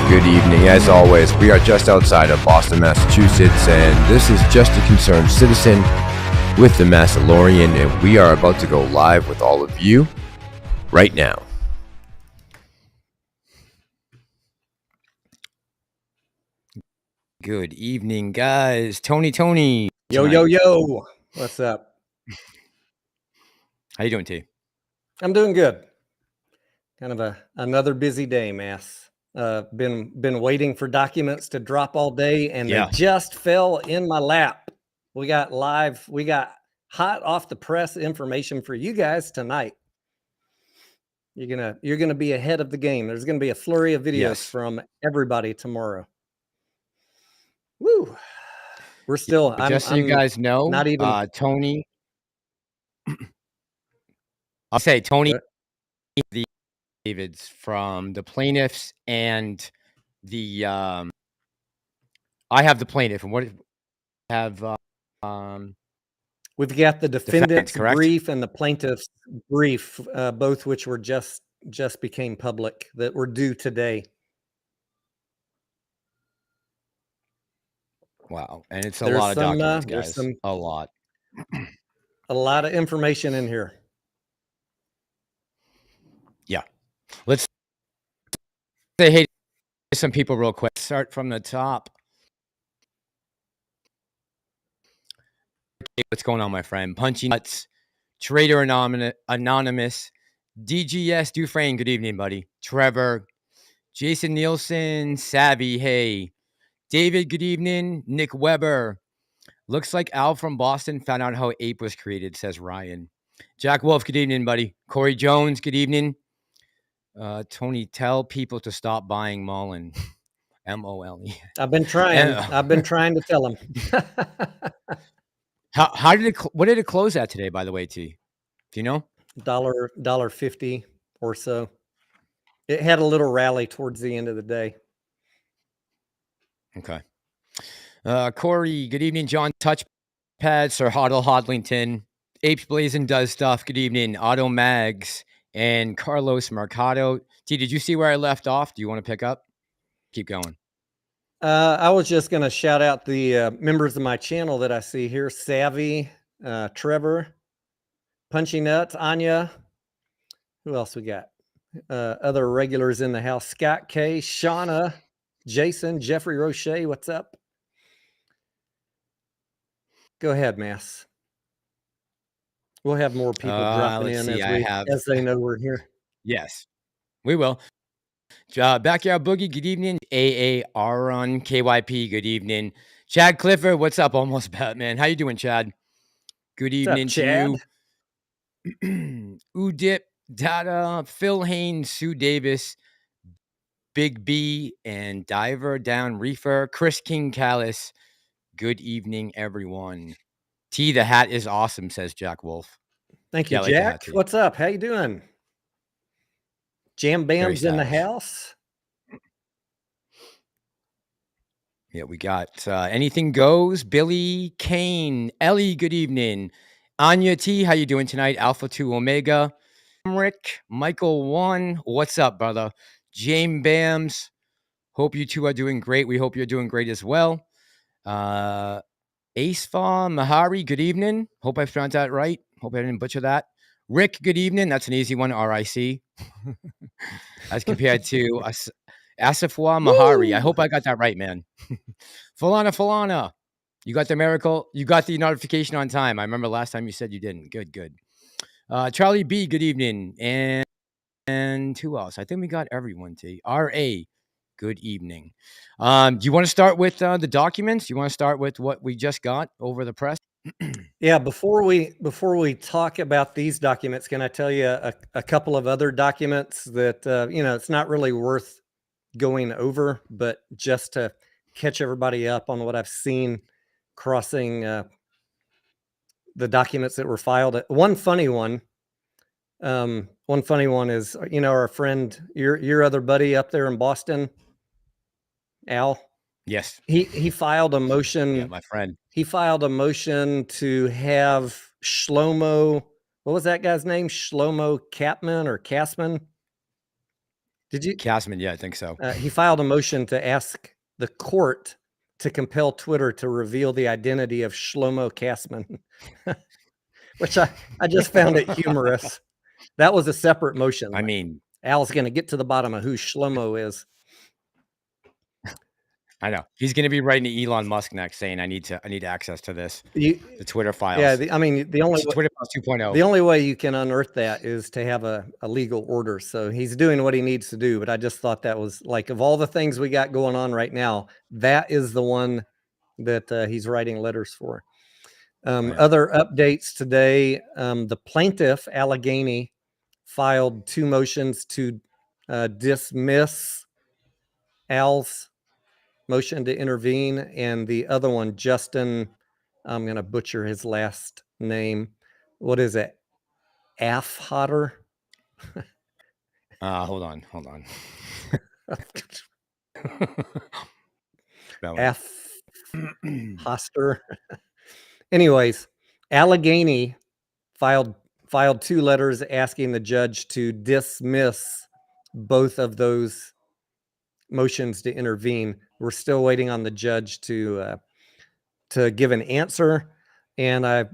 good evening. As always, we are just outside of Boston, Massachusetts, and this is Just a Concerned Citizen with the Massalorian, and we are about to go live with all of you right now. Good evening, guys. Tony. Yo, yo, yo. What's up? How you doing, T? I'm doing good. Kind of another busy day, Mass. Been waiting for documents to drop all day, and they just fell in my lap. We got hot off the press information for you guys tonight. You're gonna be ahead of the game. There's gonna be a flurry of videos from everybody tomorrow. Woo! We're still. So you guys know, not even Tony. I'll say Tony. The Davids from the plaintiffs and the I have the plaintiff, and what have we've got the defendant's brief and the plaintiff's brief, both which were just became public, that were due today. Wow, and it's a lot of documents, guys. A lot of information in here. Yeah, let's say hey to some people real quick. Start from the top. Hey, what's going on, my friend? Punchy Nuts, Trader Anonymous, DGS Dufresne, good evening, buddy. Trevor, Jason Nielsen, Savvy, hey. David, good evening. Nick Weber, looks like Al from Boston found out how ape was created, says Ryan. Jack Wolf, good evening, buddy. Corey Jones, good evening. Tony, tell people to stop buying Mullen. MOLE. I've been trying. I've been trying to tell them. How did it? What did it close at today? By the way, T, do you know? $1.50 or so. It had a little rally towards the end of the day. Okay. Corey, good evening. John Touchpad, Sir Hoddle Hodlington, Apes Blazing does stuff. Good evening, Auto Mags, and Carlos Mercado. T, did you see where I left off? Do you want to pick up? Keep going. I was just going to shout out the members of my channel that I see here. Savvy, Trevor, Punchy Nuts, Anya. Who else we got? Other regulars in the house. Scott K, Shauna, Jason, Jeffrey Roche. What's up? Go ahead, Mass. We'll have more people dropping in as they know we're here. Yes, we will. Backyard Boogie, good evening. AA Aaron KYP, good evening. Chad Clifford, what's up? Almost Batman. How you doing, Chad? Good evening to you. Udip, Dada, Phil Haynes, Sue Davis, Big B, and Diver Down Reefer, Chris King Callis. Good evening, everyone. T, the hat is awesome, says Jack Wolf. Thank you, Jack. What's up? How you doing? Jam Bam's in the house. Yeah, we got Anything Goes, Billy, Kane, Ellie, good evening. Anya T, how you doing tonight? Alpha 2 Omega. Rick, Michael 1, what's up, brother? Jam Bams, hope you two are doing great. We hope you're doing great as well. Acefa Mahari, good evening. Hope I pronounced that right. Hope I didn't butcher that. Rick, good evening. That's an easy one, RIC. As compared to Asafwa Mahari. I hope I got that right, man. Falana. You got the miracle. You got the notification on time. I remember last time you said you didn't. Good. Charlie B, good evening. And who else? I think we got everyone, T. R.A., good evening. Do you want to start with the documents? Do you want to start with what we just got over the press? Yeah, before we talk about these documents, can I tell you a couple of other documents that it's not really worth going over, but just to catch everybody up on what I've seen crossing the documents that were filed. One funny one is, our friend, your other buddy up there in Boston, Al. Yes. He filed a motion. Yeah, my friend. He filed a motion to have Shlomo, what was that guy's name? Shlomo Kapman or Kasman? Did you? Castman, yeah, I think so. He filed a motion to ask the court to compel Twitter to reveal the identity of Shlomo Castman, which I just found it humorous. That was a separate motion. I mean, Al's going to get to the bottom of who Shlomo is. I know he's going to be writing to Elon Musk next, saying, "I need access to this." The Twitter files. Yeah, I mean, the only Twitter files 2.0. The only way you can unearth that is to have a legal order. So he's doing what he needs to do. But I just thought that was like, of all the things we got going on right now, that is the one that he's writing letters for. Other updates today, the plaintiff, Allegheny, filed 2 motions to dismiss Al's motion to intervene, and the other one, Justin, I'm going to butcher his last name. What is it? Afhotter? Hold on. Hoster. Anyways, Allegheny filed 2 letters asking the judge to dismiss both of those motions to intervene. We're still waiting on the judge to give an answer, and I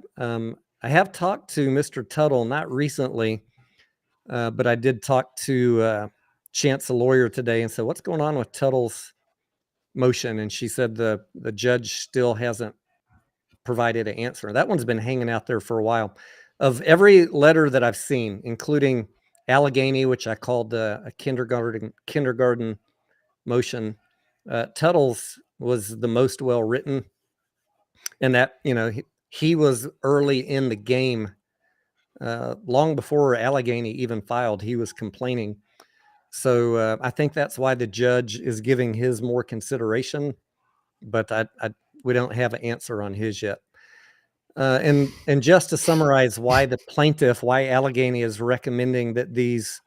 have talked to Mr. Tuttle, not recently, but I did talk to Chance, a lawyer, today, and said, "What's going on with Tuttle's motion?" And she said the judge still hasn't provided an answer. That one's been hanging out there for a while. Of every letter that I've seen, including Allegheny, which I called a kindergarten motion, Tuttle's was the most well written, and that, you know, he was early in the game. Long before Allegheny even filed, he was complaining. So I think that's why the judge is giving his more consideration, but we don't have an answer on his yet. And just to summarize why the plaintiff, why Allegheny is recommending that these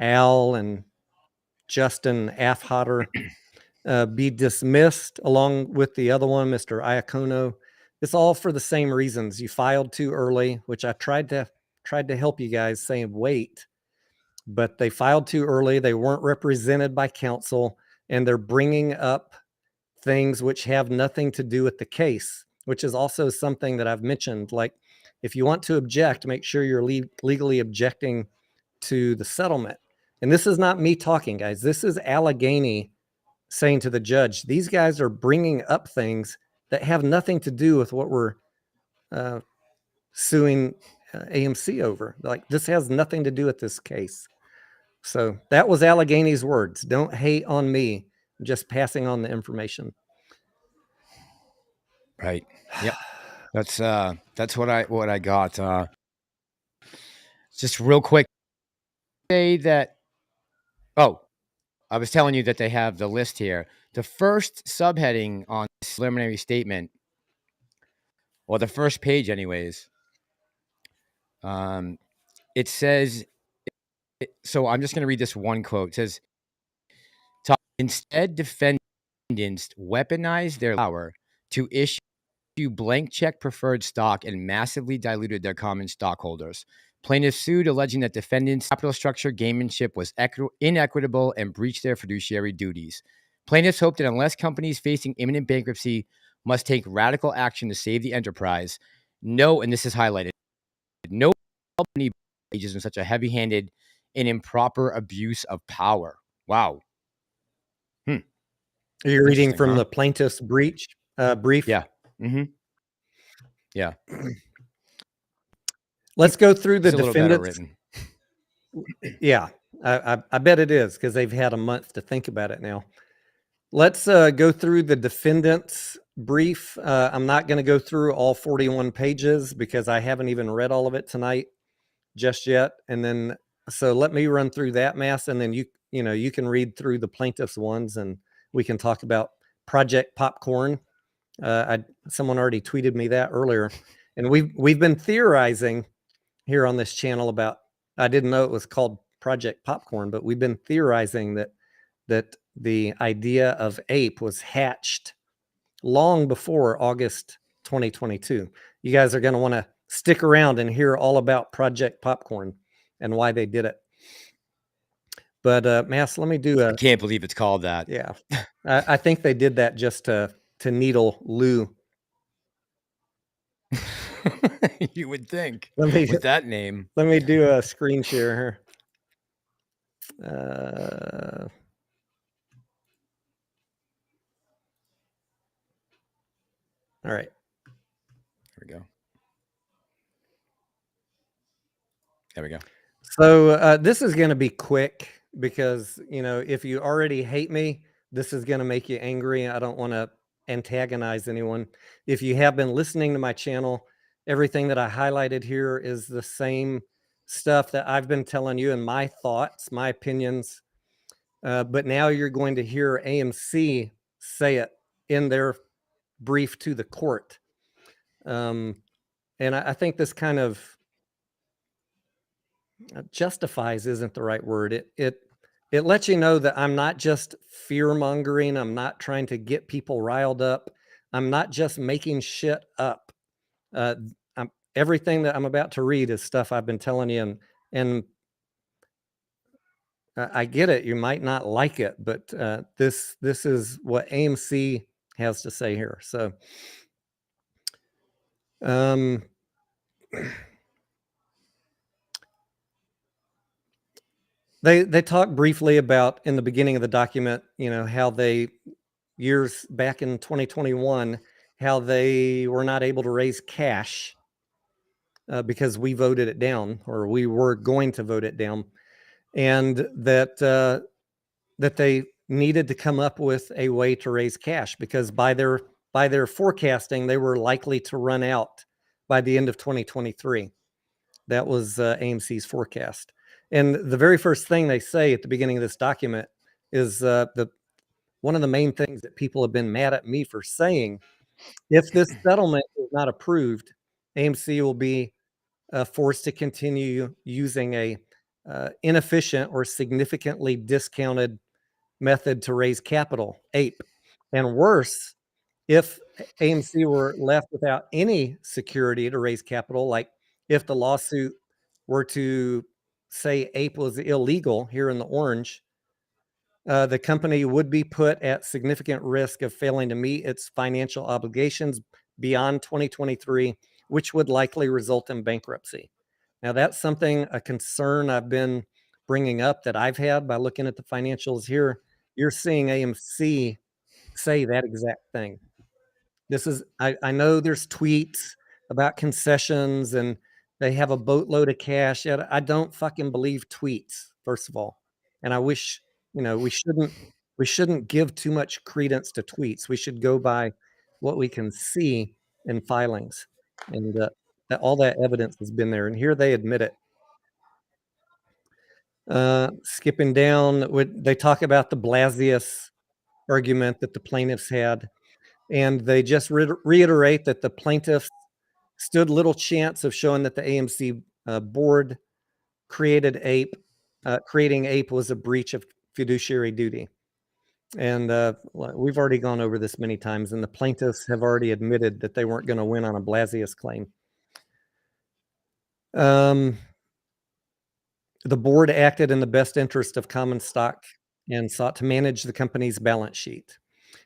Al and Justin Afhotter be dismissed along with the other one, Mr. Iacono. It's all for the same reasons. You filed too early, which I tried to help you guys, saying wait, but they filed too early. They weren't represented by counsel, and they're bringing up things which have nothing to do with the case, which is also something that I've mentioned. Like, if you want to object, make sure you're legally objecting to the settlement. And this is not me talking, guys. This is Allegheny saying to the judge, these guys are bringing up things that have nothing to do with what we're suing AMC over. Like, this has nothing to do with this case. So that was Allegheny's words. Don't hate on me. I'm just passing on the information. Right. Yep. That's what I got. Just real quick, say that. Oh, I was telling you that they have the list here. The first subheading on this preliminary statement, or the first page, anyways. It says. So I'm just going to read this one quote. It says, "Instead, defendants weaponized their power to issue blank check preferred stock and massively diluted their common stockholders. Plaintiffs sued, alleging that defendants' capital structure gamemanship was inequitable and breached their fiduciary duties. Plaintiffs hope that unless companies facing imminent bankruptcy must take radical action to save the enterprise, no," and this is highlighted, "no company engages in such a heavy-handed and improper abuse of power." Wow. Are you reading from the plaintiff's brief? Yeah. Mm-hmm. Yeah. Let's go through the It's a little better defendants. written. Yeah, I bet it is, because they've had a month to think about it now. Let's go through the defendant's brief. I'm not going to go through all 41 pages because I haven't even read all of it tonight just yet. And then, so let me run through that mess, and then you can read through the plaintiff's ones, and we can talk about Project Popcorn. Someone already tweeted me that earlier, and we've been theorizing here on this channel about. I didn't know it was called Project Popcorn, but we've been theorizing that the idea of ape was hatched long before August 2022. You guys are going to want to stick around and hear all about Project Popcorn and why they did it. But Mass, let me do I can't believe it's called that. yeah. I think they did that just to needle Lou. You would think Let me with that name. let me do a screen share here. All right. Here we go. There we go. So this is going to be quick because, if you already hate me, this is going to make you angry. I don't want to antagonize anyone. If you have been listening to my channel, everything that I highlighted here is the same stuff that I've been telling you and my thoughts, my opinions. But now you're going to hear AMC say it in their brief to the court. And I think this kind of justifies isn't the right word. It lets you know that I'm not just fear mongering. I'm not trying to get people riled up. I'm not just making shit up. Uh, everything that I'm about to read is stuff I've been telling you, and I get it. You might not like it, but this is what AMC has to say here. So, um, they talk briefly about in the beginning of the document, how they years back in 2021, how they were not able to raise cash because we voted it down, or we were going to vote it down, and that they needed to come up with a way to raise cash because by their forecasting, they were likely to run out by the end of 2023. That was AMC's forecast. And the very first thing they say at the beginning of this document is one of the main things that people have been mad at me for saying: if this settlement is not approved, AMC will be forced to continue using a inefficient or significantly discounted method to raise capital, APE. And worse, if AMC were left without any security to raise capital, like if the lawsuit were to say APE was illegal here in the orange, the company would be put at significant risk of failing to meet its financial obligations beyond 2023, which would likely result in bankruptcy. Now, that's a concern I've been bringing up that I've had by looking at the financials here. You're seeing AMC say that exact thing. I know there's tweets about concessions and they have a boatload of cash. Yet I don't fucking believe tweets, first of all. And I wish, we shouldn't give too much credence to tweets. We should go by what we can see in filings. And that all that evidence has been there. And here they admit it. Skipping down, they talk about the Blasius argument that the plaintiffs had, and they just reiterate that the plaintiffs stood little chance of showing that the AMC board creating APE was a breach of fiduciary duty. And we've already gone over this many times, and the plaintiffs have already admitted that they weren't going to win on a Blasius claim. The board acted in the best interest of common stock and sought to manage the company's balance sheet.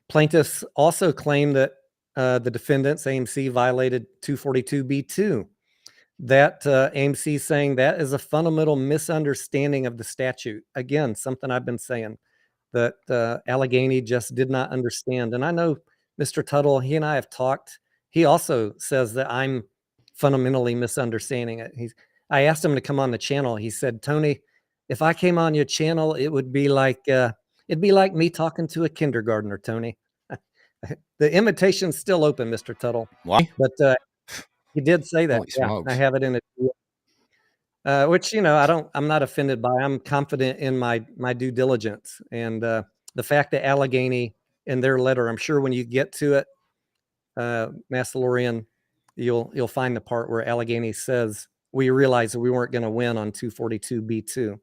Plaintiffs also claim that the defendants, AMC, violated 242(b)(2). That AMC saying that is a fundamental misunderstanding of the statute. Again, something I've been saying that Allegheny just did not understand. And I know Mr. Tuttle, he and I have talked. He also says that I'm fundamentally misunderstanding it. I asked him to come on the channel. He said, "Tony, if I came on your channel, it would be like it'd be like me talking to a kindergartner, Tony." The invitation's still open, Mr. Tuttle. Why? But he did say that. Holy Yeah, I smokes. have it in a which I'm not offended by. I'm confident in my due diligence, and the fact that Allegheny in their letter, I'm sure when you get to it, Massalorian, you'll find the part where Allegheny says we realized that we weren't going to win on 242(b)(2).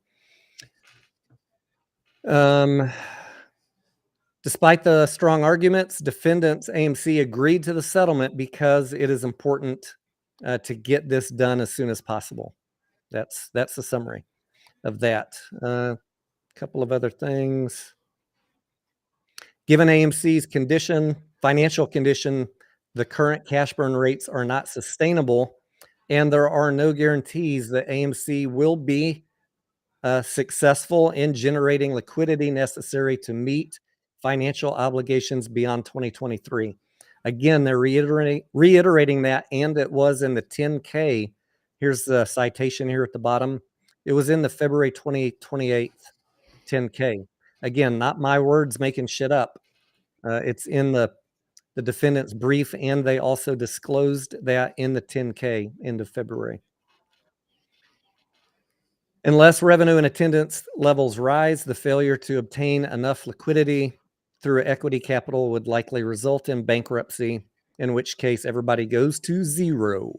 Despite the strong arguments, defendants AMC agreed to the settlement because it is important to get this done as soon as possible. That's the summary of that. couple of other things. Given AMC's financial condition, the current cash burn rates are not sustainable, and there are no guarantees that AMC will be successful in generating liquidity necessary to meet financial obligations beyond 2023. Again, they're reiterating that, and it was in the 10K. Here's the citation here at the bottom. It was in the February 2028 10K. Again, not my words making shit up. It's in the defendant's brief, and they also disclosed that in the 10K end of February. Unless revenue and attendance levels rise, the failure to obtain enough liquidity through equity capital would likely result in bankruptcy, in which case everybody goes to zero.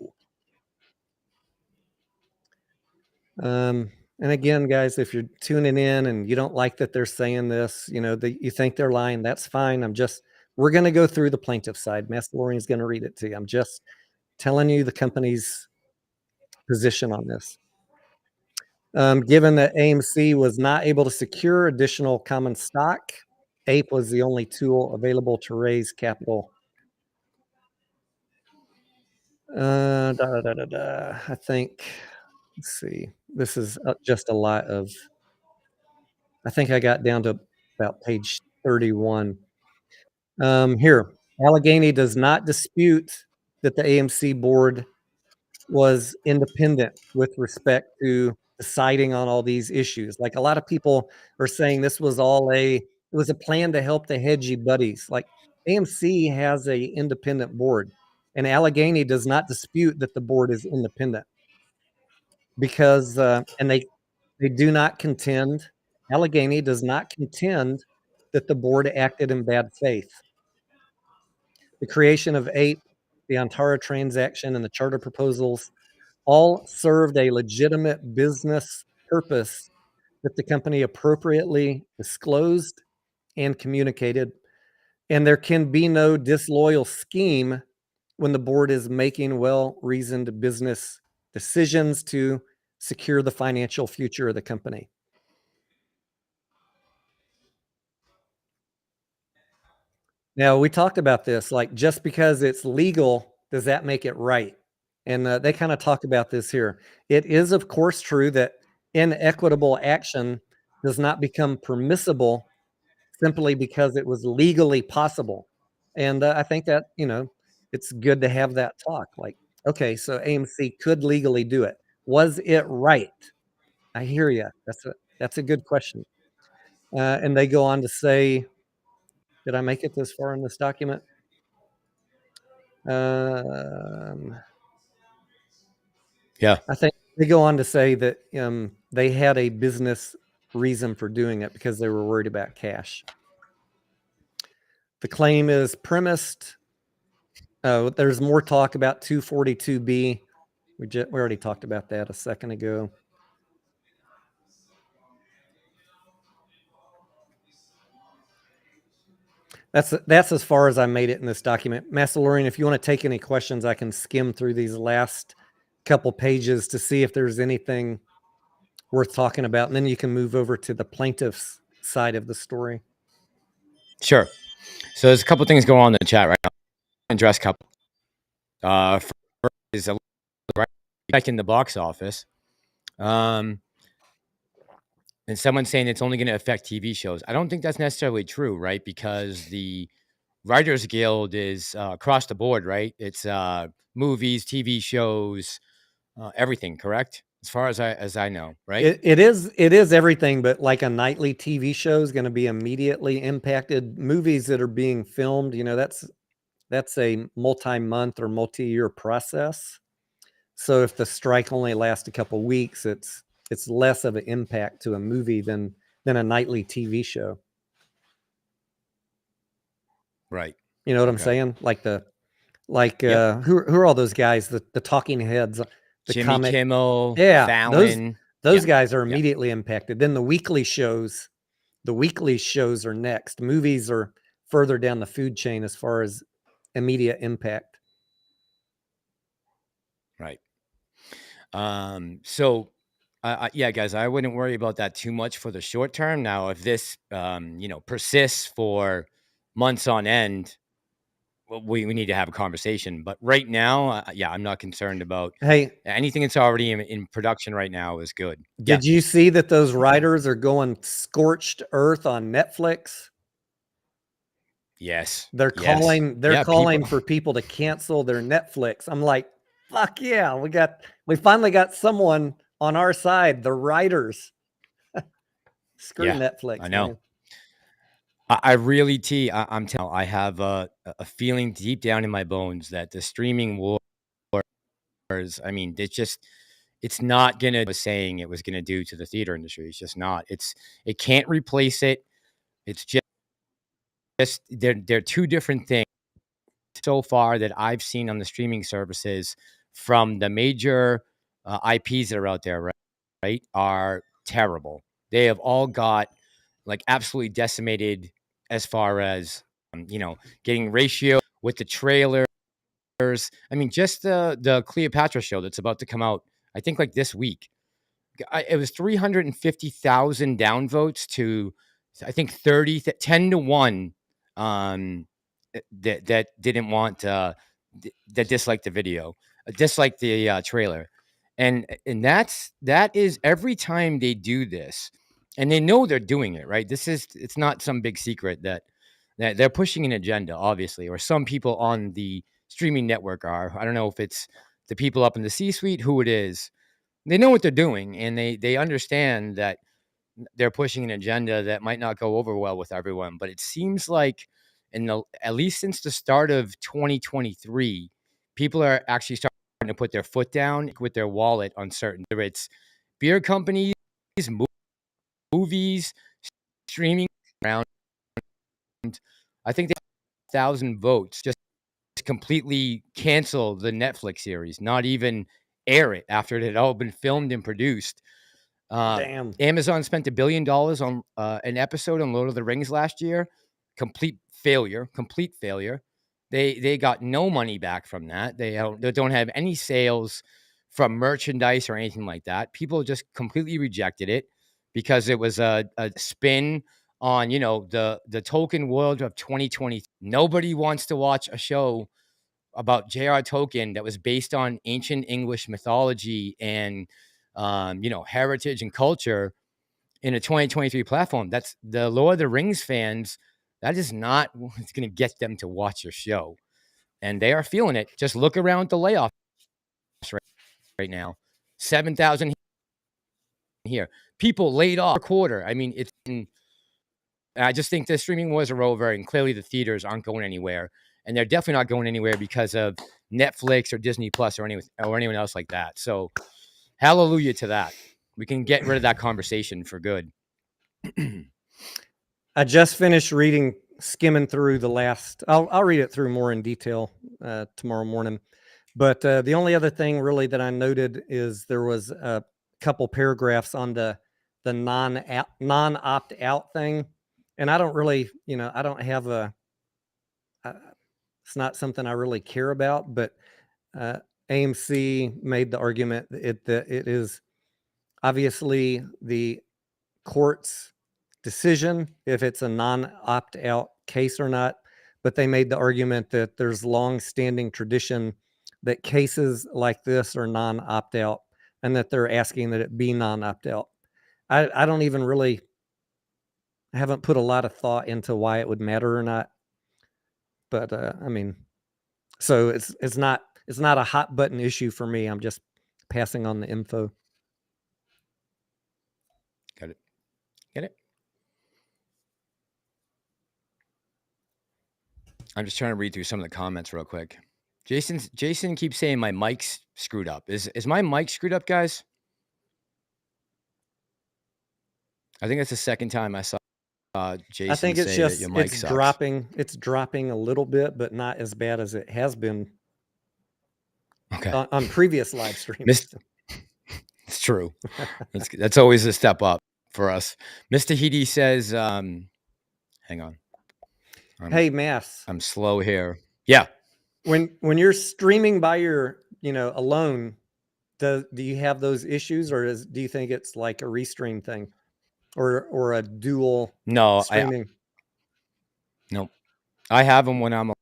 And again, guys, if you're tuning in and you don't like that they're saying this, you think they're lying, that's fine. We're going to go through the plaintiff side. Massalorian is going to read it to you. I'm just telling you the company's position on this. Given that AMC was not able to secure additional common stock, APE was the only tool available to raise capital. I think, let's see, this is just a lot of, I think I got down to about page 31. Here, Allegheny does not dispute that the AMC board was independent with respect to deciding on all these issues. Like, a lot of people are saying this was it was a plan to help the hedgy buddies. Like, AMC has a independent board, and Allegheny does not dispute that the board is independent, because and they do not contend. Allegheny does not contend that the board acted in bad faith. The creation of APE, the Antara transaction, and the charter proposals all served a legitimate business purpose that the company appropriately disclosed and communicated. And there can be no disloyal scheme when the board is making well-reasoned business decisions to secure the financial future of the company. Now, we talked about this, like, just because it's legal, does that make it right? And they kind of talk about this here. It is, of course, true that inequitable action does not become permissible simply because it was legally possible. And I think that, it's good to have that talk. Like, okay, so AMC could legally do it. Was it right? I hear you. That's a good question. And they go on to say, did I make it this far in this document? Yeah. I think they go on to say that they had a business reason for doing it because they were worried about cash. The claim is premised. There's more talk about 242B. We already talked about that a second ago. That's as far as I made it in this document. Massalorian, if you want to take any questions, I can skim through these last couple pages to see if there's anything worth talking about, and then you can move over to the plaintiff's side of the story. Sure. So there's a couple things going on in the chat right now. Address a couple. First is back in the box office. And someone's saying it's only going to affect TV shows. I don't think that's necessarily true, right? Because the Writers Guild is across the board, right? It's movies, TV shows, everything, correct? As far as I know, right? It is everything, but like a nightly TV show is going to be immediately impacted. Movies that are being filmed, that's a multi-month or multi-year process. So if the strike only lasts a couple weeks, it's less of an impact to a movie than a nightly TV show. Right. You know what I'm saying? Like who are all those guys? The talking heads, the Jimmy Kimmel, yeah, Fallon. Those guys are immediately impacted. Then the weekly shows are next. Movies are further down the food chain as far as immediate impact. Right. So Yeah, guys, I wouldn't worry about that too much for the short term. Now, if this, persists for months on end, well, we need to have a conversation. But right now, yeah, I'm not concerned about Hey, anything that's already in production right now is good. Yeah. did you see that those writers are going scorched earth on Netflix? Yes. They're Yes. calling they're Yeah. People. calling for people to cancel their Netflix. I'm like, "Fuck yeah, we finally got someone on our side, the writers." Screw Yeah, I Netflix, know. man. I really, I'm telling. I have a feeling deep down in my bones that the streaming wars. I mean, it's not gonna was saying it was gonna do to the theater industry. It's just not. It can't replace it. It's just they're two different things so far that I've seen on the streaming services from the major IPs that are out there, right, are terrible. They have all got like absolutely decimated as far as getting ratio with the trailers. I mean, just the Cleopatra show that's about to come out. I think like this week. It was 350,000 downvotes to, I think 10 to 1, um, that didn't want, that disliked the video, disliked the trailer. And that is every time they do this, and they know they're doing it, right? It's not some big secret that they're pushing an agenda, obviously, or some people on the streaming network are. I don't know if it's the people up in the C-suite, who it is. They know what they're doing, and they understand that they're pushing an agenda that might not go over well with everyone. But it seems like at least since the start of 2023, people are actually starting to put their foot down with their wallet on certain, whether it's beer companies, movies, streaming around. I think they have 1,000 votes just completely cancel the Netflix series, not even air it after it had all been filmed and produced. Uh, Damn. Amazon spent $1 billion on an episode on Lord of the Rings last year. Complete failure. Complete failure. They got no money back from that. They don't have any sales from merchandise or anything like that. People just completely rejected it because it was a spin on the Tolkien world of 2020. Nobody wants to watch a show about J.R. Tolkien that was based on ancient English mythology and heritage and culture in a 2023 platform. That's the Lord of the Rings fans. That is not what's going to get them to watch your show, and they are feeling it. Just look around the layoffs right now. 7,000 here. People laid off a quarter. I mean, I just think the streaming wars are over, and clearly the theaters aren't going anywhere, and they're definitely not going anywhere because of Netflix or Disney Plus or anyone else like that. So, hallelujah to that. We can get rid of that conversation for good. I just finished skimming through the last. I'll read it through more in detail tomorrow morning. But the only other thing really that I noted is there was a couple paragraphs on the non opt out thing, and I don't really, I don't have it's not something I really care about. But uh, AMC made the argument that it is obviously the court's decision if it's a non opt out case or not. But they made the argument that there's long-standing tradition that cases like this are non opt out, and that they're asking that it be non opt out. I don't even really haven't put a lot of thought into why it would matter or not. But I mean, so it's not a hot button issue for me. I'm just passing on the info. Got it. Get it? I'm just trying to read through some of the comments real quick. Jason keeps saying my mic's screwed up. Is my mic screwed up, guys? I think that's the second time I saw I Jason think it's say that your just mic sucks. it's dropping a little bit, but not as bad as it has been Okay, on previous live streams. Miss, it's true. That's always a step up for us. Mr. Heedy says, "Hang on, Hey, Mass, I'm slow here." Yeah, when you're streaming by your, alone, Do you have those issues, or do you think it's like a restream thing, or a dual No, streaming? no, I have them when I'm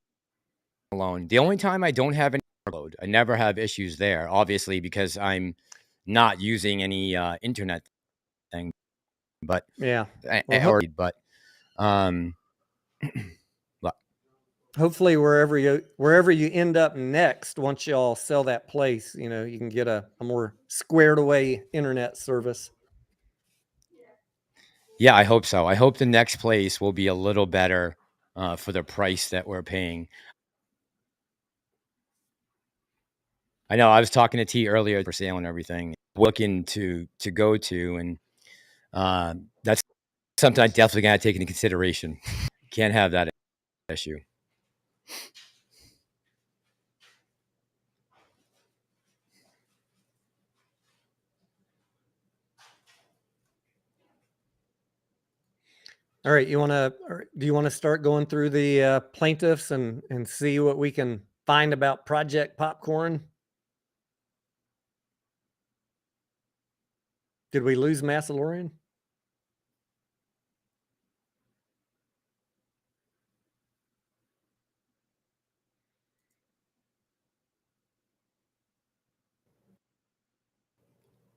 alone. The only time I don't have any load, I never have issues there, obviously, because I'm not using any internet thing. But Yeah. Well, or but um, but hopefully wherever you end up next, once y'all sell that place, you can get a more squared away internet service. yeah, I hope so. I hope the next place will be a little better for the price that we're paying. I know I was talking to T earlier for sale and everything, looking to go to, and that's something I definitely got to take into consideration. Can't have that issue. All right, do you want to start going through the plaintiffs and see what we can find about Project Popcorn? Did we lose Massalorian?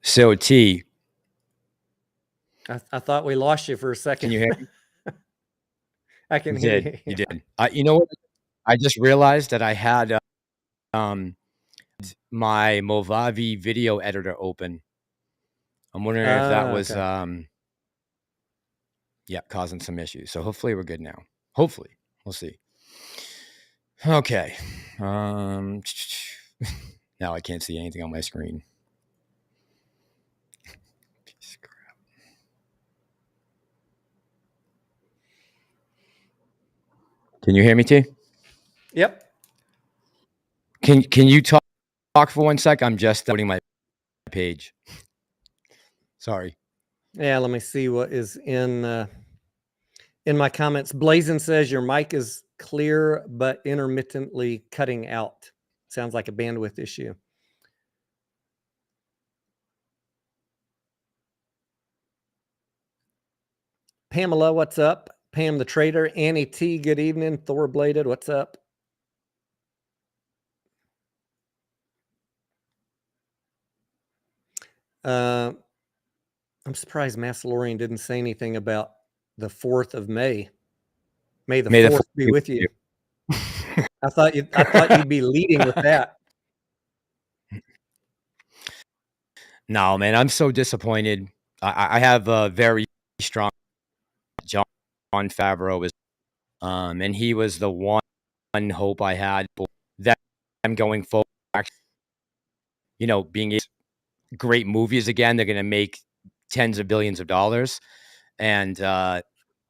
So T, I thought we lost you for a second. can you hear me? I can You hear did. you. You Yeah. did. You know what? I just realized that I had um, my Movavi video editor open. I'm wondering if that was Okay. yeah, causing some issues. So hopefully we're good now. Hopefully. We'll see. Okay. Now I can't see anything on my screen. Can you hear me, T? Yep. Can you talk for 1 sec? I'm just loading my page. Sorry. Yeah, let me see what is in my comments. Blazin says your mic is clear but intermittently cutting out. Sounds like a bandwidth issue. Pamela, what's up? Pam the Trader. Annie T, good evening. Thor Bladed, what's up? I'm surprised Massalorian didn't say anything about the 4th of May. May the May the 4th be with you. I thought you'd be leading with that. No, man, I'm so disappointed. I have a very strong John Favreau is, and he was the one hope I had that I'm going forward. Being great movies again, they're going to make tens of billions of dollars, and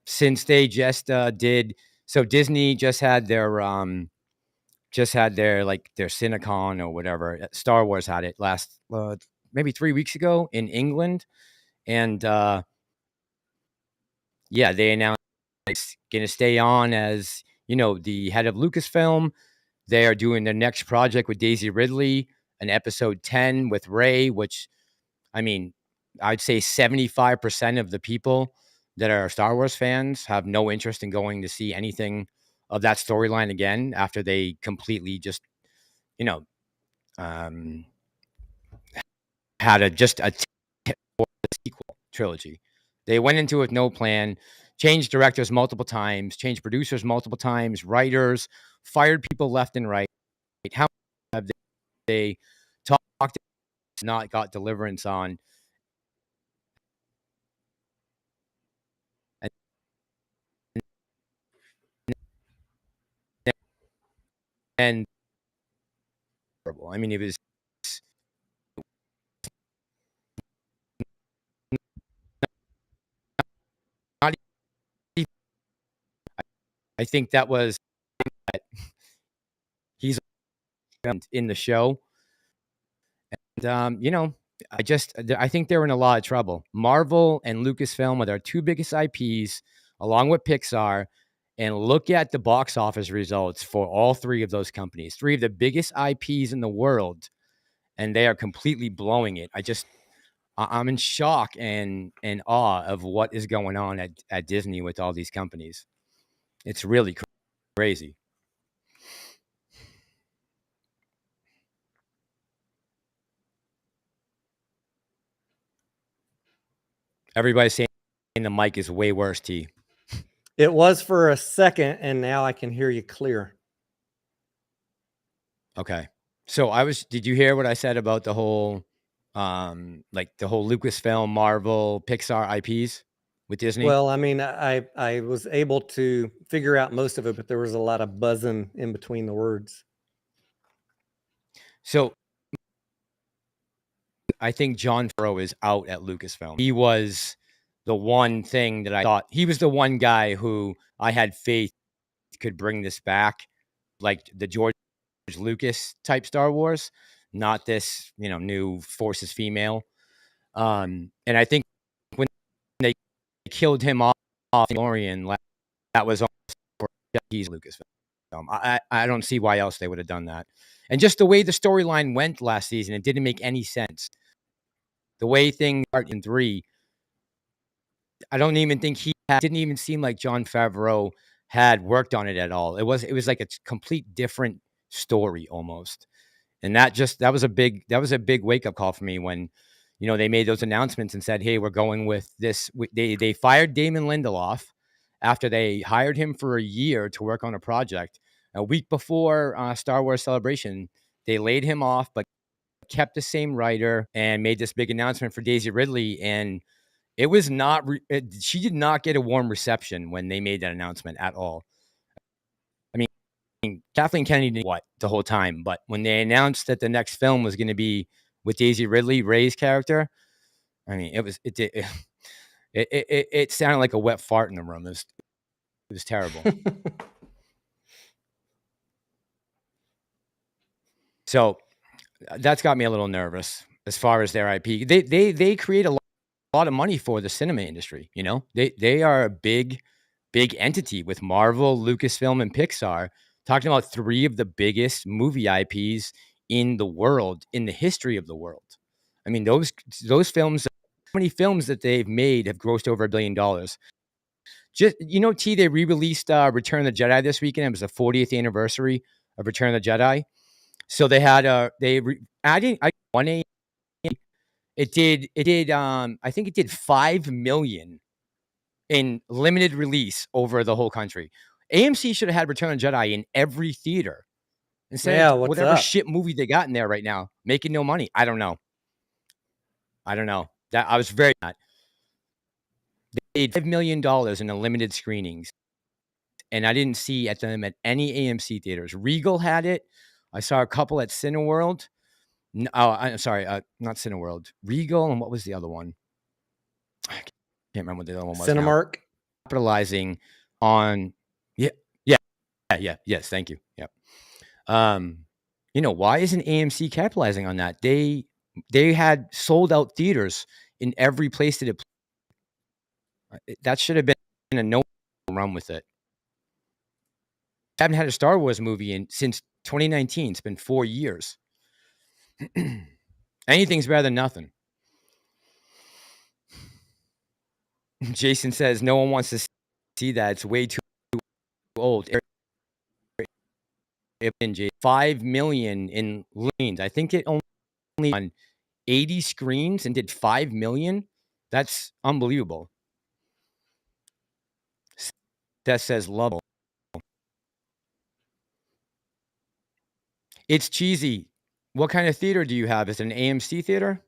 since they just did, so Disney just had their their Cinecon or whatever. Star Wars had it last maybe 3 weeks ago in England, and yeah, they announced it's going to stay on as the head of Lucasfilm. They are doing their next project with Daisy Ridley, an episode 10 with Rey, which I mean, I'd say 75% of the people that are Star Wars fans have no interest in going to see anything of that storyline again after they completely just, you know, um, had a sequel trilogy. They went into it with no plan, changed directors multiple times, changed producers multiple times, writers, fired people left and right. How have they talked, not got deliverance on? And I mean, it was not. I think that was he's in the show, and I think they're in a lot of trouble. Marvel and Lucasfilm are their two biggest IPs, along with Pixar. And look at the box office results for all three of those companies, three of the biggest IPs in the world. and they are completely blowing it. I'm in shock and awe of what is going on at Disney with all these companies. It's really crazy. Everybody's saying the mic is way worse, T. It was for a second, and now I can hear you clear. Okay. So did you hear what I said about the whole, like the whole Lucasfilm, Marvel, Pixar IPs with Disney? Well, I mean, I was able to figure out most of it, but there was a lot of buzzing in between the words. So I think Jon Favreau is out at Lucasfilm. He was the one thing that I thought, he was the one guy who I had faith could bring this back, like the George Lucas type Star Wars, not this, new Force is female. And I think when they killed him off Massalorian, that was almost he's Lucasfilm. I don't see why else they would have done that. And just the way the storyline went last season, it didn't make any sense. The way things are in 3, I don't even think didn't even seem like Jon Favreau had worked on it at all. It was like a complete different story almost. And that was a big wake up call for me when, they made those announcements and said, "Hey, we're going with this." They fired Damon Lindelof after they hired him for a year to work on a project. A week before Star Wars Celebration, they laid him off, but kept the same writer and made this big announcement for Daisy Ridley. And it was not. She did not get a warm reception when they made that announcement at all. I mean, Kathleen Kennedy did what the whole time, but when they announced that the next film was going to be with Daisy Ridley, Rey's character, I mean, it sounded like a wet fart in the room. It was terrible. So that's got me a little nervous as far as their IP. They create a lot of money for the cinema industry. They are a big entity with Marvel, Lucasfilm, and Pixar. Talking about 3 of the biggest movie IPs in the world, in the history of the world. I mean, those films, how many films that they've made have grossed over $1 billion. Just T, they re-released Return of the Jedi this weekend. It was the 40th anniversary of Return of the Jedi. So they had adding one A. It did I think it did 5 million in limited release over the whole country. AMC should have had Return of the Jedi in every theater instead of What's whatever up? shit movie they got in there right now, making no money. I don't know. That I was very mad. They paid $5 million in the limited screenings, and I didn't see them at any AMC theaters. Regal had it. I saw a couple at Cineworld. I'm sorry, not Cineworld. Regal, and what was the other one? I can't remember what the other one was now. Cinemark. Capitalizing on yes, thank you. Yep. Why isn't AMC capitalizing on that? They had sold out theaters in every place that it that should have been a no run with it. I haven't had a Star Wars movie since 2019. It's been 4 years. Anything's better than nothing. Jason says no one wants to see that. It's way too old. 5 million in lanes. I think it only on 80 screens and did 5 million. That's unbelievable. That says love. It's cheesy. What kind of theater do you have? Is it an AMC theater?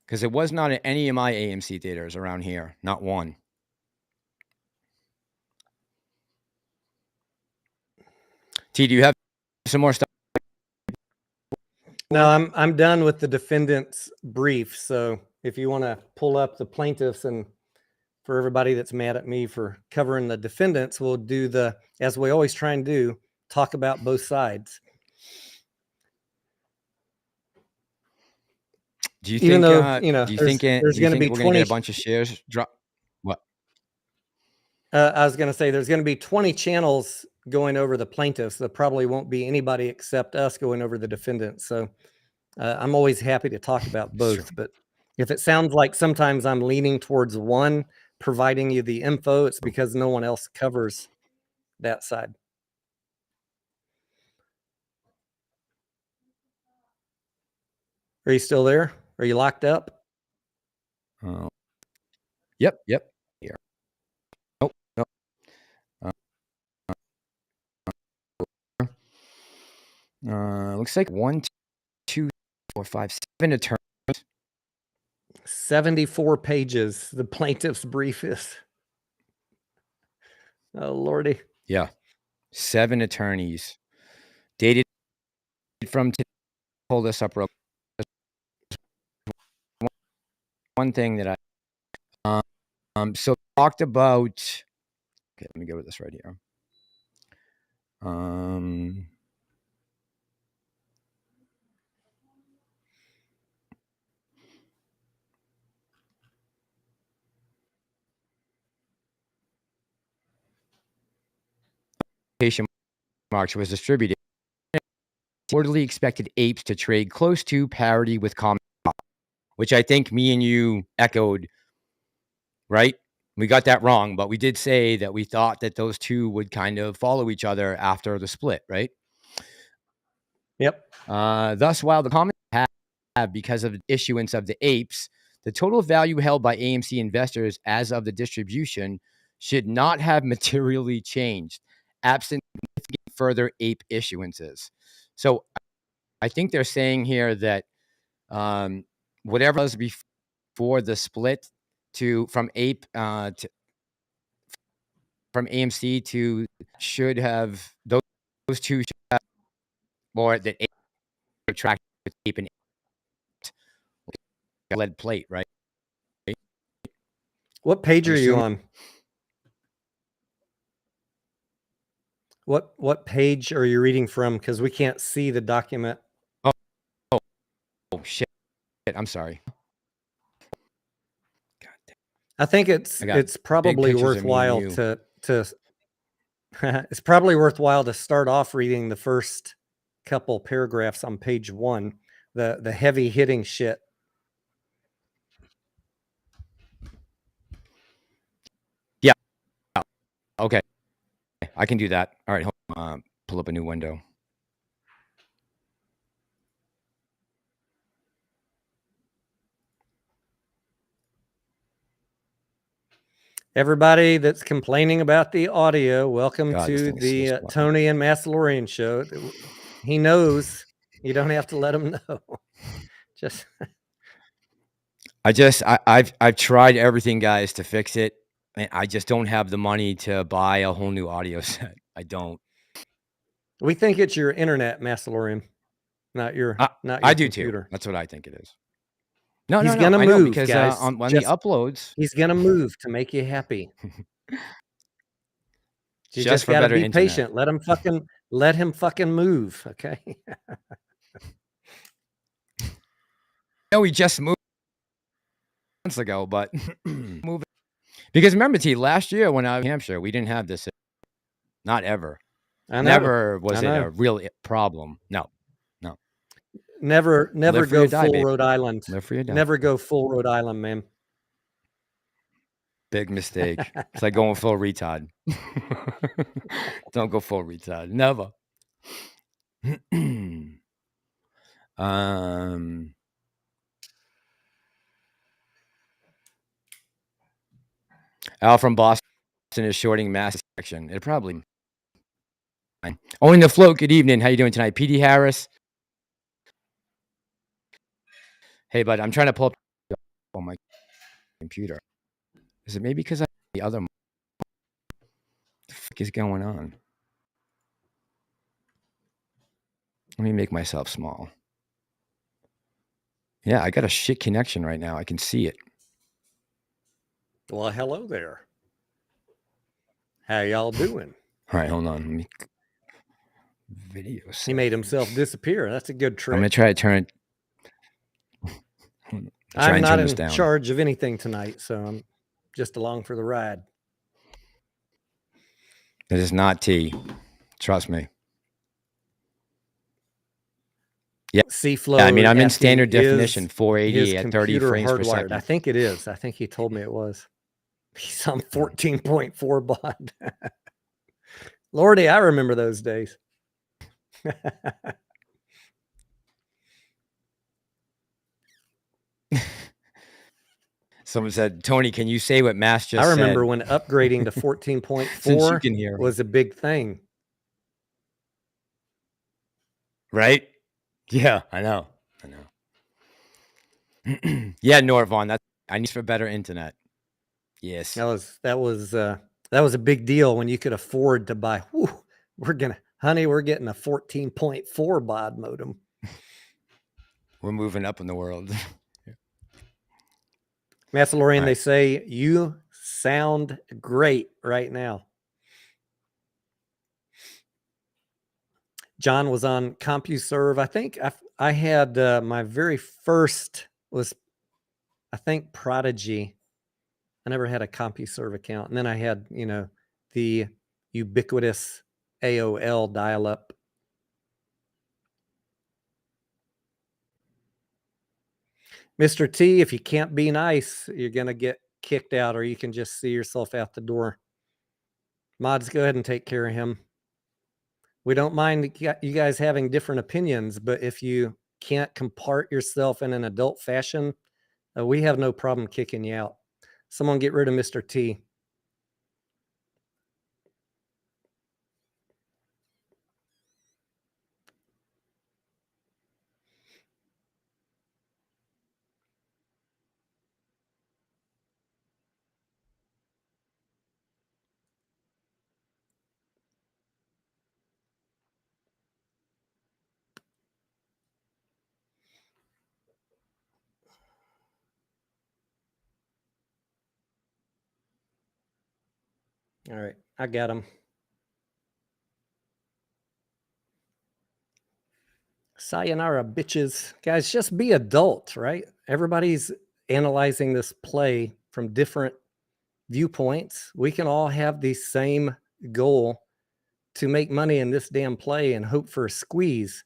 Because it was not at any of my AMC theaters around here. Not one. T, do you have some more stuff? No, I'm done with the defendant's brief. So if you want to pull up the plaintiffs, and for everybody that's mad at me for covering the defendants, we'll do as we always try and do, talk about both sides. Do you think? Though, Do you think? there's going to be we're 20. going to get a bunch of shares drop? What? I was going to say there's going to be 20 channels going over the plaintiffs. There probably won't be anybody except us going over the defendants. So I'm always happy to talk about both. But if it sounds like sometimes I'm leaning towards one, providing you the info, it's because no one else covers that side. Are you still there? Are you locked up? Yep. Here. Nope. Looks like 1, 2, 4, 5, 7 attorneys. 74 pages. The plaintiff's brief is. Oh, Lordy. Yeah. 7 attorneys. Dated from today. Pull this up real quick. One thing that so talked about. Okay, let me go with this right here. March was distributed. Quarterly expected apes to trade close to parity with common stock, which I think me and you echoed, right? We got that wrong, but we did say that we thought that those two would kind of follow each other after the split, right? Yep. Thus, while the common have, because of the issuance of the apes, the total value held by AMC investors as of the distribution should not have materially changed, absent further ape issuances. So I think they're saying here that whatever was before the split from AMC to should have those two should have, or that ape attract with ape and lead plate, right? What page are you on? What page are you reading from? Because we can't see the document. Oh, shit. I'm sorry. God damn. I think it's probably worthwhile to it's probably worthwhile to start off reading the first couple paragraphs on page 1, the heavy hitting shit. Yeah. Okay. I can do that. All right. Pull up a new window. Everybody that's complaining about the audio, welcome to the Tony and Massalorian show. He knows. You don't have to let him know. I've tried everything, guys, to fix it, and I just don't have the money to buy a whole new audio set. I don't. We think it's your internet, Massalorian, not your I do computer. Too. That's what I think it is. No, he's gonna move, know, because guys. on the uploads, he's gonna move to make you happy. You just gotta better be internet. patient. Let him fucking move. Okay. No, he just moved months ago, but moving because remember, T, last year when I was in Hampshire, we didn't have this. Not ever. Never was it a real problem. No. Never go full Rhode Island. Live for your die. Never go full Rhode Island, man. Big mistake. It's like going full retard. Don't go full retard. Never. Al from Boston is shorting mass section. It probably. Oh, in the float. Good evening. How you doing tonight, PD Harris? Hey, bud, I'm trying to pull up on my computer. Is it maybe because I the other? What the fuck is going on? Let me make myself small. Yeah, I got a shit connection right now. I can see it. Well, hello there. How y'all doing? All right, hold on. Let me video. He made himself disappear. That's a good trick. I'm gonna try to turn it. I'm not in charge of anything tonight, so I'm just along for the ride. It is not T. Trust me. C-Flow Yeah, I mean, I'm in asking, standard definition, is 480 his at 30 computer frames per hardwired? second. I think it is. I think he told me it was. He's on 14.4 baud. Lordy, I remember those days. Someone said, Tony, can you say what Mass just I remember said? when upgrading to Since you 14.4 can hear. was a big thing. Right? Yeah, I know. Yeah, Norvon, I need for better internet. Yes. That was a big deal when you could afford to buy. We're getting a 14.4 baud modem. We're moving up in the world. Massalorian, Right. they say you sound great right now. John was on CompuServe. I think I had my very first was, I think, Prodigy. I never had a CompuServe account. And then I had, the ubiquitous AOL dial-up. Mr. T, if you can't be nice, you're going to get kicked out, or you can just see yourself out the door. Mods, go ahead and take care of him. We don't mind you guys having different opinions, but if you can't compart yourself in an adult fashion, we have no problem kicking you out. Someone get rid of Mr. T. All right, I got him. Sayonara, bitches. Guys, just be adult, right? Everybody's analyzing this play from different viewpoints. We can all have the same goal to make money in this damn play and hope for a squeeze.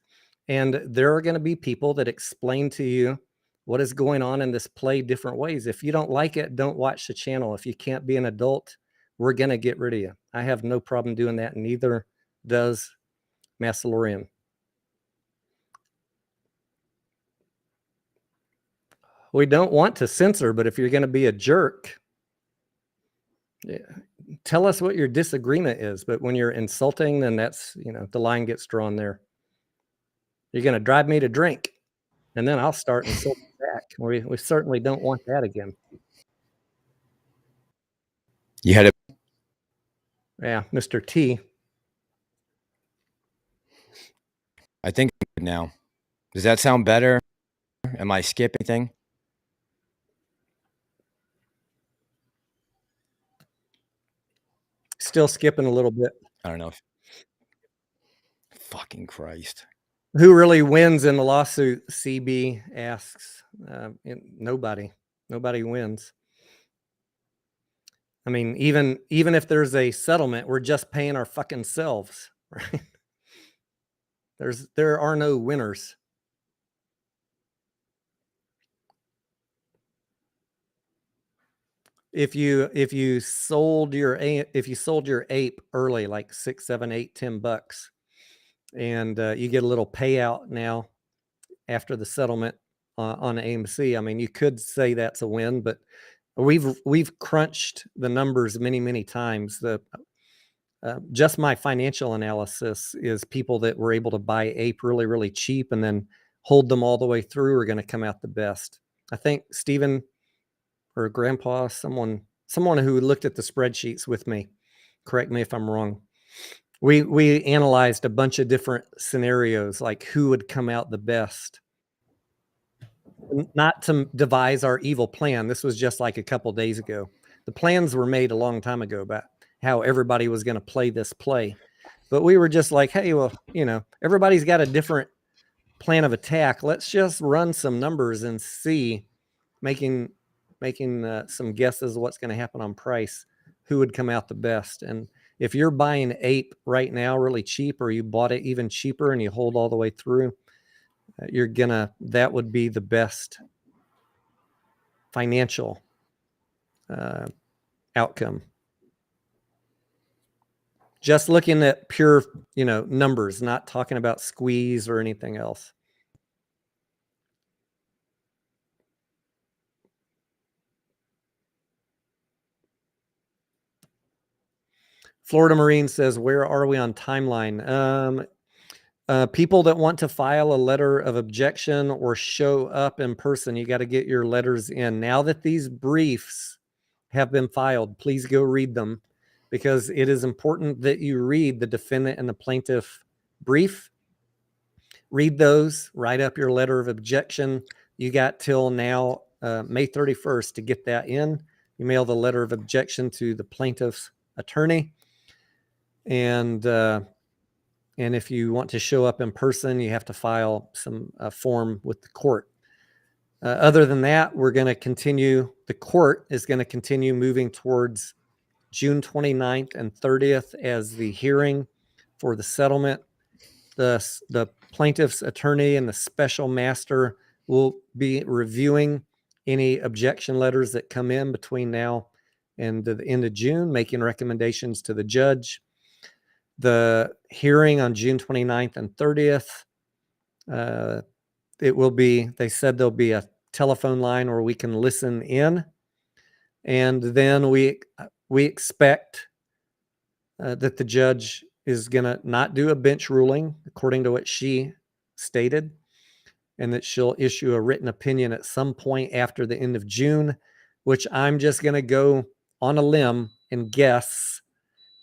And there are going to be people that explain to you what is going on in this play different ways. If you don't like it, don't watch the channel. If you can't be an adult, we're going to get rid of you. I have no problem doing that, and neither does Massalorian. We don't want to censor, but if you're going to be a jerk, tell us what your disagreement is. But when you're insulting, then that's, the line gets drawn there. You're going to drive me to drink, and then I'll start insulting back. We certainly don't want that again. You had a Yeah, Mr. T. I think now. Does that sound better? Am I skipping anything? Still skipping a little bit. I don't know. Fucking Christ. Who really wins in the lawsuit? CB asks. Nobody. Nobody wins. I mean, even if there's a settlement, we're just paying our fucking selves, right? There are no winners. If you sold your ape early, like $6, $7, $8, $10, and you get a little payout now after the settlement on AMC, I mean, you could say that's a win, but we've crunched the numbers many times. Just my financial analysis is people that were able to buy ape really cheap and then hold them all the way through are going to come out the best. I think Stephen or Grandpa, someone who looked at the spreadsheets with me, correct me if I'm wrong. We analyzed a bunch of different scenarios, like who would come out the best. Not to devise our evil plan. This was just like a couple days ago. The plans were made a long time ago about how everybody was going to play this play. But we were just like, hey, well, everybody's got a different plan of attack. Let's just run some numbers and see, making some guesses of what's going to happen on price, who would come out the best. And if you're buying ape right now really cheap, or you bought it even cheaper and you hold all the way through, that would be the best financial outcome. Just looking at pure, numbers, not talking about squeeze or anything else. Florida Marine says, where are we on timeline? People that want to file a letter of objection or show up in person, you got to get your letters in. Now that these briefs have been filed, please go read them, because it is important that you read the defendant and the plaintiff brief. Read those, write up your letter of objection. You got till now, May 31st, to get that in. You mail the letter of objection to the plaintiff's attorney. And if you want to show up in person, you have to file some form with the court. Other than that, we're going to continue. The court is going to continue moving towards June 29th and 30th as the hearing for the settlement. The plaintiff's attorney and the special master will be reviewing any objection letters that come in between now and the end of June, making recommendations to the judge. The hearing on June 29th and 30th, they said there'll be a telephone line where we can listen in. And then we expect that the judge is going to not do a bench ruling, according to what she stated, and that she'll issue a written opinion at some point after the end of June, which I'm just going to go on a limb and guess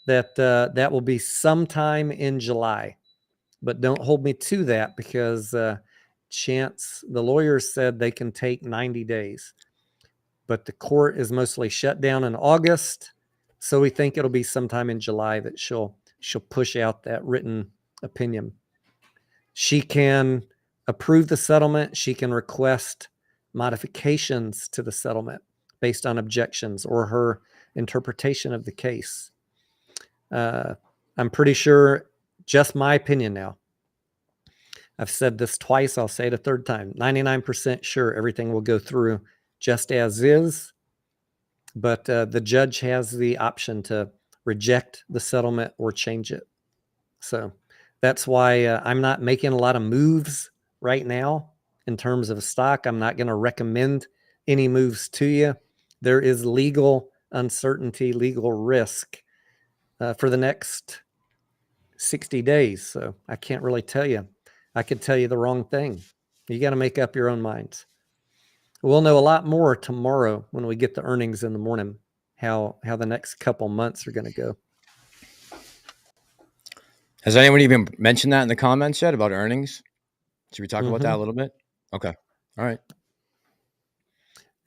that that will be sometime in July. But don't hold me to that, because the lawyers said they can take 90 days. But the court is mostly shut down in August, so we think it'll be sometime in July that she'll push out that written opinion. She can approve the settlement. She can request modifications to the settlement based on objections or her interpretation of the case. I'm pretty sure, just my opinion now, I've said this twice, I'll say it a third time, 99% sure everything will go through just as is, but the judge has the option to reject the settlement or change it. So that's why I'm not making a lot of moves right now in terms of stock. I'm not going to recommend any moves to you. There is legal uncertainty, legal risk for the next 60 days. So I can't really tell you. I could tell you the wrong thing. You got to make up your own minds. We'll know a lot more tomorrow when we get the earnings in the morning, how the next couple months are going to go. Has anyone even mentioned that in the comments yet about earnings? Should we talk about that a little bit? Okay. All right.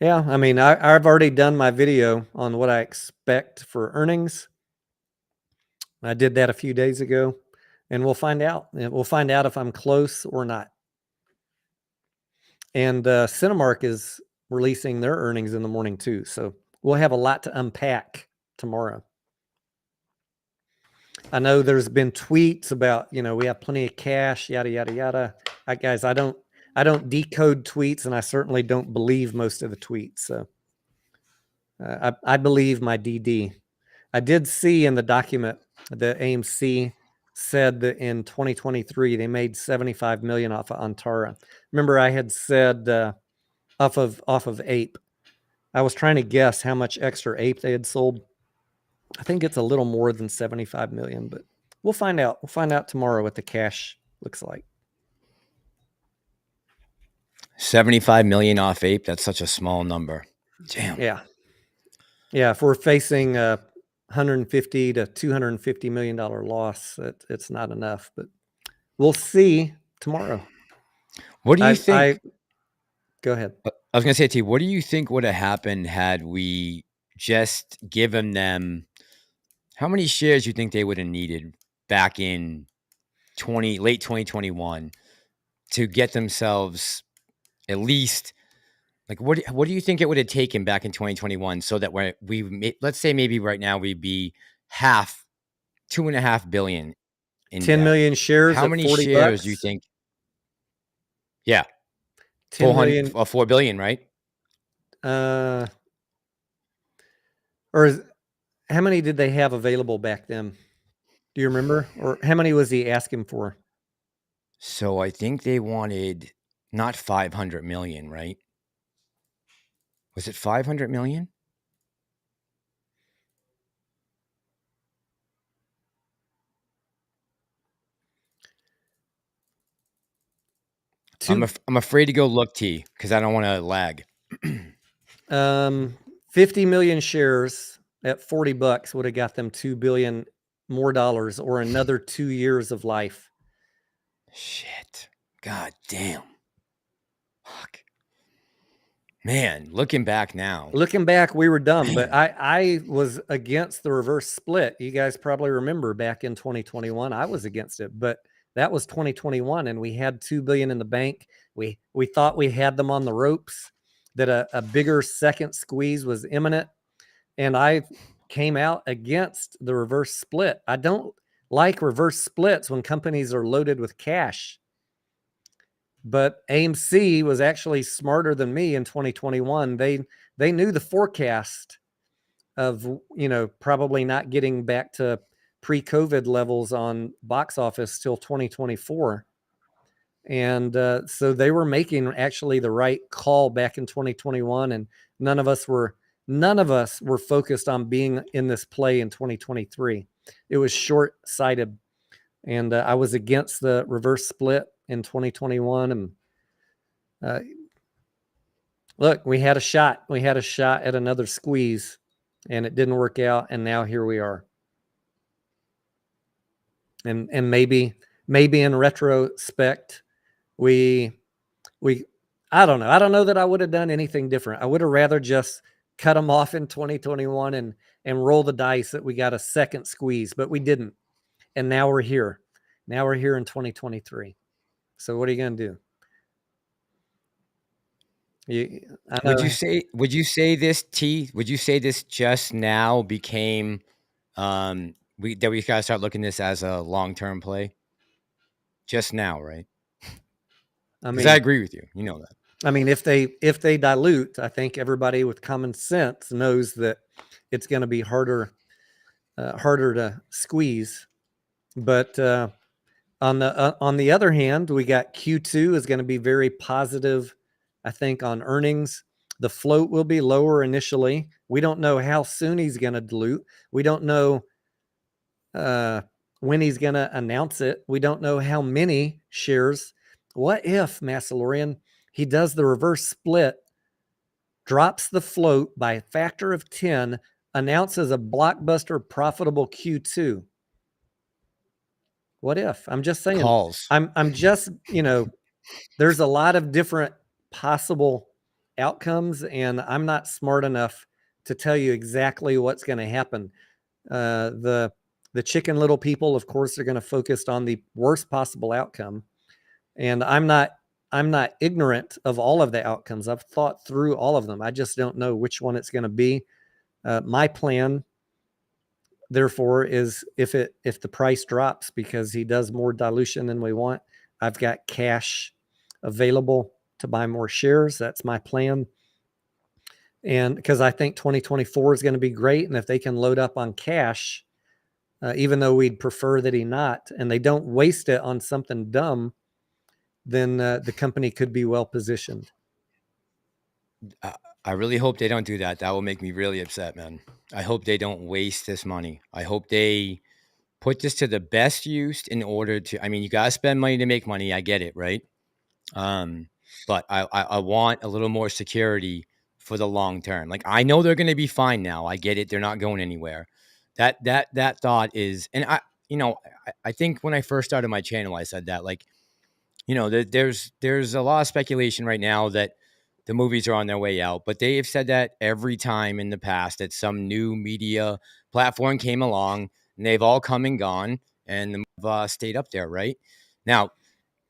Yeah. I mean, I've already done my video on what I expect for earnings. I did that a few days ago, and we'll find out. We'll find out if I'm close or not. And Cinemark is releasing their earnings in the morning too. So we'll have a lot to unpack tomorrow. I know there's been tweets about, we have plenty of cash, yada, yada, yada. Guys, I don't decode tweets, and I certainly don't believe most of the tweets. So I believe my DD. I did see in the document that AMC said that in 2023 they made $75 million off of Antara. Remember, I had said off of Ape. I was trying to guess how much extra Ape they had sold. I think it's a little more than 75 million, but we'll find out. We'll find out tomorrow what the cash looks like. 75 million off Ape. That's such a small number. Damn. Yeah. Yeah. If we're facing a 150 to $250 million loss, it's not enough, but we'll see tomorrow. What do you think? Go ahead. I was going to say to you, what do you think would have happened had we just given them, how many shares you think they would have needed back in late 2021 to get themselves at least, like, what do you think it would have taken back in 2021 so that let's say maybe right now we'd be half 2.5 billion in 10 debt. million shares How at many 40 shares do you bucks. think? Yeah, 10 million 4 billion, right? uh or is, how many did they have available back then? Do you remember? Or how many was he asking for? So I think they wanted not 500 million, right? Was it 500 million? Two I'm afraid to go look, T, because I don't want to lag. 50 million shares at 40 bucks would have got them 2 billion more dollars or another 2 years of life. Shit. God damn. Fuck. Man, looking back now. Looking back, we were dumb, but Man. I was against the reverse split. You guys probably remember back in 2021, I was against it, but that was 2021 and we had 2 billion in the bank. We thought we had them on the ropes, that a bigger second squeeze was imminent, and I came out against the reverse split. I don't like reverse splits when companies are loaded with cash. But AMC was actually smarter than me in 2021. They knew the forecast of, probably not getting back to pre-COVID levels on box office till 2024. And so they were making actually the right call back in 2021, and none of us were focused on being in this play in 2023. It was short-sighted, and I was against the reverse split in 2021. And look, we had a shot at another squeeze, and it didn't work out, and now here we are. And maybe in retrospect, we I don't know that I would have done anything different. I would have rather just cut them off in 2021 and roll the dice that we got a second squeeze, but we didn't. And now we're here. Now we're here in 2023. So what are you going to do? I Would you know. say this, T? Would you say this just now became we gotta start looking this as a long-term play? Just now, right? I Because I mean, agree with you. You know that. if they dilute, I think everybody with common sense knows that it's going to be harder to squeeze. But on the other hand, we got Q2 is going to be very positive, I think, on earnings. The float will be lower initially. We don't know how soon he's going to dilute. We don't know when he's going to announce it. We don't know how many shares. What if, Massalorian, he does the reverse split, drops the float by a factor of 10, announces a blockbuster profitable Q2? What if? I'm just saying. Calls. I'm just, there's a lot of different possible outcomes, and I'm not smart enough to tell you exactly what's going to happen. The Chicken Little people, of course, are going to focus on the worst possible outcome, and I'm not ignorant of all of the outcomes. I've thought through all of them. I just don't know which one it's going to be. My plan, therefore, is if the price drops because he does more dilution than we want, I've got cash available to buy more shares. That's my plan. And because I think 2024 is going to be great, and if they can load up on cash, even though we'd prefer that he not, and they don't waste it on something dumb, then the company could be well positioned. I really hope they don't do that. That will make me really upset, man. I hope they don't waste this money. I hope they put this to the best use in order to. I mean, you gotta spend money to make money. I get it, right? But I want a little more security for the long term. Like, I know they're going to be fine now. I get it. They're not going anywhere. That thought is, and I think when I first started my channel, I said that, like, there's a lot of speculation right now that the movies are on their way out, but they have said that every time in the past that some new media platform came along, and they've all come and gone, and the stayed up there, right? Now,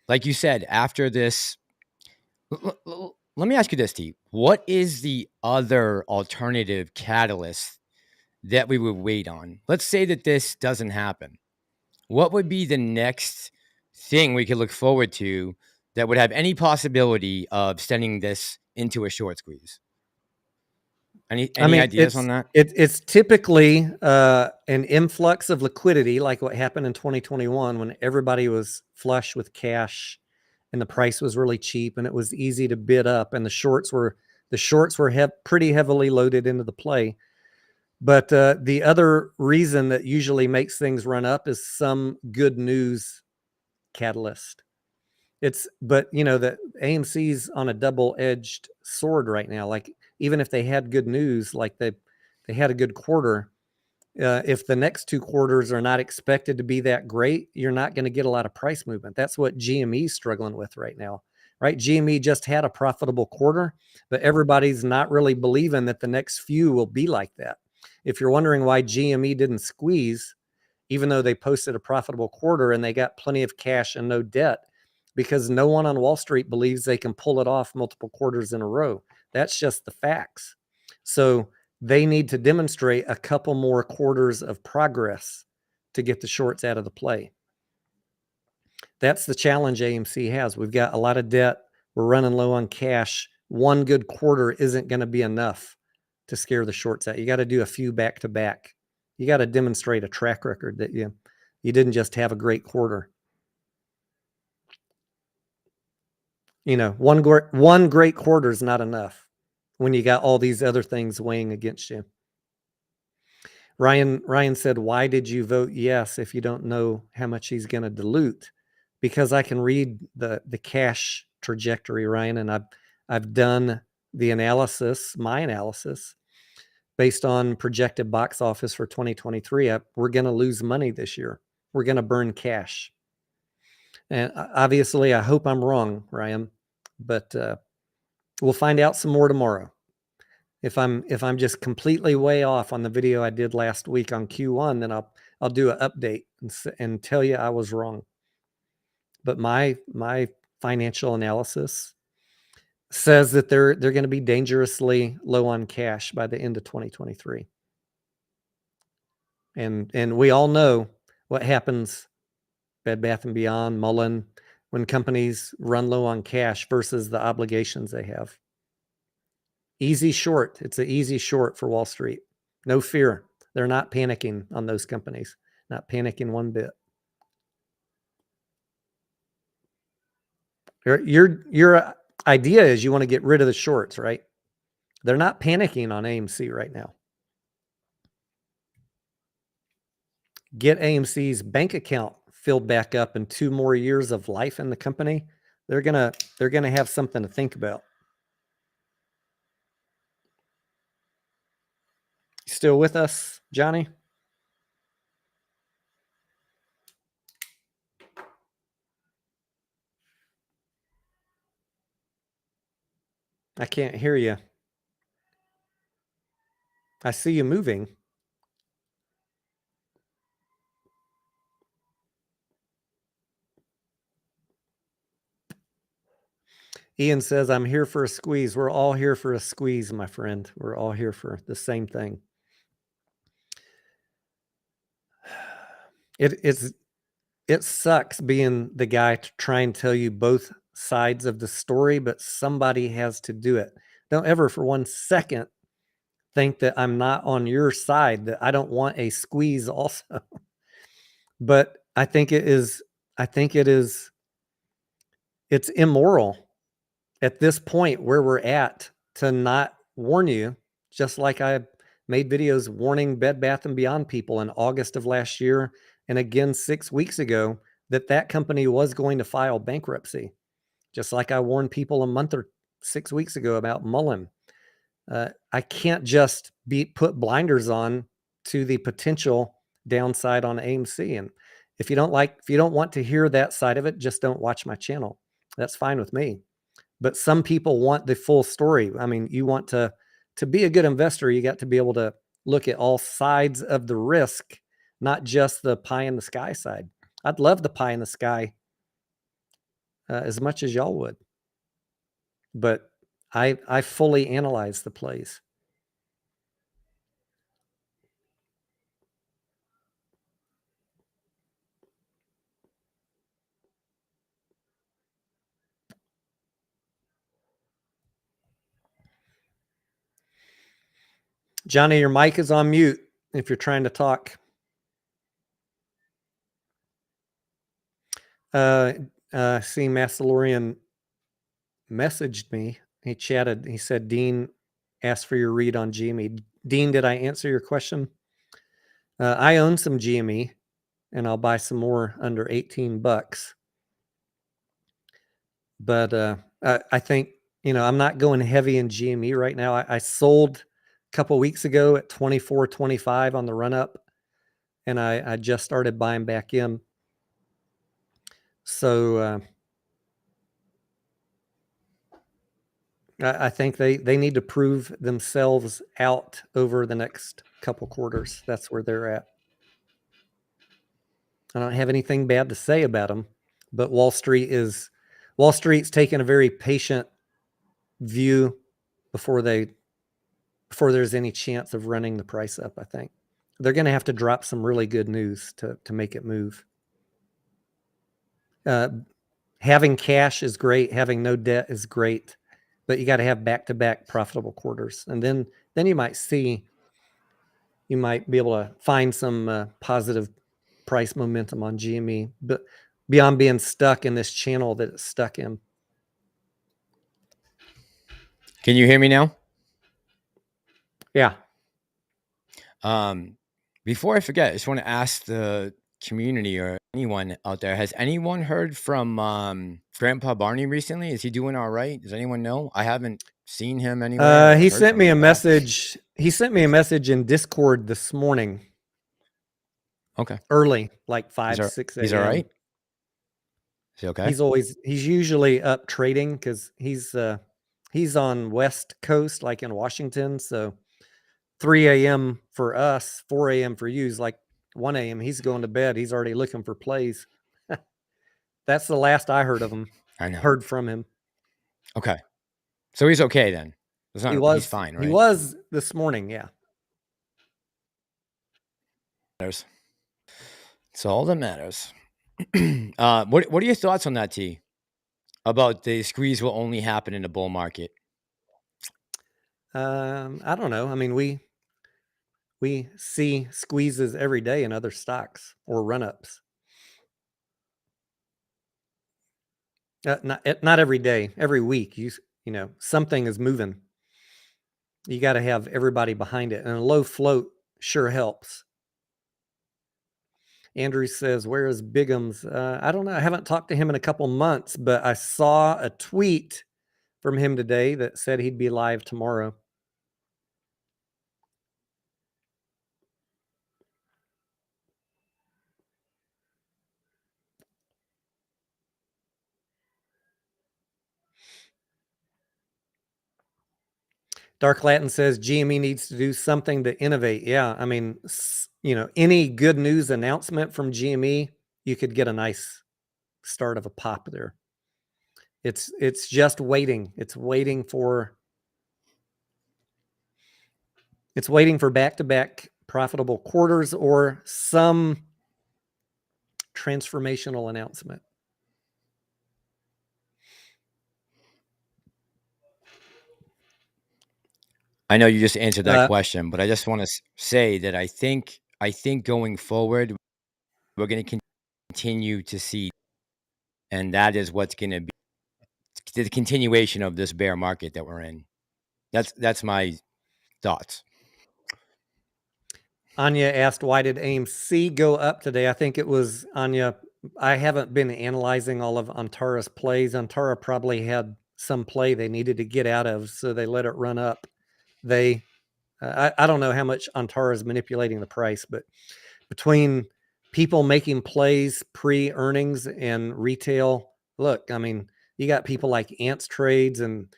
like you said, after this, let me ask you this, T. What is the other alternative catalyst that we would wait on? Let's say that this doesn't happen. What would be the next thing we could look forward to that would have any possibility of sending this into a short squeeze? I Any mean, ideas on that? it's typically an influx of liquidity, like what happened in 2021 when everybody was flush with cash and the price was really cheap and it was easy to bid up, and the shorts were pretty heavily loaded into the play. But the other reason that usually makes things run up is some good news catalyst. But you know that AMC's on a double-edged sword right now. Like, even if they had good news, like they had a good quarter, if the next 2 quarters are not expected to be that great, you're not going to get a lot of price movement. That's what GME is struggling with right now, right? GME just had a profitable quarter, but everybody's not really believing that the next few will be like that. If you're wondering why GME didn't squeeze, even though they posted a profitable quarter and they got plenty of cash and no debt, because no one on Wall Street believes they can pull it off multiple quarters in a row. That's just the facts. So they need to demonstrate a couple more quarters of progress to get the shorts out of the play. That's the challenge AMC has. We've got a lot of debt. We're running low on cash. One good quarter isn't going to be enough to scare the shorts out. You got to do a few back to back. You got to demonstrate a track record that you didn't just have a great quarter. You know, one great quarter is not enough when you got all these other things weighing against you. Ryan said, "Why did you vote yes if you don't know how much he's going to dilute?" Because I can read the cash trajectory, Ryan, and I've done the analysis, my analysis, based on projected box office for 2023. We're going to lose money this year. We're going to burn cash. And obviously, I hope I'm wrong, Ryan, but we'll find out some more tomorrow. If I'm just completely way off on the video I did last week on Q1, then I'll do an update and tell you I was wrong. But my financial analysis says that they're going to be dangerously low on cash by the end of 2023. And we all know what happens, Bed Bath & Beyond, Mullen, when companies run low on cash versus the obligations they have. Easy short. It's an easy short for Wall Street. No fear. They're not panicking on those companies. Not panicking one bit. Your idea is you want to get rid of the shorts, right? They're not panicking on AMC right now. Get AMC's bank account filled back up in 2 more years of life in the company. They're gonna have something to think about. Still with us, Johnny? I can't hear you. I see you moving. Ian says, "I'm here for a squeeze." We're all here for a squeeze, my friend. We're all here for the same thing. It sucks being the guy to try and tell you both sides of the story, but somebody has to do it. Don't ever for 1 second think that I'm not on your side, that I don't want a squeeze also. But I think it's immoral at this point where we're at to not warn you, just like I made videos warning Bed Bath & Beyond people in August of last year and again 6 weeks ago that company was going to file bankruptcy. Just like I warned people a month or 6 weeks ago about Mullen. I can't just put blinders on to the potential downside on AMC. And if you don't want to hear that side of it, just don't watch my channel. That's fine with me. But some people want the full story. I mean, you want to be a good investor, you got to be able to look at all sides of the risk, not just the pie in the sky side. I'd love the pie in the sky as much as y'all would. But I fully analyze the plays. Johnny, your mic is on mute if you're trying to talk. See, Massalorian messaged me. He chatted. He said, Dean asked for your read on GME. Dean, did I answer your question? I own some GME, and I'll buy some more under 18 bucks. But I think, I'm not going heavy in GME right now. I sold a couple weeks ago at 24.25 on the run up, and I just started buying back in. So I think they need to prove themselves out over the next couple quarters. That's where they're at. I don't have anything bad to say about them, but Wall Street's taking a very patient view before there's any chance of running the price up. I think they're going to have to drop some really good news to make it move. Having cash is great. Having no debt is great, but you got to have back-to-back profitable quarters, and then you might be able to find some positive price momentum on GME, but beyond being stuck in this channel that it's stuck in. Can you hear me now? Yeah. Before I forget, I just want to ask the community or anyone out there, has anyone heard from Grandpa Barney recently? Is he doing all right? Does anyone know? I haven't seen him anywhere. He sent me a message. He sent me a message in Discord this morning. Okay. Early, like 5, 6 a.m. He's all right? Is he okay? He's usually up trading because he's on West Coast, like in Washington. So 3 a.m. for us, 4 a.m. for you is like 1 a.m. He's going to bed. He's already looking for plays. That's the last I heard of him. I know. Heard from him. Okay. So he's okay then. He's fine, right? He was this morning, yeah. It's all that matters. What are your thoughts on that, T? About the squeeze will only happen in a bull market? I don't know. I mean, we see squeezes every day in other stocks or run-ups. Not every day, every week. You know, something is moving. You got to have everybody behind it, and a low float sure helps. Andrew says, "Where is Bigham's?" I don't know. I haven't talked to him in a couple months, but I saw a tweet from him today that said he'd be live tomorrow. Dark Latin says GME needs to do something to innovate. Yeah, I mean, any good news announcement from GME, you could get a nice start of a pop there. It's just waiting. It's waiting for back-to-back profitable quarters or some transformational announcement. I know you just answered that question, but I just want to say that I think going forward, we're going to continue to see, and that is what's going to be the continuation of this bear market that we're in. That's my thoughts. Anya asked, why did AMC go up today? I think it was, Anya, I haven't been analyzing all of Antara's plays. Antara probably had some play they needed to get out of, so they let it run up. I don't know how much Antara is manipulating the price, but between people making plays pre-earnings and retail, look, I mean, you got people like Ants Trades and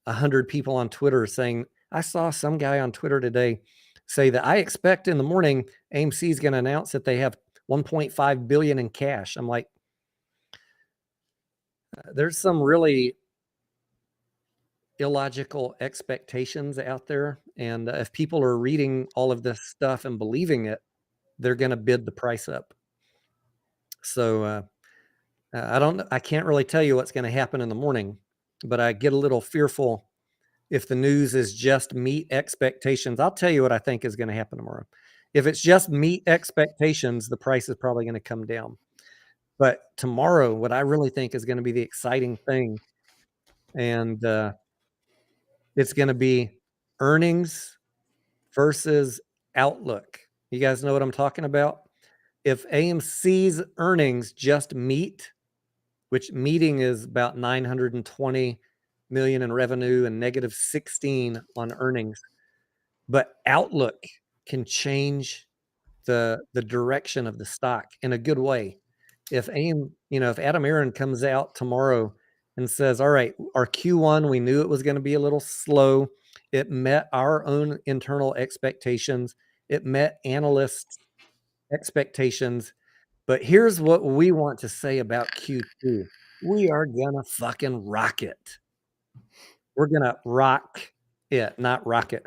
100 people on Twitter saying, I saw some guy on Twitter today say that I expect in the morning AMC is going to announce that they have 1.5 billion in cash. I'm like, there's some really illogical expectations out there, and if people are reading all of this stuff and believing it, they're going to bid the price up. So I can't really tell you what's going to happen in the morning, but I get a little fearful if the news is just meet expectations, I'll tell you what I think is going to happen tomorrow. If it's just meet expectations, the price is probably going to come down. But tomorrow, what I really think is going to be the exciting thing, and it's going to be earnings versus outlook. You guys know what I'm talking about? If AMC's earnings just meet, which meeting is about 920 million in revenue and negative 16 on earnings, but outlook can change the direction of the stock in a good way. If if Adam Aaron comes out tomorrow and says, all right, our Q1, we knew it was going to be a little slow. It met our own internal expectations. It met analysts' expectations. But here's what we want to say about Q2. We are going to fucking rock it. We're going to rock it, not rocket.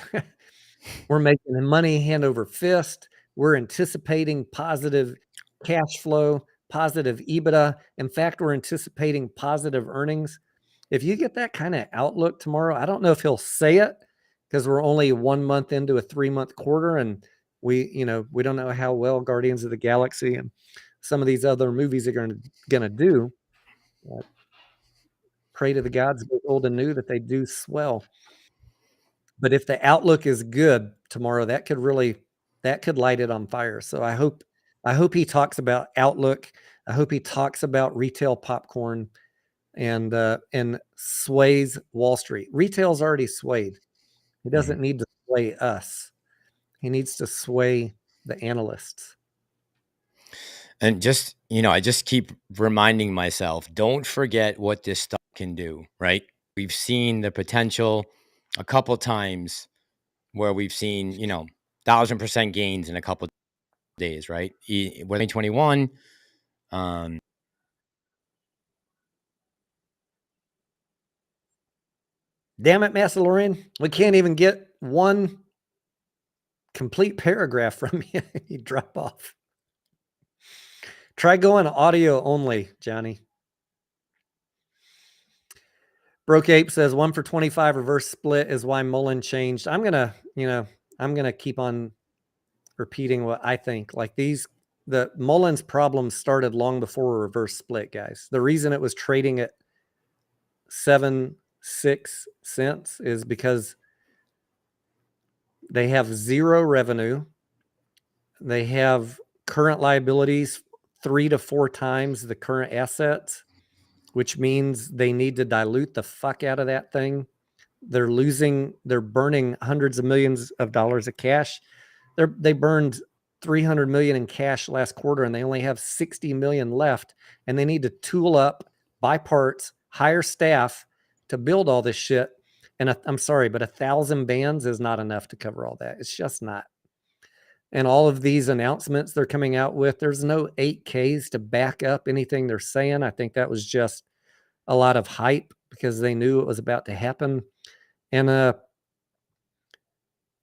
We're making money hand over fist. We're anticipating positive cash flow, positive EBITDA. In fact, we're anticipating positive earnings. If you get that kind of outlook tomorrow, I don't know if he'll say it because we're only 1 month into a 3-month quarter, and we don't know how well Guardians of the Galaxy and some of these other movies are going to do. Pray to the gods, both old and new, that they do swell. But if the outlook is good tomorrow, that could light it on fire. So I hope he talks about outlook. I hope he talks about retail popcorn and sways Wall Street. Retail's already swayed. He doesn't need to sway us. He needs to sway the analysts. And just, I just keep reminding myself, don't forget what this stuff can do, right? We've seen the potential a couple times where we've seen, 1,000% gains in a couple days, right? 2021, Damn it, Massalorian. We can't even get one complete paragraph from you. You drop off. Try going audio only, Johnny. Broke Ape says 1 for 25 reverse split is why Mullen changed. I'm gonna keep on repeating what I think. Like the Mullen's problem started long before a reverse split, guys. The reason it was trading at 76 cents is because they have zero revenue. They have current liabilities 3 to 4 times the current assets, which means they need to dilute the fuck out of that thing. They're burning hundreds of millions of dollars of cash. They burned 300 million in cash last quarter, and they only have 60 million left, and they need to tool up, buy parts, hire staff to build all this shit. And I'm sorry, but 1,000 bands is not enough to cover all that. It's just not. And all of these announcements they're coming out with, there's no 8Ks to back up anything they're saying. I think that was just a lot of hype because they knew it was about to happen. And a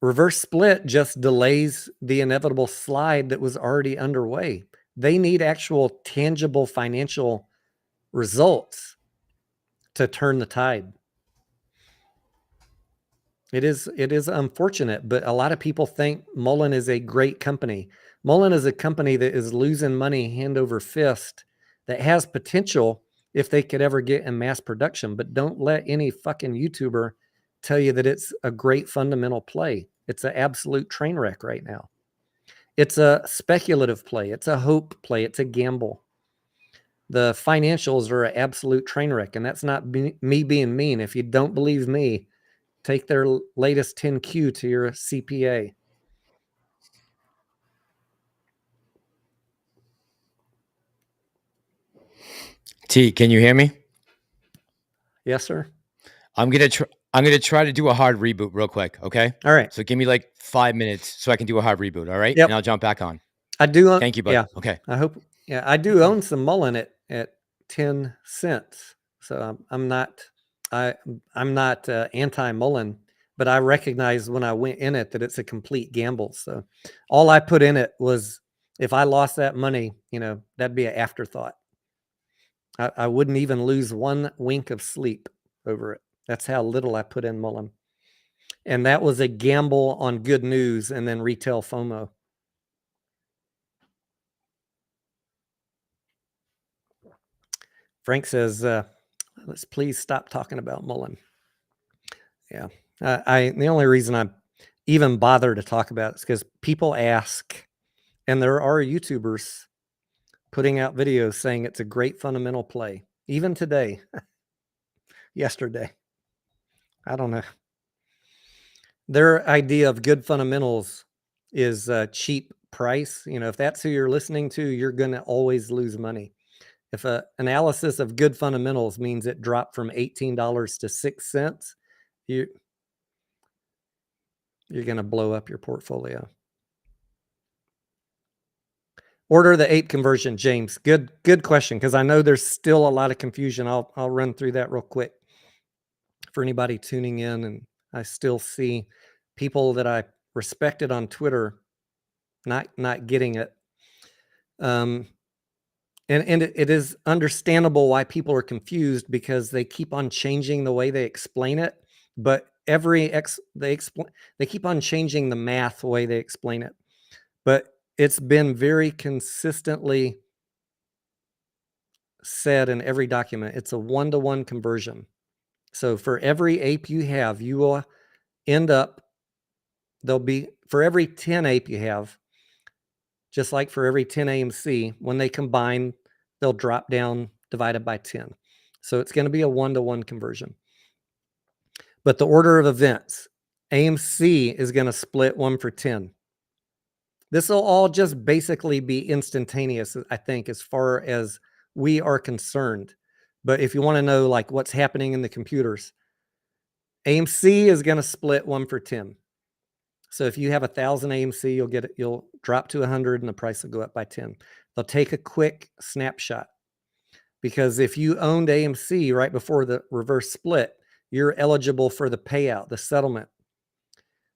reverse split just delays the inevitable slide that was already underway. They need actual tangible financial results to turn the tide. It is unfortunate, but a lot of people think Mullen is a great company. Mullen is a company that is losing money hand over fist, that has potential if they could ever get in mass production. But don't let any fucking YouTuber tell you that it's a great fundamental play. It's an absolute train wreck right now. It's a speculative play. It's a hope play. It's a gamble. The financials are an absolute train wreck, and that's not me being mean. If you don't believe me, take their latest 10Q to your CPA. T, can you hear me? Yes, sir. I'm gonna try to do a hard reboot real quick. Okay. All right. So give me like 5 minutes so I can do a hard reboot. All right. Yep. And I'll jump back on. I do. Thank you, bud. Yeah. Okay. I hope. Yeah, I do own some Mullen at 10 cents. So I'm not anti Mullen, but I recognize when I went in it that it's a complete gamble. So all I put in it was, if I lost that money, that'd be an afterthought. I wouldn't even lose one wink of sleep over it. That's how little I put in Mullen. And that was a gamble on good news and then retail FOMO. Frank says, let's please stop talking about Mullen. Yeah. The only reason I even bother to talk about it is because people ask, and there are YouTubers putting out videos saying it's a great fundamental play. Even today, yesterday. I don't know. Their idea of good fundamentals is cheap price. You know, if that's who you're listening to, you're going to always lose money. If an analysis of good fundamentals means it dropped from $18 to 6 cents, you're going to blow up your portfolio. Order the ape conversion, James. Good question, because I know there's still a lot of confusion. I'll run through that real quick for anybody tuning in, and I still see people that I respected on Twitter not getting it. And it is understandable why people are confused, because they keep on changing the way they explain it. But they keep on changing the math the way they explain it. But it's been very consistently said in every document, it's a 1-to-1 conversion. So for every ape you have, you will end up, for every 10 ape you have, just like for every 10 AMC, when they combine, they'll drop down divided by 10. So it's going to be a 1-to-1 conversion. But the order of events, AMC is going to split 1 for 10. This will all just basically be instantaneous, I think, as far as we are concerned. But if you want to know like what's happening in the computers, AMC is going to split 1 for 10. So if you have 1,000 AMC, you'll drop to 100 and the price will go up by 10. They'll take a quick snapshot, because if you owned AMC right before the reverse split, you're eligible for the payout, the settlement.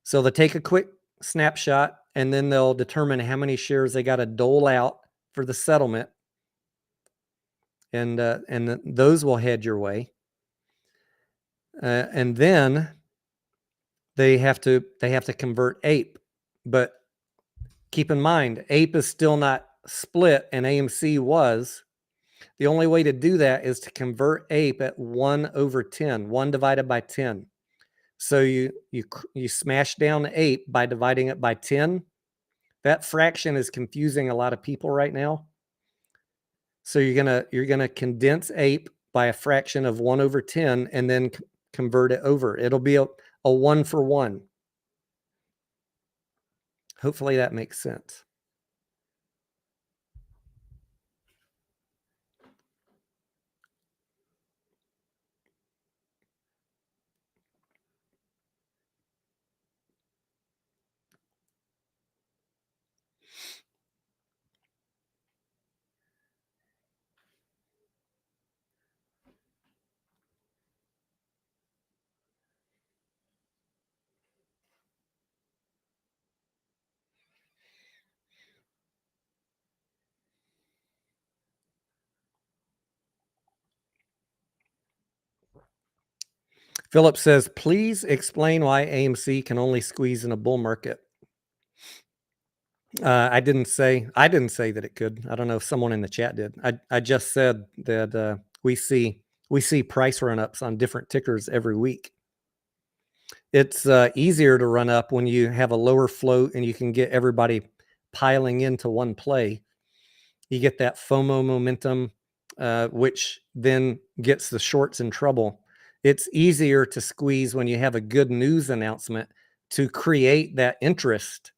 So they'll take a quick snapshot, and then they'll determine how many shares they got to dole out for the settlement. And those will head your way. And then they have to convert APE. But keep in mind, APE is still not split, and AMC was. The only way to do that is to convert APE at 1/10, 1 divided by 10. So you smash down APE by dividing it by 10. That fraction is confusing a lot of people right now. So you're gonna condense APE by a fraction of 1/10 and then convert it over. It'll be a 1 for 1. Hopefully that makes sense. Philip says, please explain why AMC can only squeeze in a bull market. I didn't say that it could. I don't know if someone in the chat did. I just said that we see price run-ups on different tickers every week. It's easier to run up when you have a lower float and you can get everybody piling into one play. You get that FOMO momentum, which then gets the shorts in trouble. It's easier to squeeze when you have a good news announcement to create that interest,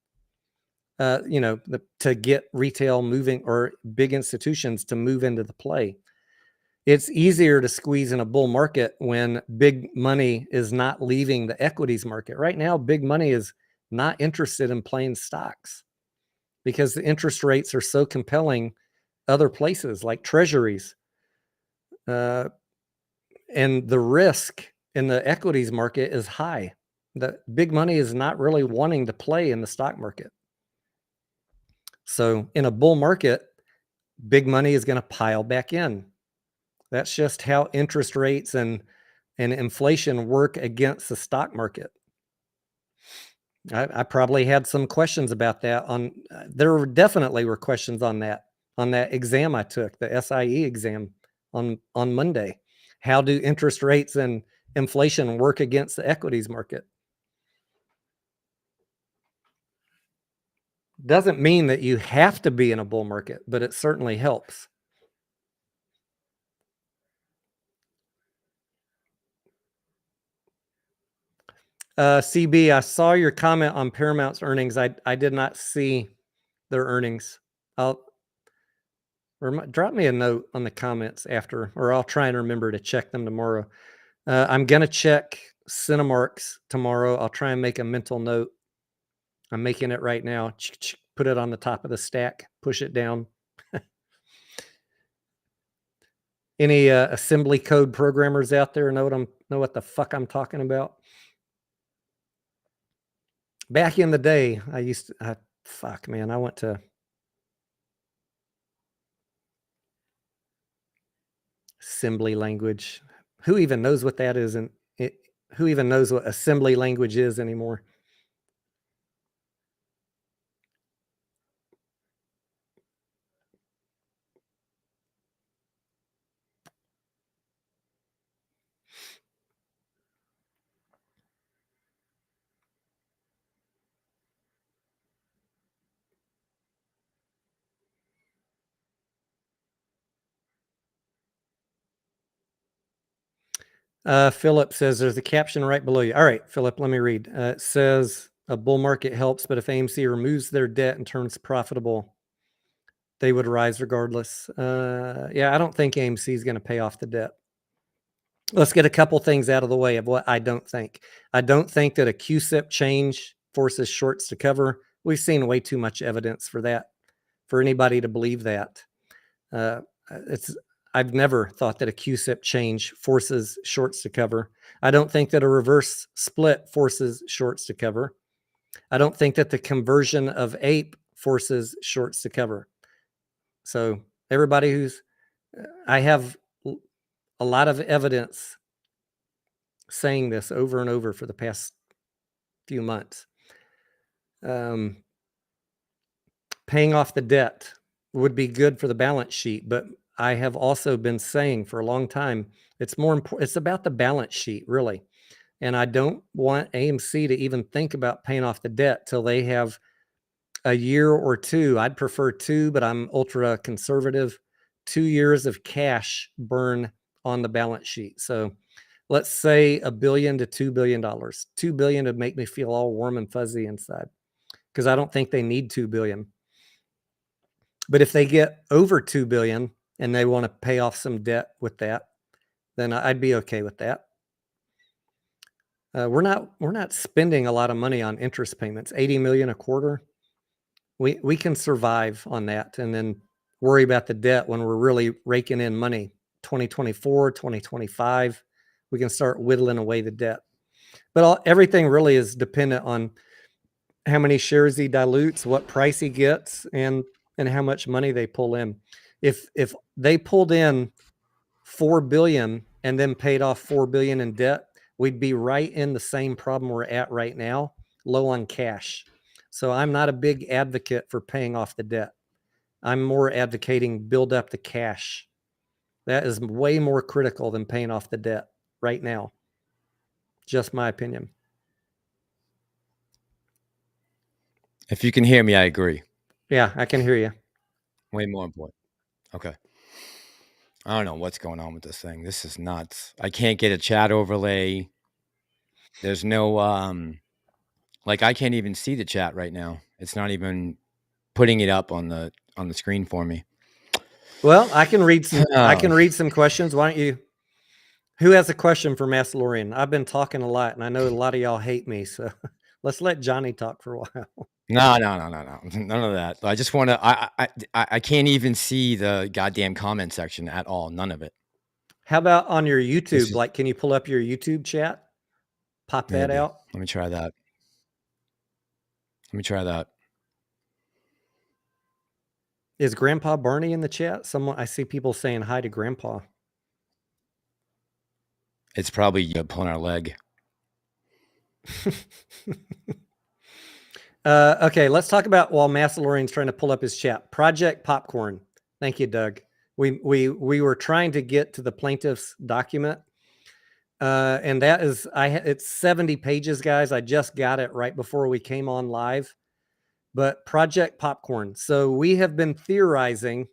to get retail moving, or big institutions to move into the play. It's easier to squeeze in a bull market when big money is not leaving the equities market. Right now, big money is not interested in playing stocks because the interest rates are so compelling other places like treasuries. And the risk in the equities market is high. The big money is not really wanting to play in the stock market. So in a bull market, big money is going to pile back in. That's just how interest rates and inflation work against the stock market. I probably had some questions about that on, there definitely were questions on that exam I took, the SIE exam on Monday. How do interest rates and inflation work against the equities market? Doesn't mean that you have to be in a bull market, but it certainly helps. CB, I saw your comment on Paramount's earnings. I did not see their earnings. Drop me a note on the comments after, or I'll try and remember to check them tomorrow. I'm gonna check Cinemark's tomorrow. I'll try and make a mental note. I'm making it right now. Put it on the top of the stack. Push it down. Any assembly code programmers out there know what the fuck I'm talking about? Back in the day, I went to assembly language. Who even knows what that is? And who even knows what assembly language is anymore? Philip says there's a caption right below you. All right, Philip, let me read. It says a bull market helps, but if AMC removes their debt and turns profitable, they would rise regardless. Yeah, I don't think AMC is going to pay off the debt. Let's get a couple things out of the way of what I don't think. I don't think that a QSIP change forces shorts to cover. We've seen way too much evidence for that, for anybody to believe that. I've never thought that a QSIP change forces shorts to cover. I don't think that a reverse split forces shorts to cover. I don't think that the conversion of APE forces shorts to cover. So everybody I have a lot of evidence saying this over and over for the past few months. Paying off the debt would be good for the balance sheet, but I have also been saying for a long time, it's more important. It's about the balance sheet, really. And I don't want AMC to even think about paying off the debt till they have a year or two. I'd prefer 2, but I'm ultra conservative. 2 years of cash burn on the balance sheet. So let's say $1 billion to $2 billion. $2 billion would make me feel all warm and fuzzy inside because I don't think they need $2 billion. But if they get over 2 billion and they want to pay off some debt with that, then I'd be okay with that. We're not spending a lot of money on interest payments. 80 million a quarter. We can survive on that and then worry about the debt when we're really raking in money. 2024, 2025, we can start whittling away the debt. But everything really is dependent on how many shares he dilutes, what price he gets, and how much money they pull in. If they pulled in 4 billion and then paid off 4 billion in debt, we'd be right in the same problem we're at right now, low on cash. So I'm not a big advocate for paying off the debt. I'm more advocating build up the cash. That is way more critical than paying off the debt right now. Just my opinion. If you can hear me, I agree. Yeah, I can hear you. Way more important. Okay. I don't know what's going on with this thing. This is nuts. I can't get a chat overlay. There's no like I can't even see the chat right now. It's not even putting it up on the screen for me. Well, I can read some questions. Why don't you? Who has a question for Massalorian? I've been talking a lot, and I know a lot of y'all hate me, so let's let Johnny talk for a while. No, none of that. I just want to. I can't even see the goddamn comment section at all. None of it. How about on your YouTube? Is, like, can you pull up your YouTube chat? Pop that out. Let me try that. Let me try that. Is Grandpa Barney in the chat? I see people saying hi to Grandpa. It's probably pulling our leg. Okay, let's talk about while Massalorian's trying to pull up his chat. Project Popcorn. Thank you, Doug. We were trying to get to the plaintiff's document, and that is it's 70 pages, guys. I just got it right before we came on live. But Project Popcorn. So we have been theorizing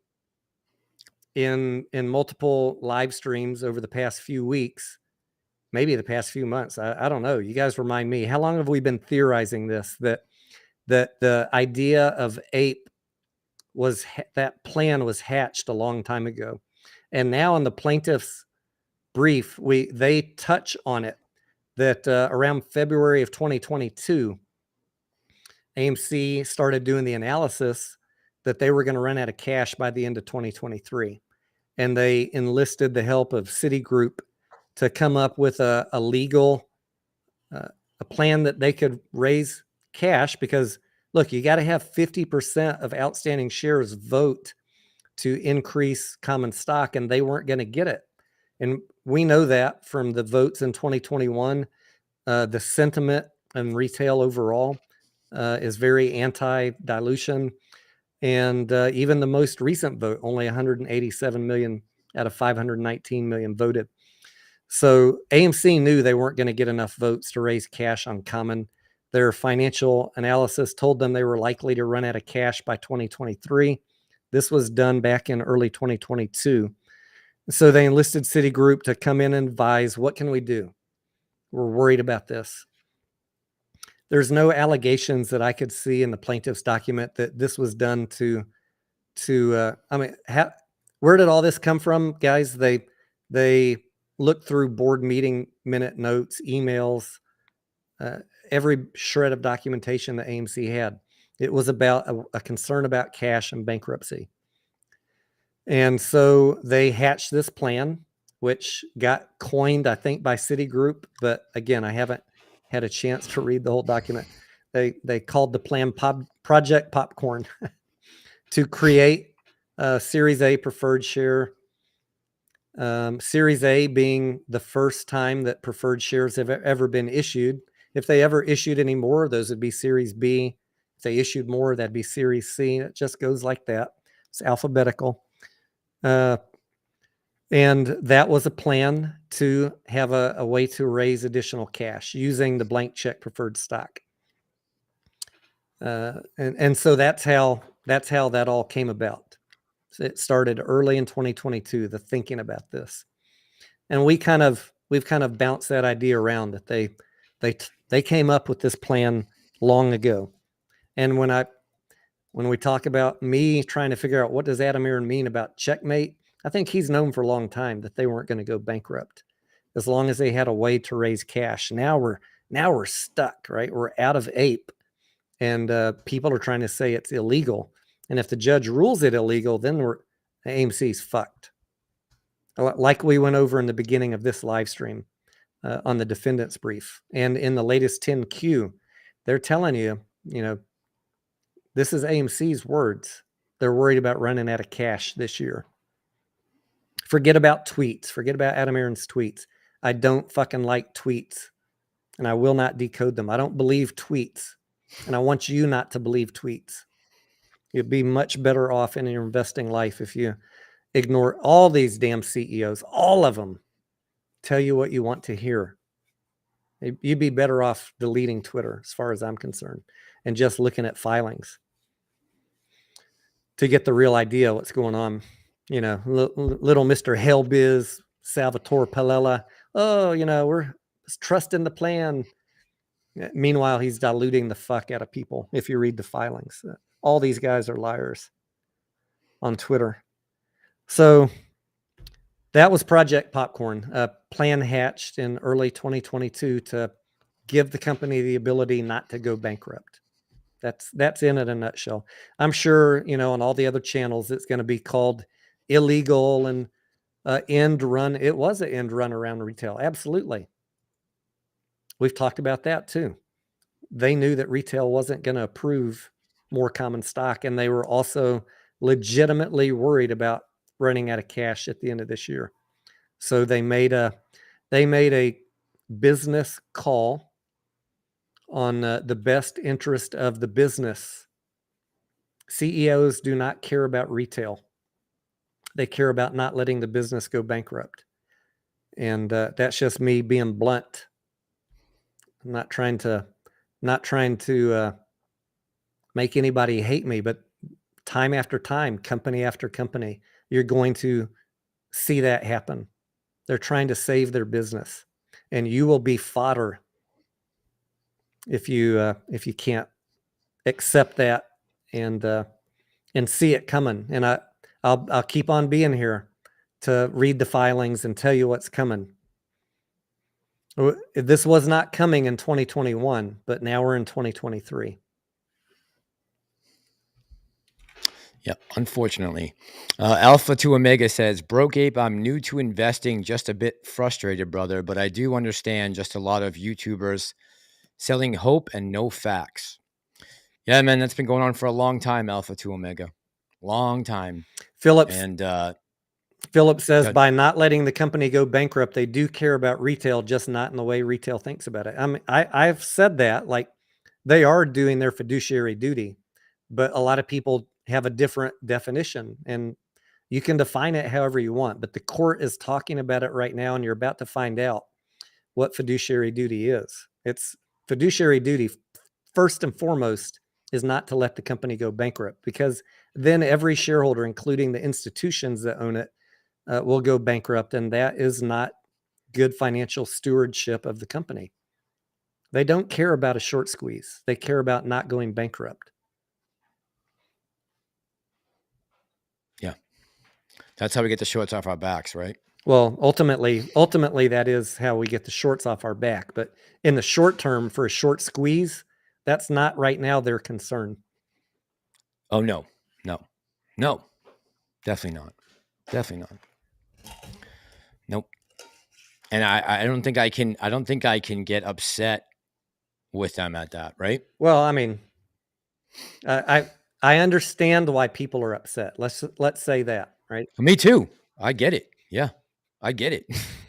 in multiple live streams over the past few weeks, maybe the past few months. I don't know. You guys remind me. How long have we been theorizing this? That the idea of ape that plan was hatched a long time ago, and now in the plaintiff's brief, they touch on it that around February of 2022, AMC started doing the analysis that they were going to run out of cash by the end of 2023, and they enlisted the help of Citigroup to come up with a legal a plan that they could raise cash, because look, you got to have 50% of outstanding shares vote to increase common stock, and they weren't going to get it. And we know that from the votes in 2021, the sentiment in retail overall is very anti-dilution. And even the most recent vote, only 187 million out of 519 million voted. So AMC knew they weren't going to get enough votes to raise cash on common. Their financial analysis told them they were likely to run out of cash by 2023. This was done back in early 2022. So they enlisted Citigroup to come in and advise, what can we do? We're worried about this. There's no allegations that I could see in the plaintiff's document that this was done where did all this come from, guys? They looked through board meeting minute notes, emails, every shred of documentation that AMC had. It was about a concern about cash and bankruptcy. And so they hatched this plan, which got coined, I think, by Citigroup. But again, I haven't had a chance to read the whole document. They called the plan Project Popcorn to create a Series A preferred share. Series A being the first time that preferred shares have ever been issued. If they ever issued any more, those would be Series B. If they issued more, that'd be Series C. It just goes like that. It's alphabetical. And that was a plan to have a way to raise additional cash using the blank check preferred stock. And so that's how that all came about. So it started early in 2022, the thinking about this. And we've kind of bounced that idea around that they came up with this plan long ago. And when we talk about me trying to figure out what does Adam Aaron mean about checkmate, I think he's known for a long time that they weren't going to go bankrupt as long as they had a way to raise cash. Now we're stuck, right? We're out of ape, and people are trying to say it's illegal. And if the judge rules it illegal, then AMC's fucked. Like we went over in the beginning of this live stream on the defendant's brief, and in the latest 10Q, they're telling you, this is AMC's words. They're worried about running out of cash this year. Forget about tweets. Forget about Adam Aaron's tweets. I don't fucking like tweets, and I will not decode them. I don't believe tweets, and I want you not to believe tweets. You'd be much better off in your investing life if you ignore all these damn CEOs. All of them tell you what you want to hear. You'd be better off deleting Twitter, as far as I'm concerned, and just looking at filings to get the real idea of what's going on. Little Mr. Hellbiz, Salvatore Palella. Oh, we're trusting the plan. Meanwhile, he's diluting the fuck out of people. If you read the filings, all these guys are liars on Twitter. So that was Project Popcorn, a plan hatched in early 2022 to give the company the ability not to go bankrupt. That's in it in a nutshell. I'm sure, on all the other channels, it's going to be called illegal and end run. It was an end run around retail. Absolutely. We've talked about that too. They knew that retail wasn't going to approve more common stock, and they were also legitimately worried about running out of cash at the end of this year. So they made a business call on the best interest of the business. CEOs do not care about retail. They care about not letting the business go bankrupt. And that's just me being blunt. I'm not trying to make anybody hate me, but time after time, company after company, you're going to see that happen. They're trying to save their business, and you will be fodder if you can't accept that and see it coming. And I'll keep on being here to read the filings and tell you what's coming. This was not coming in 2021, but now we're in 2023. Yeah, unfortunately. Alpha to Omega says, Broke Ape, I'm new to investing, just a bit frustrated, brother, but I do understand just a lot of YouTubers selling hope and no facts. Yeah, man, that's been going on for a long time, Alpha to Omega. Long time. Philip says, Good. by not letting the company go bankrupt, they do care about retail, just not in the way retail thinks about it. I mean, I've said that, like, they are doing their fiduciary duty, but a lot of people have a different definition, and you can define it however you want. But the court is talking about it right now, and you're about to find out what fiduciary duty is. It's fiduciary duty, first and foremost, is not to let the company go bankrupt, because then every shareholder, including the institutions that own it, will go bankrupt, and that is not good financial stewardship of the company. They don't care about a short squeeze. They care about not going bankrupt. Yeah. That's how we get the shorts off our backs, right? Well, ultimately, that is how we get the shorts off our back. But in the short term, for a short squeeze, that's not right now their concern. Oh, no. Definitely not. Nope. And I don't think I can get upset with them at that, right? Well, I mean, I understand why people are upset. Let's say that, right? Me too. I get it. Yeah, I get it.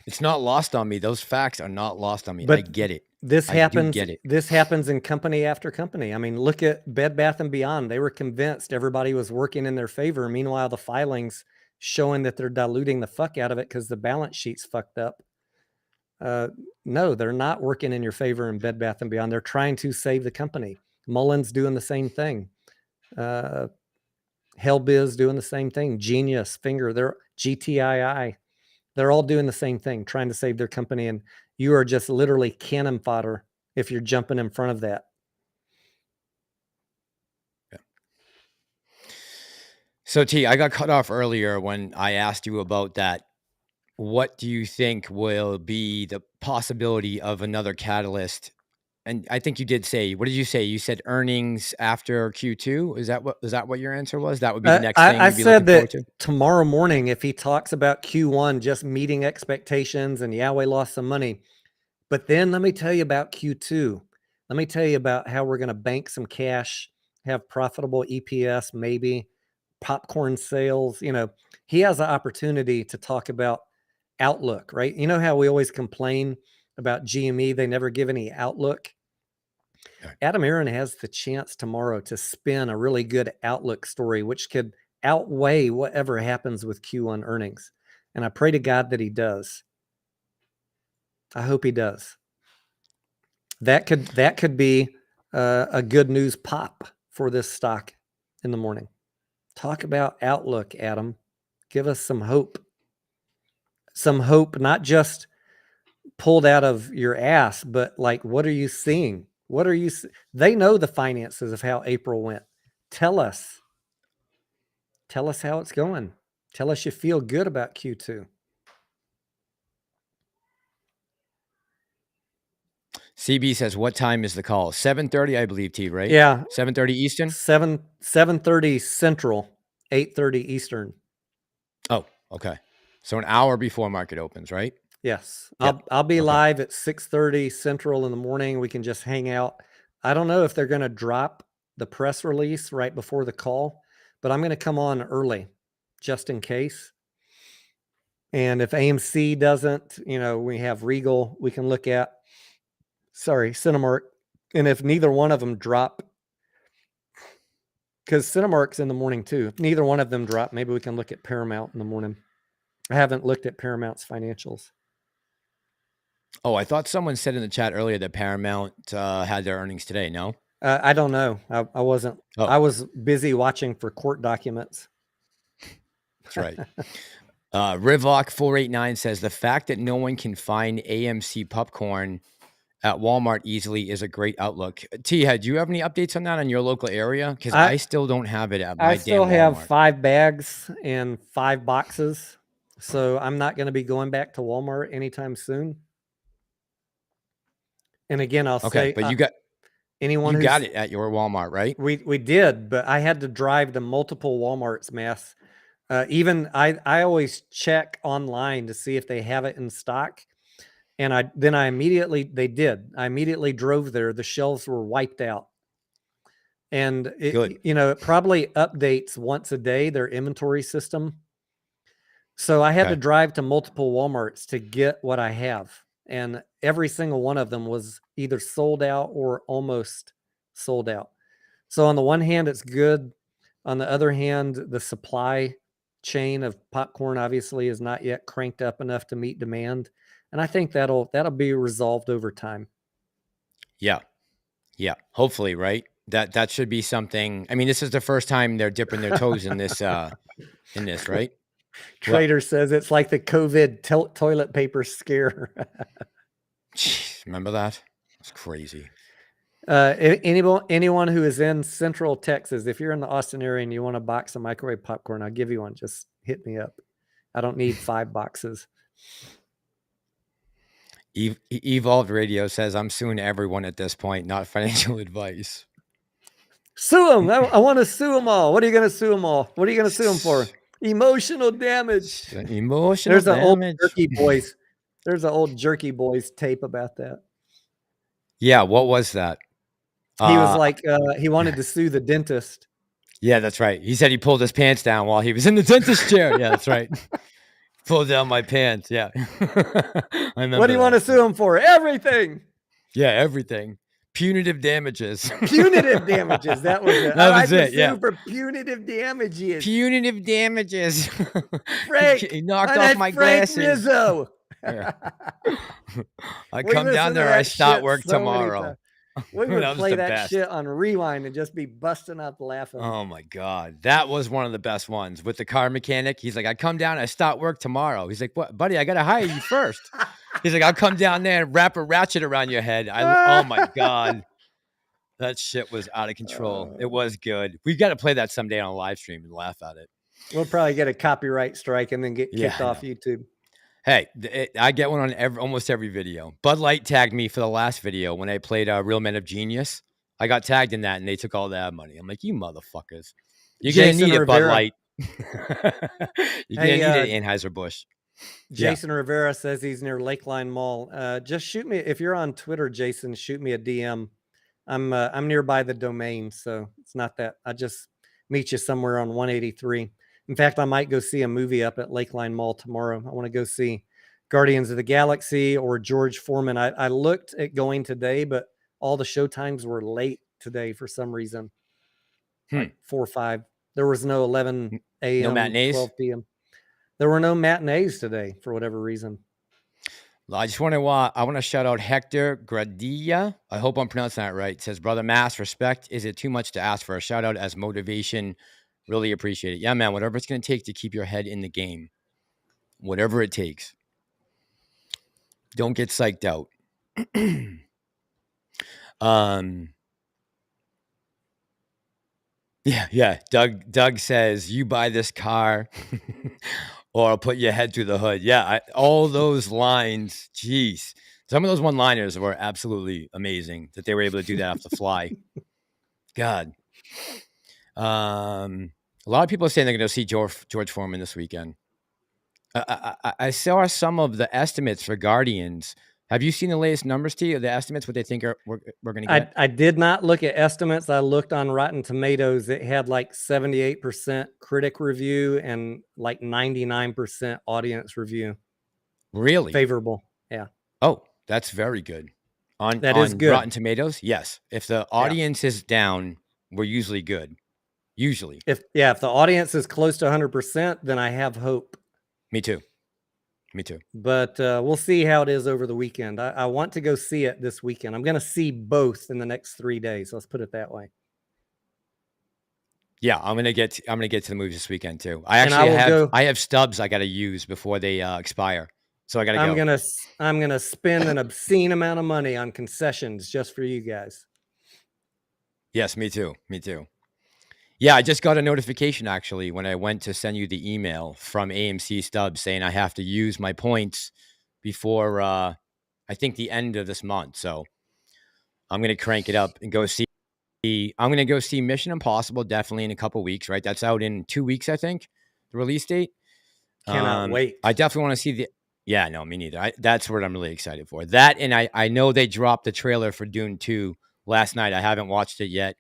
It's not lost on me. Those facts are not lost on me. I But get it. this I do happens. get it. This happens in company after company. I mean, look at Bed Bath and Beyond. They were convinced everybody was working in their favor. Meanwhile, the filings showing that they're diluting the fuck out of it because the balance sheet's fucked up. No, they're not working in your favor in Bed Bath and Beyond. They're trying to save the company. Mullen's doing the same thing. Hellbiz doing the same thing. Genius, Finger, they're GTII. They're all doing the same thing, trying to save their company. And you are just literally cannon fodder if you're jumping in front of that. Yeah. So T, I got cut off earlier when I asked you about that. What do you think will be the possibility of another catalyst? And I think you did say, what did you say? You said earnings after Q2. Is that what your answer was? That would be the next thing I you'd be said looking forward that to? tomorrow morning, if he talks about Q1 just meeting expectations and Yahweh lost some money, but then let me tell you about Q2. Let me tell you about how we're going to bank some cash, have profitable EPS, maybe popcorn sales. You know, he has the opportunity to talk about outlook, right? You know how we always complain about GME, they never give any outlook. Right. Adam Aaron has the chance tomorrow to spin a really good outlook story, which could outweigh whatever happens with Q1 earnings. And I pray to God that he does. I hope he does. That could be a good news pop for this stock in the morning. Talk about outlook, Adam. Give us some hope. Some hope, not just pulled out of your ass, but like, what are you seeing? They know the finances of how April went. Tell us how it's going. Tell us you feel good about Q2. CB says, what time is the call? 7:30, I believe, T, right? Yeah. 7:30 Eastern? 7:30 Central, 8:30 Eastern. Oh, okay. So an hour before market opens, right? Yes. Yep. I'll be Okay. live at 6:30 Central in the morning. We can just hang out. I don't know if they're going to drop the press release right before the call, but I'm going to come on early just in case. And if AMC doesn't, we have Regal we can look at. Sorry, Cinemark. And if neither one of them drop, because Cinemark's in the morning too, if neither one of them drop, maybe we can look at Paramount in the morning. I haven't looked at Paramount's financials. Oh, I thought someone said in the chat earlier that Paramount had their earnings today. No? I don't know. I wasn't. Oh, I was busy watching for court documents. that's right. Rivlock489 says the fact that no one can find AMC popcorn at Walmart easily is a great outlook. T, do you have any updates on that in your local area? Because I still don't have it at I my still damn have Walmart. 5 bags and 5 boxes, so I'm not going to be going back to Walmart anytime soon. And again, I'll Okay, say, but you got anyone you who's got it at your Walmart, right? we did, but I had to drive to multiple Walmarts, Mass. Even I always check online to see if they have it in stock. And I immediately drove there. The shelves were wiped out. And Good. it probably updates once a day, their inventory system. So I had to Okay. drive to multiple Walmarts to get what I have. And every single one of them was either sold out or almost sold out. So on the one hand, it's good. On the other hand, the supply chain of popcorn obviously is not yet cranked up enough to meet demand. And I think that'll be resolved over time. Yeah. Yeah. Hopefully, right? That should be something. I mean, this is the first time they're dipping their toes in this, right? Well, Trader says it's like the COVID toilet paper scare. jeez, remember that? It's crazy. Anyone who is in Central Texas, if you're in the Austin area and you want a box of microwave popcorn, I'll give you one. Just hit me up. I don't need 5 boxes. Evolved Radio says, I'm suing everyone at this point, not financial advice. Sue them. I want to sue them all. What are you going to sue them all? What are you going to sue them for? Emotional damage. Emotional There's an old damage. Jerky Boys. There's an old Jerky Boys tape about that. Yeah, what was that? He was like, he wanted to sue the dentist. Yeah, that's right. He said he pulled his pants down while he was in the dentist chair. Yeah, that's right. Pulled down my pants. Yeah. I remember. What do you want to sue him for? Everything. Yeah, everything. Punitive damages. Punitive damages. That was it. That was it. Yeah. For punitive damages. Punitive damages. Frank, he knocked off my Frank glasses. Rizzo. Yeah. I come down there. I start work tomorrow. We would play that best. shit on rewind and just be busting up laughing. Oh my God. That was one of the best ones with the car mechanic. He's like, I come down, I start work tomorrow. He's like, what, buddy, I got to hire you first. He's like, I'll come down there and wrap a ratchet around your head. Oh my God. That shit was out of control. It was good. We got to play that someday on a live stream and laugh at it. We'll probably get a copyright strike and then get kicked off YouTube. Hey, I get one on almost every video. Bud Light tagged me for the last video when I played Real Men of Genius. I got tagged in that, and they took all that money. I'm like, you motherfuckers. You're going to need it, Bud Light. You're going to need it, Anheuser-Busch. Jason Rivera says he's near Lakeline Mall. Just shoot me. If you're on Twitter, Jason, shoot me a DM. I'm nearby the domain, so it's not that. I just meet you somewhere on 183. In fact, I might go see a movie up at Lakeline Mall tomorrow. I want to go see Guardians of the Galaxy or George Foreman. I looked at going today, but all the show times were late today for some reason. Like 4 or 5. There was no 11 a.m. No matinees? 12 p.m. There were no matinees today for whatever reason. I just want to shout out Hector Gradilla. I hope I'm pronouncing that right. It says, Brother Mass, respect. Is it too much to ask for a shout out as motivation? Really appreciate it. Yeah, man, whatever it's going to take to keep your head in the game. Whatever it takes. Don't get psyched out. Yeah. Doug says, you buy this car or I'll put your head through the hood. Yeah, all those lines, geez. Some of those one-liners were absolutely amazing that they were able to do that off the fly. God. A lot of people are saying they're going to see George Foreman this weekend. I saw some of the estimates for Guardians. Have you seen the latest numbers, T, of the estimates, what they think we're going to get? I did not look at estimates. I looked on Rotten Tomatoes. It had like 78% critic review and like 99% audience review. Really? Favorable. Yeah. Oh, that's very good. That is on good. Rotten Tomatoes. Yes, if the audience is down, we're usually good. Usually, If the audience is close to 100%, then I have hope. me too. Me too. But we'll see how it is over the weekend. I want to go see it this weekend. I'm going to see both in the next 3 days. Let's put it that way. Yeah, I'm gonna get to the movies this weekend too. And I will go. I have stubs I got to use before they expire, so I got to go. I'm gonna spend an obscene amount of money on concessions just for you guys. Yes, me too. Me too. Yeah, I just got a notification actually when I went to send you the email from AMC Stubs saying I have to use my points before I think the end of this month. So I'm gonna crank it up and go see. I'm gonna go see Mission Impossible definitely in a couple weeks. Right, that's out in 2 weeks, I think, the release date. Cannot wait. I definitely want to see the. Yeah, no, me neither. That's what I'm really excited for. That, and I know they dropped the trailer for Dune 2 last night. I haven't watched it yet.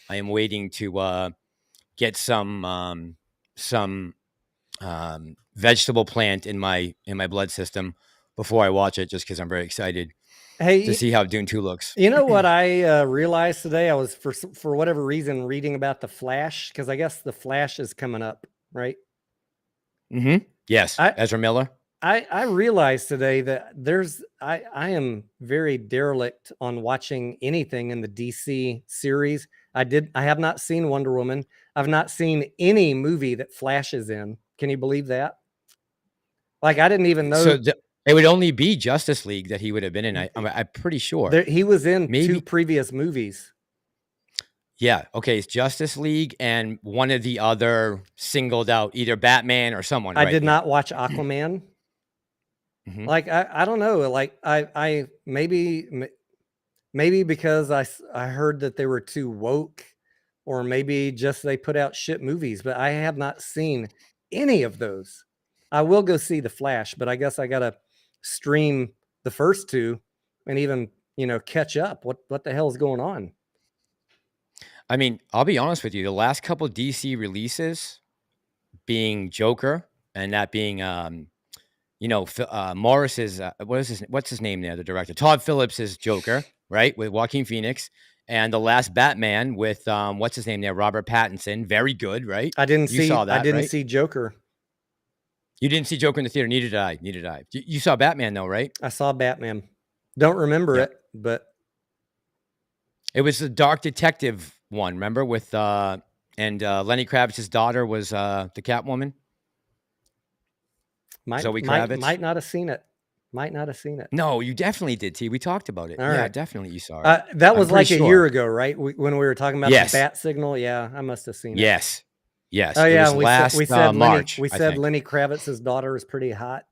I am waiting to get some vegetable plant in my blood system before I watch it, just because I'm very excited to see how Dune 2 looks. You know what I realized today? I was for whatever reason reading about the Flash, because I guess the Flash is coming up, right? Mm-hmm. Yes, Ezra Miller. I realized today that I am very derelict on watching anything in the DC series. I have not seen Wonder Woman. I've not seen any movie that Flash is in. Can you believe that? Like, I didn't even know. So it would only be Justice League that he would have been in. I'm pretty sure. He was in 2 previous movies. Yeah. Okay. It's Justice League and one of the other singled out, either Batman or someone. I did not watch Aquaman. Mm-hmm. Like, I don't know. Like, I maybe because I heard that they were too woke, or maybe just they put out shit movies, but I have not seen any of those. I will go see The Flash, but I guess I got to stream the first 2 and even, catch up. What the hell is going on? I mean, I'll be honest with you. The last couple DC releases, being Joker and that being, Morris's, what's his name there? The director, Todd Phillips' Joker, right? With Joaquin Phoenix. And the last Batman with, what's his name there? Robert Pattinson. Very good, right? You saw that, I didn't right? see Joker. You didn't see Joker in the theater. Neither did I. You saw Batman though, right? I saw Batman. Don't remember it, but it was the Dark Detective one. Remember with and Lenny Kravitz's daughter was the Catwoman. Zoe Kravitz. Might not have seen it. No, you definitely did, T. We talked about it. All yeah, right. definitely you saw it. That was like a year ago, right? When we were talking about the bat signal. Yeah, I must have seen it. Yes. Oh yeah, we said March. We said Lenny Kravitz's daughter is pretty hot.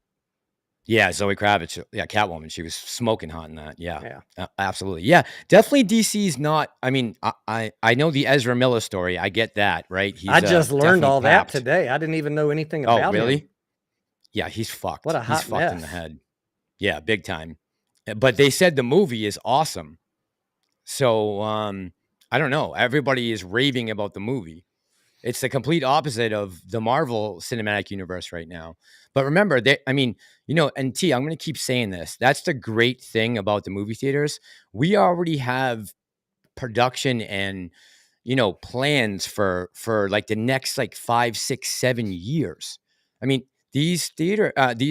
Yeah, Zoe Kravitz. Yeah, Catwoman. She was smoking hot in that. Yeah. Absolutely. Yeah, definitely. DC's not. I mean, I know the Ezra Miller story. I get that, right? I just learned all that today. I didn't even know anything about him. Oh, really? Yeah, he's fucked. What a hot He's mess. fucked in the head. Yeah, big time. But they said the movie is awesome. So I don't know. Everybody is raving about the movie. It's the complete opposite of the Marvel Cinematic Universe right now. But remember, and T, I'm going to keep saying this. That's the great thing about the movie theaters. We already have production and, plans for like the next like 5, 6, 7 years. I mean, these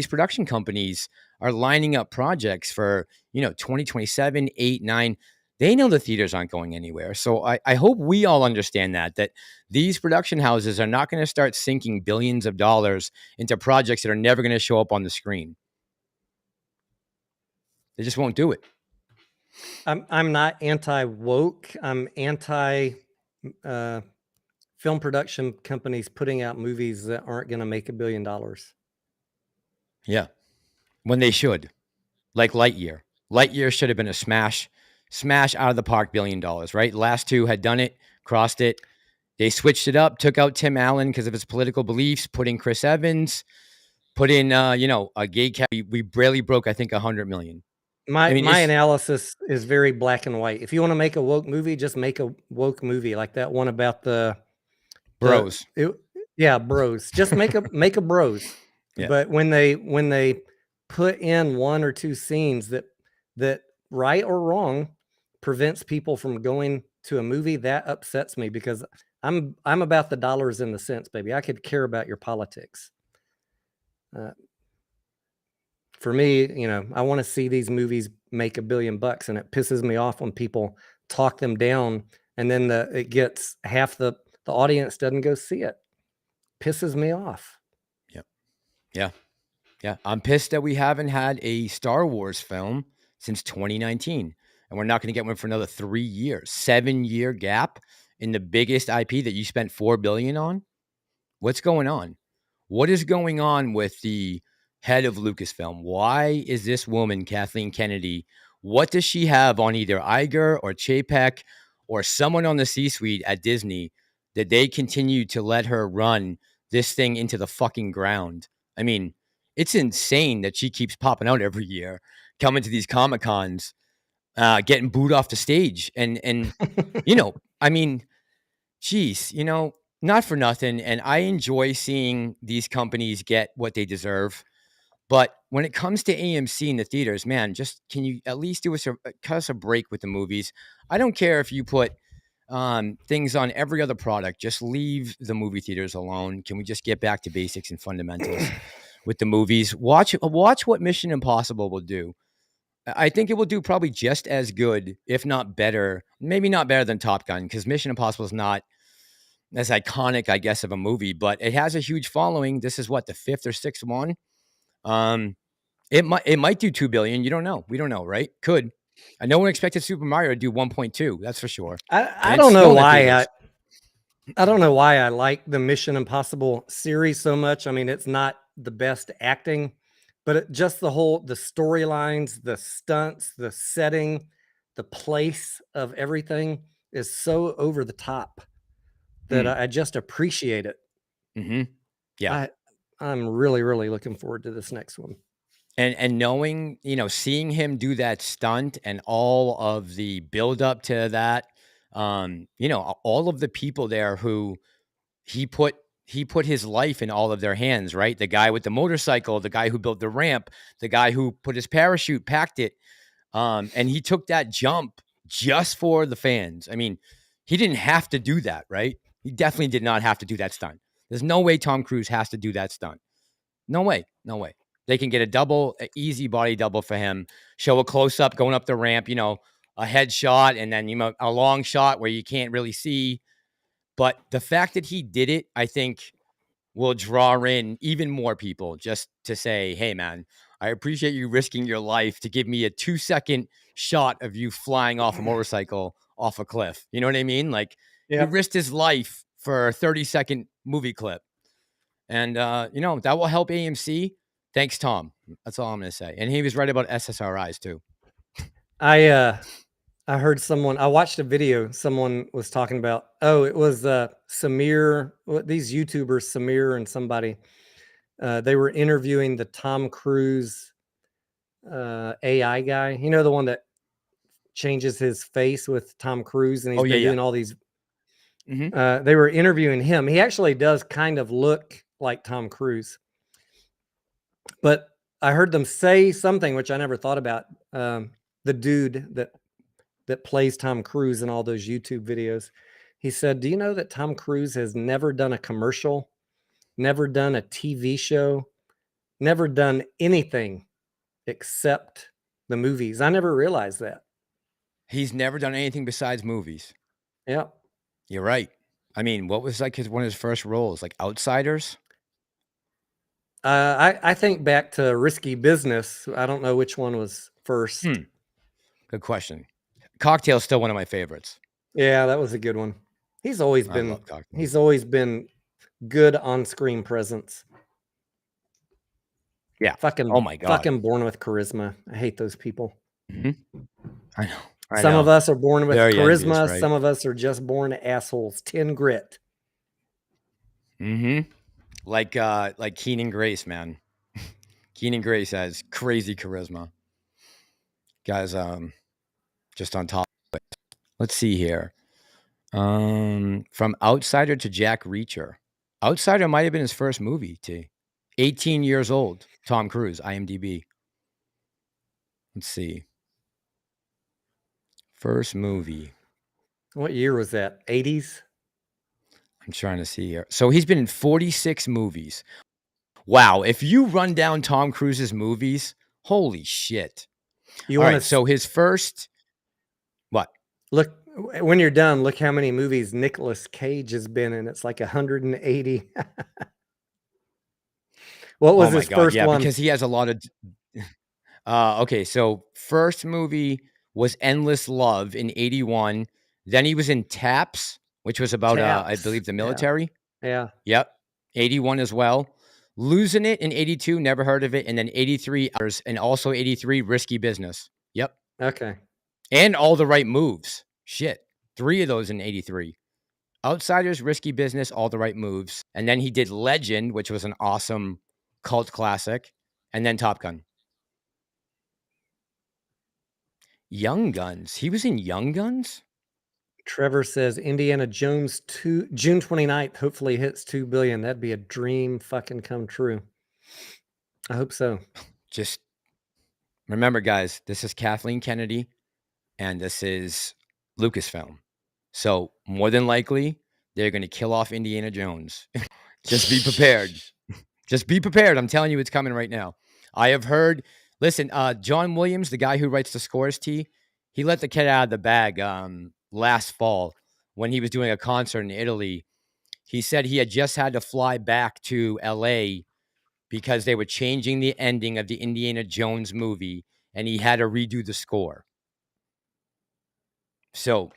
production companies are lining up projects for, 2027, 8, 9. They know the theaters aren't going anywhere. So I hope we all understand that these production houses are not going to start sinking billions of dollars into projects that are never going to show up on the screen. They just won't do it. I'm not anti-woke. I'm anti film production companies putting out movies that aren't going to make $1 billion. Yeah. When they should. Like Lightyear. Lightyear should have been a smash out of the park, $1 billion, right? Last 2 had done it, crossed it. They switched it up, took out Tim Allen because of his political beliefs, put in Chris Evans, put in, a gay cat. We barely broke, I think, 100 million. My analysis is very black and white. If you want to make a woke movie, just make a woke movie like that one about the bros. Bros. Just make a bros. Yeah. But when they put in 1 or 2 scenes that right or wrong, prevents people from going to a movie, that upsets me because I'm about the dollars and the cents, baby. I could care about your politics. Uh, for me, I want to see these movies make $1 billion, and it pisses me off when people talk them down, and then it gets half the audience doesn't go see it. Pisses me off. Yep. Yeah. Yeah. I'm pissed that we haven't had a Star Wars film since 2019, and we're not going to get one for another 3 years. 7-year gap in the biggest IP that you spent $4 billion on. What's going on? What is going on with the head of Lucasfilm? Why is this woman, Kathleen Kennedy, what does she have on either Iger or Chapek or someone on the C-suite at Disney that they continue to let her run this thing into the fucking ground? I mean, it's insane that she keeps popping out every year, coming to these Comic Cons, getting booed off the stage. And I mean, geez, not for nothing. And I enjoy seeing these companies get what they deserve. But when it comes to AMC in the theaters, man, just can you at least cut us a break with the movies? I don't care if you put things on every other product. Just leave the movie theaters alone. Can we just get back to basics and fundamentals with the movies? Watch what Mission Impossible will do. I think it will do probably just as good, if not better. Maybe not better than Top Gun, because Mission Impossible is not as iconic, I guess, of a movie, but it has a huge following. This is what, the fifth or sixth one. Um, it might do 2 billion. You don't know. We don't know, right? Could. No one expected Super Mario to do 1.2. That's for sure. And I it's don't know still in the why theaters. I don't know why I like the Mission Impossible series so much. I mean, it's not the best acting, but just the storylines, the stunts, the setting, the place of everything is so over the top that Mm. I just appreciate it. Hmm. Yeah. I I'm really, really looking forward to this next one. And knowing, seeing him do that stunt and all of the build up to that, all of the people there who he put he put his life in all of their hands, right? The guy with the motorcycle, the guy who built the ramp, the guy who put his parachute, packed it, and he took that jump just for the fans. I mean, he didn't have to do that, right? He definitely did not have to do that stunt. There's no way Tom Cruise has to do that stunt. No way. No way. They can get a easy body double for him, show a close up going up the ramp, a headshot, and then, a long shot where you can't really see. But the fact that he did it, I think, will draw in even more people just to say, hey, man, I appreciate you risking your life to give me a 2-second shot of you flying off a motorcycle off a cliff. You know what I mean? Like, he Yep. risked his life for a 30-second movie clip. And, that will help AMC. Thanks, Tom. That's all I'm going to say. And he was right about SSRIs, too. I I heard I watched a video someone was talking about. Oh, it was Samir, these YouTubers, Samir and somebody. They were interviewing the Tom Cruise AI guy. You know, the one that changes his face with Tom Cruise, and he's Oh, yeah, been yeah. doing all these. Hmm. They were interviewing him. He actually does kind of look like Tom Cruise, but I heard them say something which I never thought about. The dude that plays Tom Cruise in all those YouTube videos. He said, "Do you know that Tom Cruise has never done a commercial, never done a TV show, never done anything except the movies?" I never realized that. He's never done anything besides movies. Yeah. You're right. I mean, what was like one of his first roles? Like Outsiders? I think back to Risky Business. I don't know which one was first. Hmm. Good question. Cocktail's still one of my favorites. Yeah, that was a good one. He's always I been love Cocktail. he's always been good on-screen presence. Yeah. Oh Fucking my God. fucking born with charisma. I hate those people. Hmm. I know. I Some of know. us are born with Very envious, charisma. right? Some of us are just born assholes. 10 grit. Hmm. Like Keenan Grace, man. Keenan Grace has crazy charisma. Guys, just on top of it. Let's see here. From Outsider to Jack Reacher. Outsider might have been his first movie, T. 18 years old. Tom Cruise, IMDb. Let's see. First movie. What year was that? 80s? I'm trying to see here. So he's been in 46 movies. Wow. If you run down Tom Cruise's movies, holy shit. You All want right. to So his first, what? look when you're done, look how many movies Nicolas Cage has been in. It's like 180. What Oh was my his God. first Yeah. one? Because he has a lot of, okay. So first movie was Endless Love in 81. Then he was in Taps, which was about, I Taps. believe, the Yeah. military. Yeah. Yep. 81 as well. Losing It in 82, never heard of it. And then 83 hours, and also 83 Risky Business. Yep. Okay. And All the Right Moves. Shit. 3 of those in 83. Outsiders, Risky Business, All the Right Moves. And then he did Legend, which was an awesome cult classic. And then Top Gun. Young Guns. He was in Young Guns? Trevor says Indiana Jones 2 June 29th hopefully hits 2 billion. That'd be a dream fucking come true. I hope so. Just remember, guys, this is Kathleen Kennedy and this is Lucasfilm. So more than likely, they're going to kill off Indiana Jones. Just be prepared. Just be prepared. I'm telling you, it's coming right now. I have heard. Listen, John Williams, the guy who writes the scores, he let the cat out of the bag last fall when he was doing a concert in Italy. He said he had just had to fly back to LA because they were changing the ending of the Indiana Jones movie, and he had to redo the score. So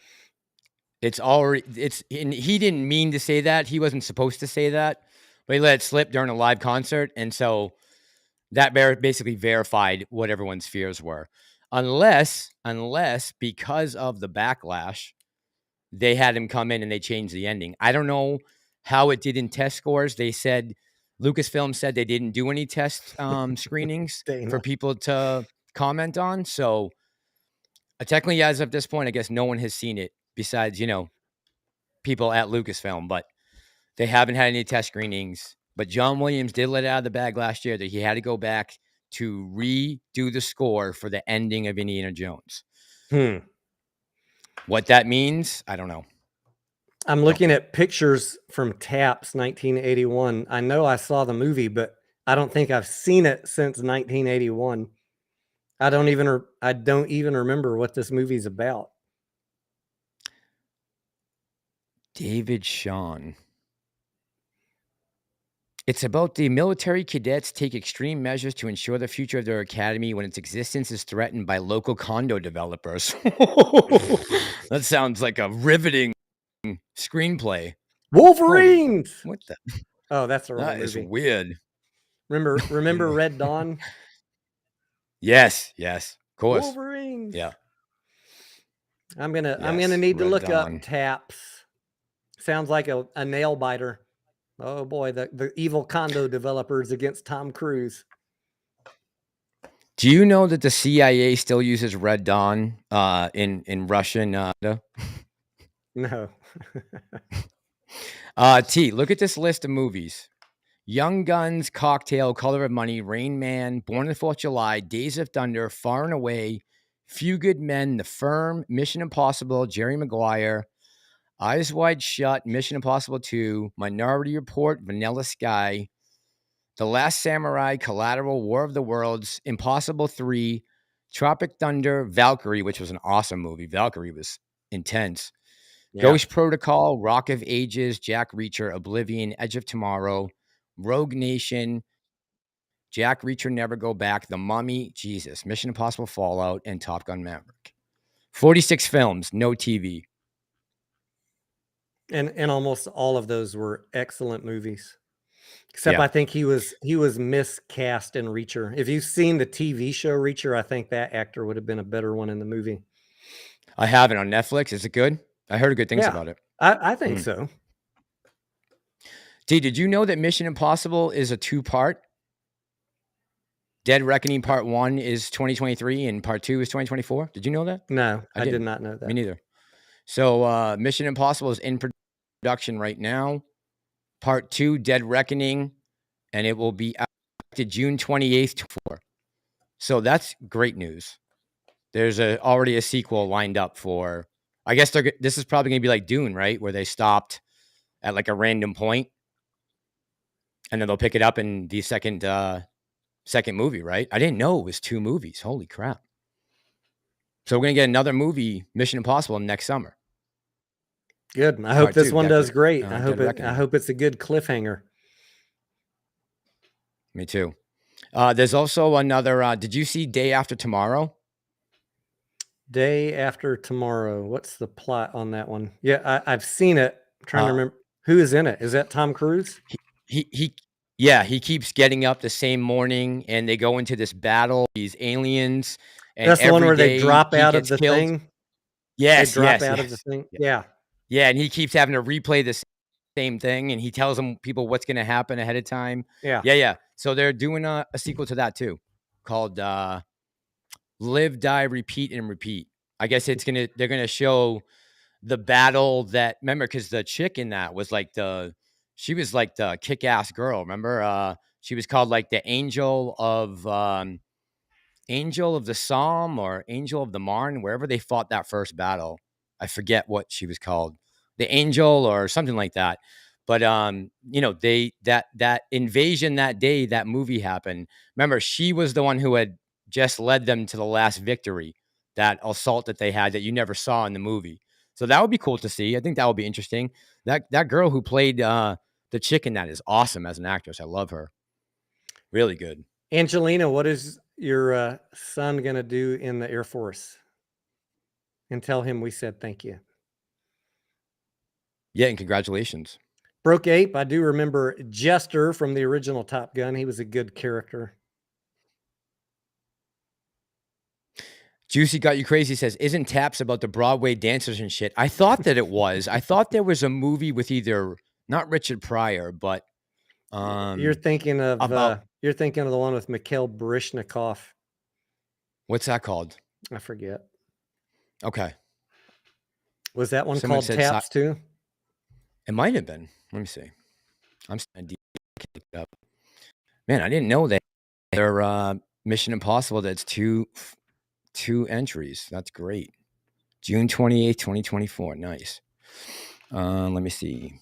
and he didn't mean to say that. He wasn't supposed to say that, but he let it slip during a live concert. And so that basically verified what everyone's fears were. Unless because of the backlash, they had him come in and they changed the ending. I don't know how it did in test scores. They said, Lucasfilm said they didn't do any test screenings for Dana. people to comment on. So technically, as of this point, I guess no one has seen it besides, people at Lucasfilm, but they haven't had any test screenings. But John Williams did let it out of the bag last year that he had to go back to redo the score for the ending of Indiana Jones. What that means, I don't know. I'm looking at pictures from Taps 1981. I know I saw the movie, but I don't think I've seen it since 1981. I don't even remember what this movie's about. David Shawn. It's about the military cadets take extreme measures to ensure the future of their academy when its existence is threatened by local condo developers. That sounds like a riveting screenplay. Wolverines. What the? Oh, that's the wrong That is movie. weird. Remember Red Dawn? Yes, of course. Wolverines. Yeah. I'm gonna need to Red look Dawn. up Taps. Sounds like a nail biter. Oh boy, the evil condo developers against Tom Cruise. Do you know that the CIA still uses Red Dawn in Russian? No. T, look at this list of movies. Young Guns, Cocktail, Color of Money, Rain Man, Born on the 4th of July, Days of Thunder, Far and Away, Few Good Men, The Firm, Mission Impossible, Jerry Maguire, Eyes Wide Shut, Mission Impossible 2, Minority Report, Vanilla Sky, The Last Samurai, Collateral, War of the Worlds, Impossible 3, Tropic Thunder, Valkyrie, which was an awesome movie. Valkyrie was intense. Yeah. Ghost Protocol, Rock of Ages, Jack Reacher, Oblivion, Edge of Tomorrow, Rogue Nation, Jack Reacher, Never Go Back, The Mummy, Jesus, Mission Impossible Fallout, and Top Gun Maverick. 46 films, no TV. And almost all of those were excellent movies. Except Yeah. I think he was miscast in Reacher. If you've seen the TV show Reacher, I think that actor would have been a better one in the movie. I have it on Netflix. Is it good? I heard good things about it. I think so. D, did you know that Mission Impossible is a 2-part? Dead Reckoning Part 1 is 2023 and Part 2 is 2024. Did you know that? No, I did not know that. Me neither. So Mission Impossible is in production right now. Part 2, Dead Reckoning, and it will be out to June 28th. So that's great news. There's already a sequel lined up for. I guess this is probably gonna be like Dune, right? Where they stopped at like a random point, and then they'll pick it up in the second movie, right? I didn't know it was 2 movies. Holy crap! So we're gonna get another movie, Mission Impossible, next summer. Good. I hope Part this 2, one does great. Dead I Reckoning. hope it's a good cliffhanger. Me too. There's also another. Did you see Day After Tomorrow? Day After Tomorrow. What's the plot on that one? Yeah, I've seen it. I'm trying to Uh, remember who is in it. Is that Tom Cruise? he yeah, he keeps getting up the same morning, and they go into this battle, these aliens, and That's the one every where they day drop he out of gets the killed. thing. They Yes, drop yes, out of the yes. thing. Yeah. Yeah. Yeah, and he keeps having to replay the same thing, and he tells them people what's gonna happen ahead of time. Yeah. Yeah, yeah. So they're doing a sequel to that too, called, Live, Die, Repeat, and Repeat. I guess they're gonna show the battle that, remember, because the chick in that was like she was like the kick-ass girl, remember? She was called like the Angel of the Psalm or Angel of the Marne, wherever they fought that first battle. I forget what she was called. The Angel or something like that. But that invasion that day, that movie happened. Remember, she was the one who had just led them to the last victory, that assault that they had that you never saw in the movie. So that would be cool to see. I think that would be interesting. That girl who played the chick in that is awesome as an actress. I love her. Really good. Angelina, what is your son going to do in the Air Force? And tell him we said thank you. Yeah, and congratulations. Broke Ape, I do remember Jester from the original Top Gun. He was a good character. Juicy Got You Crazy says, isn't Taps about the Broadway dancers and shit? I thought that it was. I thought there was a movie with either, not Richard Pryor, but You're thinking of about, the one with Mikhail Baryshnikov. what's that called? I forget. Okay. Was that one Someone called said Taps too? it might have been. Let me see. I'm starting to up. Man, I didn't know that their Mission Impossible, that's two entries. That's great. June 28th, 2024. Nice. Let me see.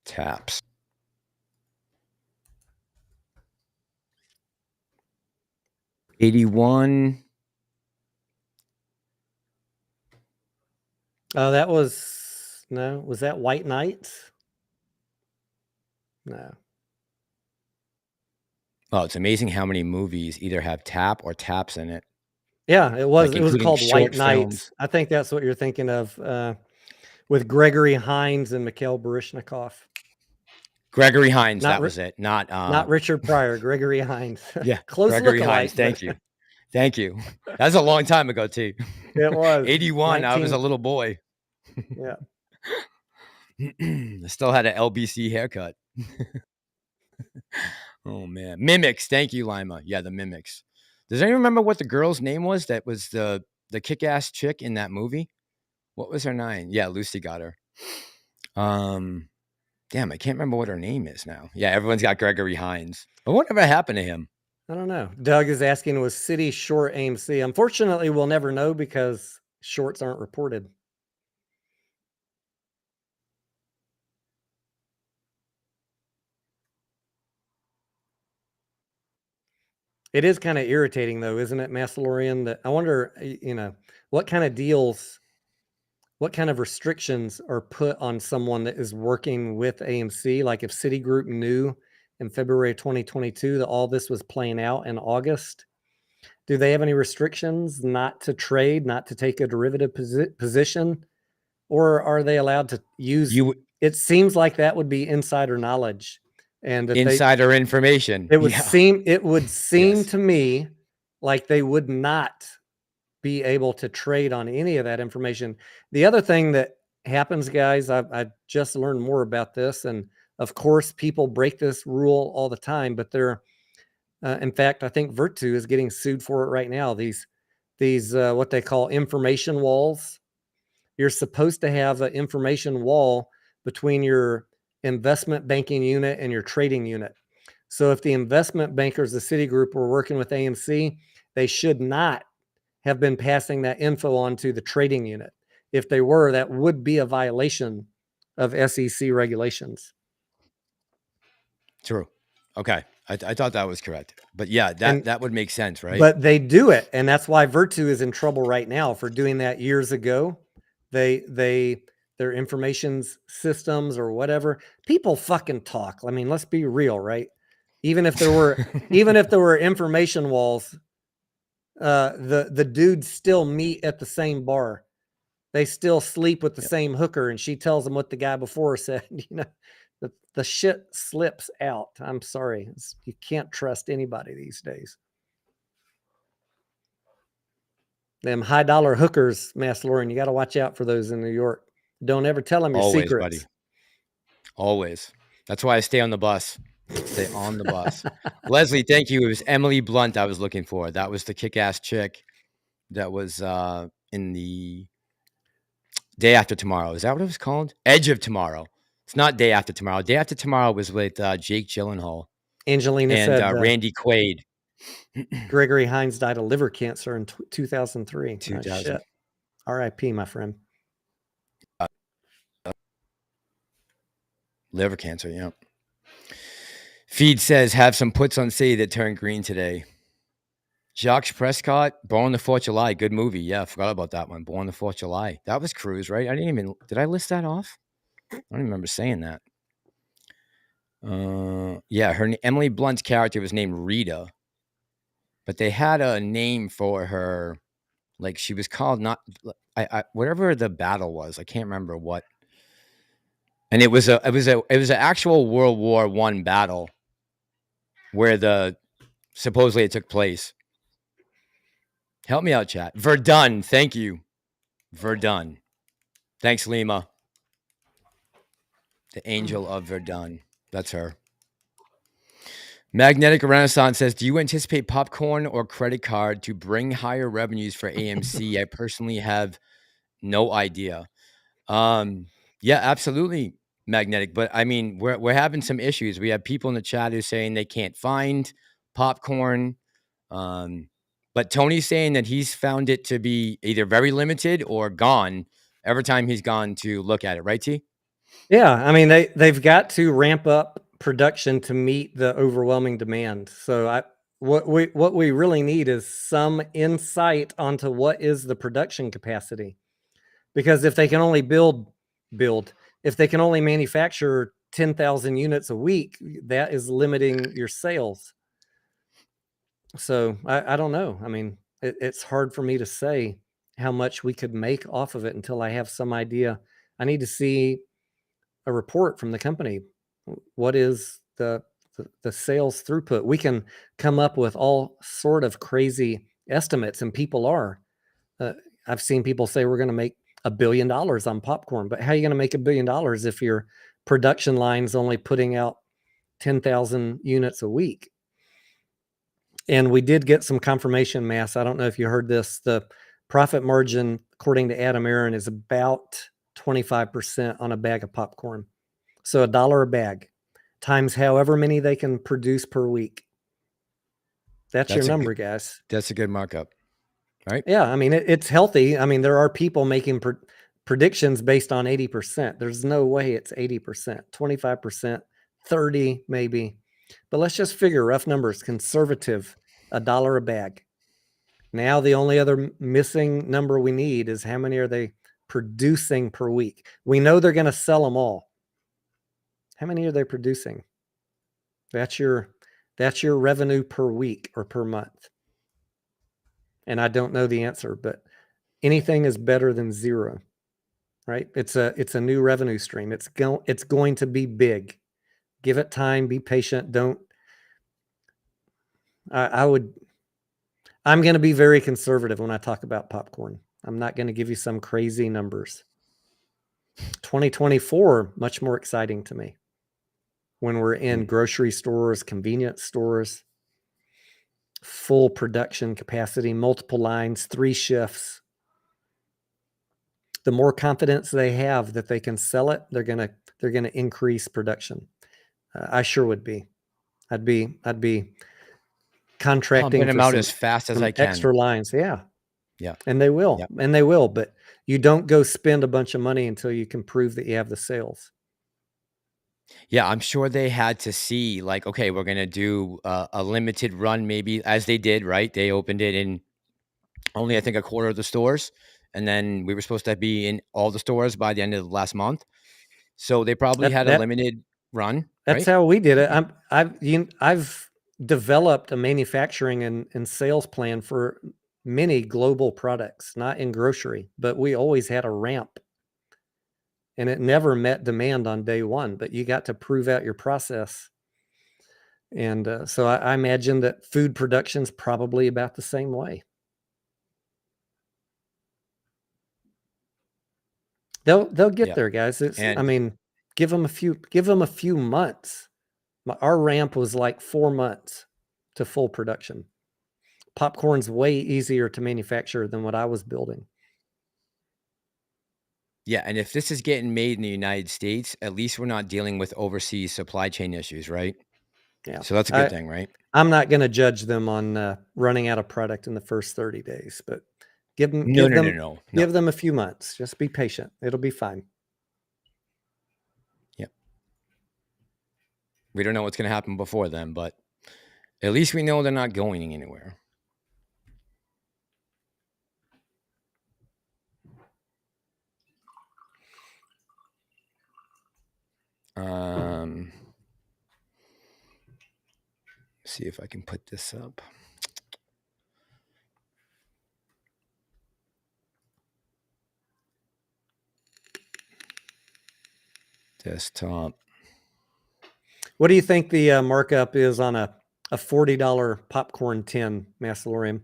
Taps. 81. Oh, that was was that White Knights? No. Oh, it's amazing how many movies either have tap or taps in it. Yeah, it Like, was including called White short films. Knights. I think that's what you're thinking of, with Gregory Hines and Mikhail Baryshnikov. Gregory Hines, Not that was it. not Richard Pryor, Gregory Hines. Yeah, Close Gregory Hines. look-alike, but Thank you. Thank you. That's a long time ago too. it was 81, I was a 19 little boy. yeah. I still had an LBC haircut. Oh man. Mimics. Thank you, Lima. Yeah, the Mimics. Does anyone remember what the girl's name was that was the kick-ass chick in that movie? What was her name? Yeah, Lucy got her. Damn, I can't remember what her name is now. Yeah, everyone's got Gregory Hines. But whatever happened to him? I don't know. Doug is asking, was City Short AMC? Unfortunately, we'll never know because shorts aren't reported. It is kind of irritating though, isn't it, Massalorian? That I wonder, what kind of deals, what kind of restrictions are put on someone that is working with AMC? Like if Citigroup knew in February 2022 that all this was playing out in August, do they have any restrictions not to trade, not to take a derivative position? Or are they allowed to use? It seems like that would be insider knowledge, and that insider information. it would Yeah. seem Yes. to me like they would not be able to trade on any of that information. The other thing that happens, guys, I just learned more about this, and of course, people break this rule all the time, but they're, in fact, I think Virtu is getting sued for it right now. These what they call information walls. You're supposed to have an information wall between your investment banking unit and your trading unit. So if the investment bankers, the Citigroup, were working with AMC, they should not have been passing that info on to the trading unit. If they were, that would be a violation of SEC regulations. True. Okay. I thought that was correct. But yeah, And that would make sense, right? but they do it, and that's why Virtu is in trouble right now for doing that years ago. They their information systems or whatever. People fucking talk. I mean, let's be real, right? Even if there were information walls, the dudes still meet at the same bar. They still sleep with the same hooker, and she tells them what the guy before said. The shit slips out. I'm sorry. You can't trust anybody these days. Them high dollar hookers, Massalorian, you got to watch out for those in New York. Don't ever tell them your Always, secrets. buddy. Always. That's why I stay on the bus. Stay on the bus. Leslie, thank you. It was Emily Blunt I was looking for. That was the kick-ass chick that was in the Day After Tomorrow. Is that what it was called? Edge of Tomorrow. It's not Day After Tomorrow. Day After Tomorrow was with Jake Gyllenhaal Angelina and said Randy Quaid. Gregory Hines died of liver cancer in 2003. 2000. Oh, shit. R.I.P., my friend. Liver cancer, yeah. Feed says, have some puts on City that turned green today. Jacques Prescott, Born on the 4th of July. Good movie. Yeah, I forgot about that one. Born on the 4th of July. That was Cruise, right? Did I list that off? I don't remember saying that. Yeah, Emily Blunt's character was named Rita, but they had a name for her. Like she was called whatever the battle was. I can't remember what. And it was an actual World War I battle where supposedly it took place. Help me out, chat. Verdun, thank you. Verdun. Thanks, Lima. The Angel of Verdun. That's her. Magnetic Renaissance says, do you anticipate popcorn or credit card to bring higher revenues for AMC? I personally have no idea. Yeah, absolutely, Magnetic. But I mean, we're having some issues. We have people in the chat who are saying they can't find popcorn. But Tony's saying that he's found it to be either very limited or gone every time he's gone to look at it, right, T? Yeah, I mean they've got to ramp up production to meet the overwhelming demand. So what we really need is some insight onto what is the production capacity. Because if they can only if they can only manufacture 10,000 units a week, that is limiting your sales. So I don't know. I mean, it's hard for me to say how much we could make off of it until I have some idea. I need to see a report from the company. What is the sales throughput? We can come up with all sort of crazy estimates, and people are. I've seen people say we're going to make $1 billion on popcorn, but how are you going to make $1 billion if your production line's only putting out 10,000 units a week? And we did get some confirmation, Mass. I don't know if you heard this. The profit margin, according to Adam Aaron, is about 25% on a bag of popcorn. So $1 a bag times however many they can produce per week. That's your number, guys. That's a good markup, right? Yeah, I mean, it's healthy. I mean, there are people making predictions based on 80%. There's no way it's 80%, 25%, 30 maybe. But let's just figure rough numbers, conservative, $1 a bag. Now the only other missing number we need is how many are they producing per week? We know they're going to sell them all. How many are they producing? That's your revenue per week or per month. And I don't know the answer, but anything is better than zero, right? It's a new revenue stream. It's going to be big. Give it time, be patient. I'm going to be very conservative when I talk about popcorn. I'm not going to give you some crazy numbers. 2024, much more exciting to me. When we're in grocery stores, convenience stores, full production capacity, multiple lines, 3 shifts. the more confidence they have that they can sell it, they're gonna increase production. I sure would be. I'd be Pumping contracting them for out as fast as some I can. extra lines. Yeah, Yeah. and they will, Yep. and they will. But you don't go spend a bunch of money until you can prove that you have the sales. Yeah, I'm sure they had to see like, okay, we're gonna do a limited run, maybe as they did, right? They opened it in only I think a quarter of the stores, and then we were supposed to be in all the stores by the end of the last month. So they probably That had a that limited run, that's right? how we did it. I've developed a manufacturing and sales plan for many global products, not in grocery, but we always had a ramp, and it never met demand on day one. But you got to prove out your process, and so I imagine that food production's probably about the same way. They'll get Yeah. there, guys. It's I And mean, give them a few months. Our ramp was like 4 months to full production. Popcorn's way easier to manufacture than what I was building. yeah, and if this is getting made in the United States, at least we're not dealing with overseas supply chain issues, right? Yeah. So that's a good I thing, right? I'm not gonna judge them on, running out of product in the first 30 days, but give them No, give no, no, them no, no. give them a few months. Just be patient. It'll be fine. Yeah. We don't know what's gonna happen before then, but at least we know they're not going anywhere. Um, see if I can put this up. Desktop. What do you think the, markup is on a $40 popcorn tin, Massalorian?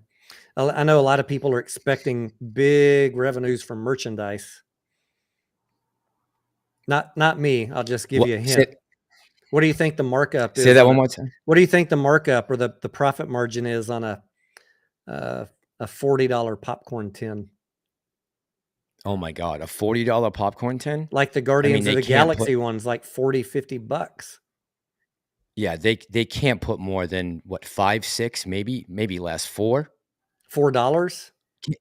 I know a lot of people are expecting big revenues from merchandise. Not me. I'll just give What? you a hint. What do you think the markup Say is that on one a more time. what do you think the markup or the profit margin is on uh, a $40 popcorn tin? Oh my god, a $40 popcorn tin? Like the I mean, Guardians of they the can't put. Galaxy ones, like 40, $50. Yeah, they can't put more than what 5, 6, maybe less. 4. $4? Ca-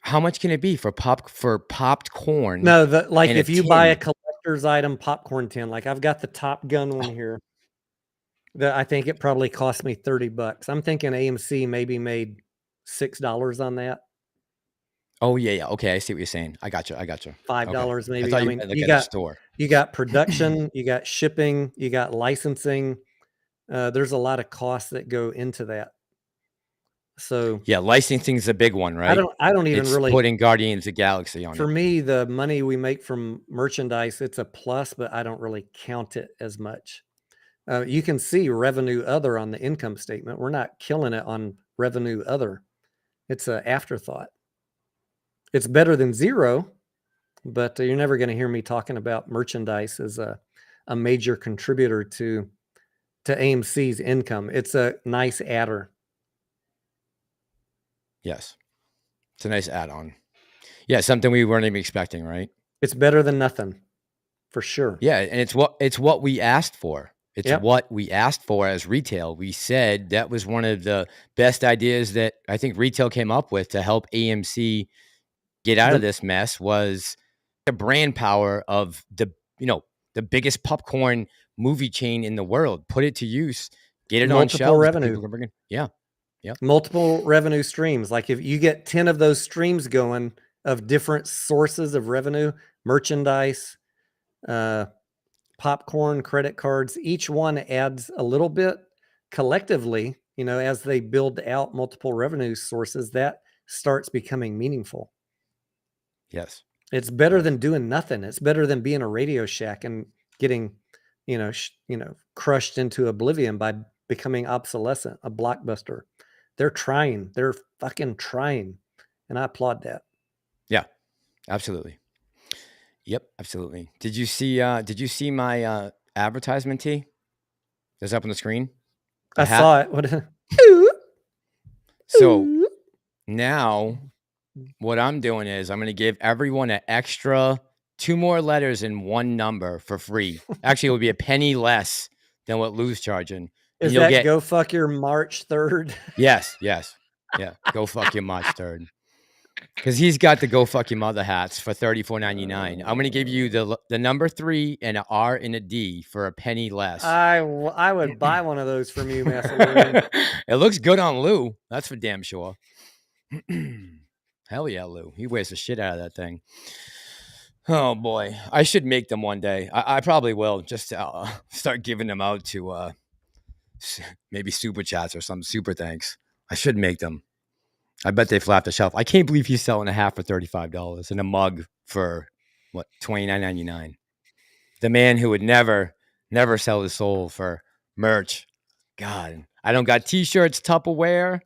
How much can it be for popped corn No, like in a if you buy a tin? collector's item popcorn tin, like I've got the Top Gun one here. That I think it probably cost me $30. I'm thinking AMC maybe made $6 on that, Oh yeah, yeah. Okay, I see what you're saying. I got you. I got you. Okay, $5 I maybe. thought I you mean, meant like you at a got store. you got production, you got shipping, you got licensing. There's a lot of costs that go into that. So Yeah, licensing is a big one, right? I don't even It's really putting Guardians of the Galaxy on for it. me, the money we make from merchandise, it's a plus, but I don't really count it as much. You can see revenue other on the income statement. We're not killing it on revenue other. It's an afterthought. It's better than zero, but you're never going to hear me talking about merchandise as a major contributor to AMC's income. It's a nice adder. Yes, it's a nice add-on. Yeah, something we weren't even expecting, right? It's better than nothing, for sure. Yeah, and it's what we asked for. It's Yep. what we asked for as retail. We said that was one of the best ideas that I think retail came up with to help AMC get out of The this mess was the brand power of you know, the biggest popcorn movie chain in the world. Put it to use, get it on multiple shelves that revenue, people can bring in. Yeah. Yep. multiple revenue streams. Like if you get 10 of those streams going of different sources of revenue, merchandise, uh, popcorn, credit cards, each one adds a little bit collectively, as they build out multiple revenue sources, that starts becoming meaningful. Yes. It's better Yes. than doing nothing. It's better than being a Radio Shack and getting, crushed into oblivion by becoming obsolescent, a blockbuster. They're trying. They're fucking trying. And I applaud that. Yeah. Absolutely. Yep. Absolutely. Did you see my advertisement tee? That's up on the screen. The I hat. saw it. What So now what I'm doing is I'm going to give everyone an extra 2 more letters in one number for free. Actually, it would be a penny less than what Lou's charging, and Is you'll that get go fuck your March 3rd? yes, yes, yeah. Go fuck your March 3rd. Because he's got the go fuck your mother hats for $34.99. I'm going to give you the number 3 and an R and a D for a penny less. I would buy one of those from you, Massalorian. It looks good on Lou. That's for damn sure. Hell yeah, Lou. He wears the shit out of that thing. Oh boy, I should make them one day. I probably will. Just to, start giving them out to maybe super chats or some super thanks. I should make them. I bet they fly off the shelf. I can't believe he's selling a half for $35 and a mug for what $29.99. The man who would never sell his soul for merch. God, I don't got T-shirts, Tupperware,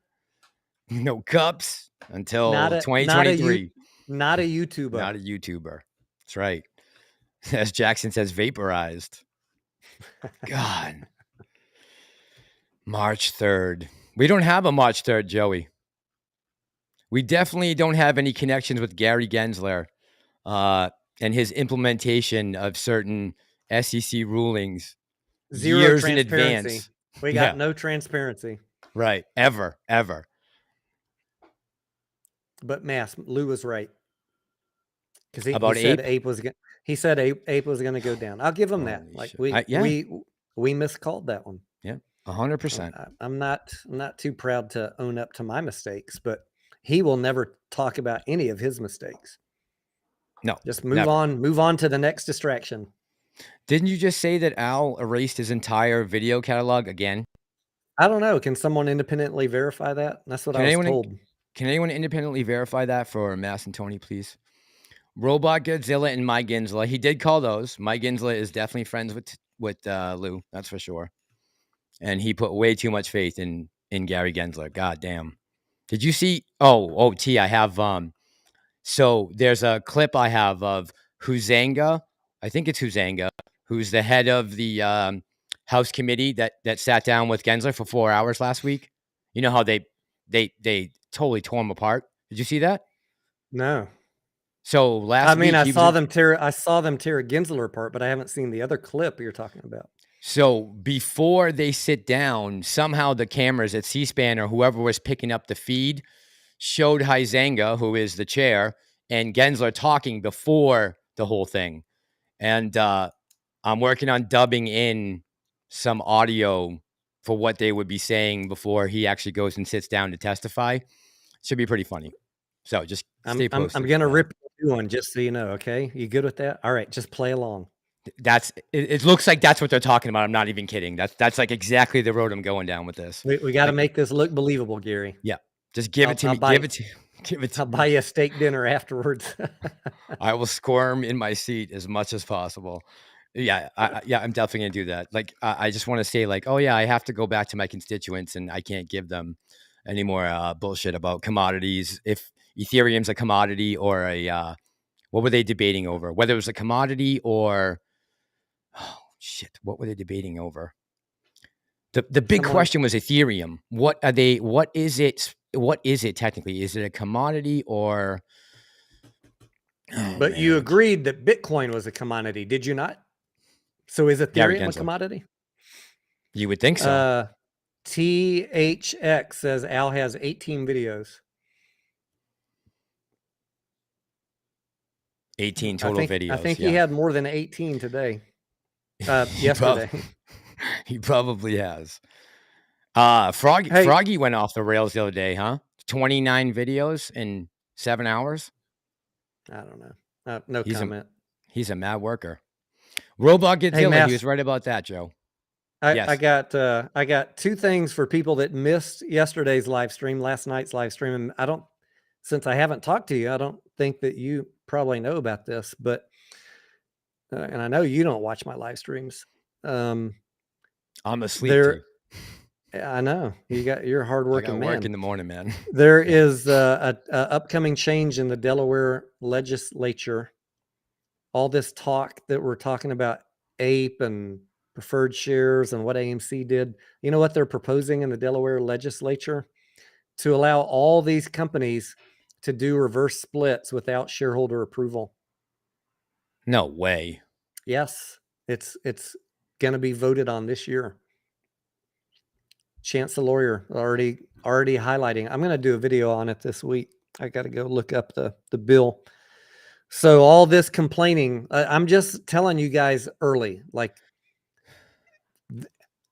no cups until 2023. Not a YouTuber. Not a YouTuber. That's right. As Jackson says, vaporized. God. March 3rd. We don't have a March 3rd, Joey. We definitely don't have any connections with Gary Gensler and his implementation of certain SEC rulings years in advance. We got no transparency. Right. Ever. But Lou was right. Because he Ape? said Ape was going to go down. I'll give him that. Like we miscalled that one. Yeah, 100%. I'm not too proud to own up to my mistakes, but he will never talk about any of his mistakes. No, just move on to the next distraction. Didn't you just say that Al erased his entire video catalog again? I don't know. Can someone independently verify that? That's what I was told. Can anyone independently verify that for Mass and Tony, please? Robot Godzilla and My Ginsla. He did call those. My Ginsla is definitely friends with Lou. That's for sure. And he put way too much faith in Gary Gensler. God damn. Did you see? T, I have, so there's a clip I have of Huzanga. I think it's Huzanga, who's the head of the House committee that sat down with Gensler for 4 hours last week. You know how they totally tore him apart. Did you see that? No. So last week, I saw them tear Gensler apart, but I haven't seen the other clip you're talking about. So before they sit down, somehow the cameras at C-SPAN or whoever was picking up the feed showed Huizenga, who is the chair, and Gensler talking before the whole thing. And I'm working on dubbing in some audio for what they would be saying before he actually goes and sits down to testify. Should be pretty funny. So just stay posted. I'm going to rip you one just so you know, okay? You good with that? All right, just play along. It looks like that's what they're talking about. I'm not even kidding. That's like exactly the road I'm going down with this. We got to make this look believable, Gary. Yeah. Just give it to me. Give it to I'll buy you a steak dinner afterwards. I will squirm in my seat as much as possible. Yeah, I'm definitely gonna do that. Like, I just want to say, like, oh yeah, I have to go back to my constituents, and I can't give them any more bullshit about commodities. If Ethereum's a commodity or a, what were they debating over? Whether it was a commodity or, oh shit, what were they debating over? The big question was Ethereum. What are they? What is it? What is it technically? Is it a commodity or? But you agreed that Bitcoin was a commodity, did you not? So is Ethereum a commodity? You would think so. THX says Al has 18 videos. 18 total videos. I think he had more than 18 today. Yesterday. He probably has. Froggy went off the rails the other day, huh? 29 videos in 7 hours. I don't know. No comment. He's a mad worker. Robot Godzilla, he was right about that, Joe. I got two things for people that missed yesterday's live stream, last night's live stream. And since I haven't talked to you, I don't think that you probably know about this, but and I know you don't watch my live streams. I'm asleep too. I know you're a hardworking man. Work in the morning, man. There is a upcoming change in the Delaware legislature. All this talk that we're talking about APE and preferred shares and what AMC did. You know what they're proposing in the Delaware legislature? To allow all these companies to do reverse splits without shareholder approval. No way. Yes, it's going to be voted on this year. Chancellor already highlighting. I'm going to do a video on it this week. I got to go look up the bill. So all this complaining, I'm just telling you guys early, like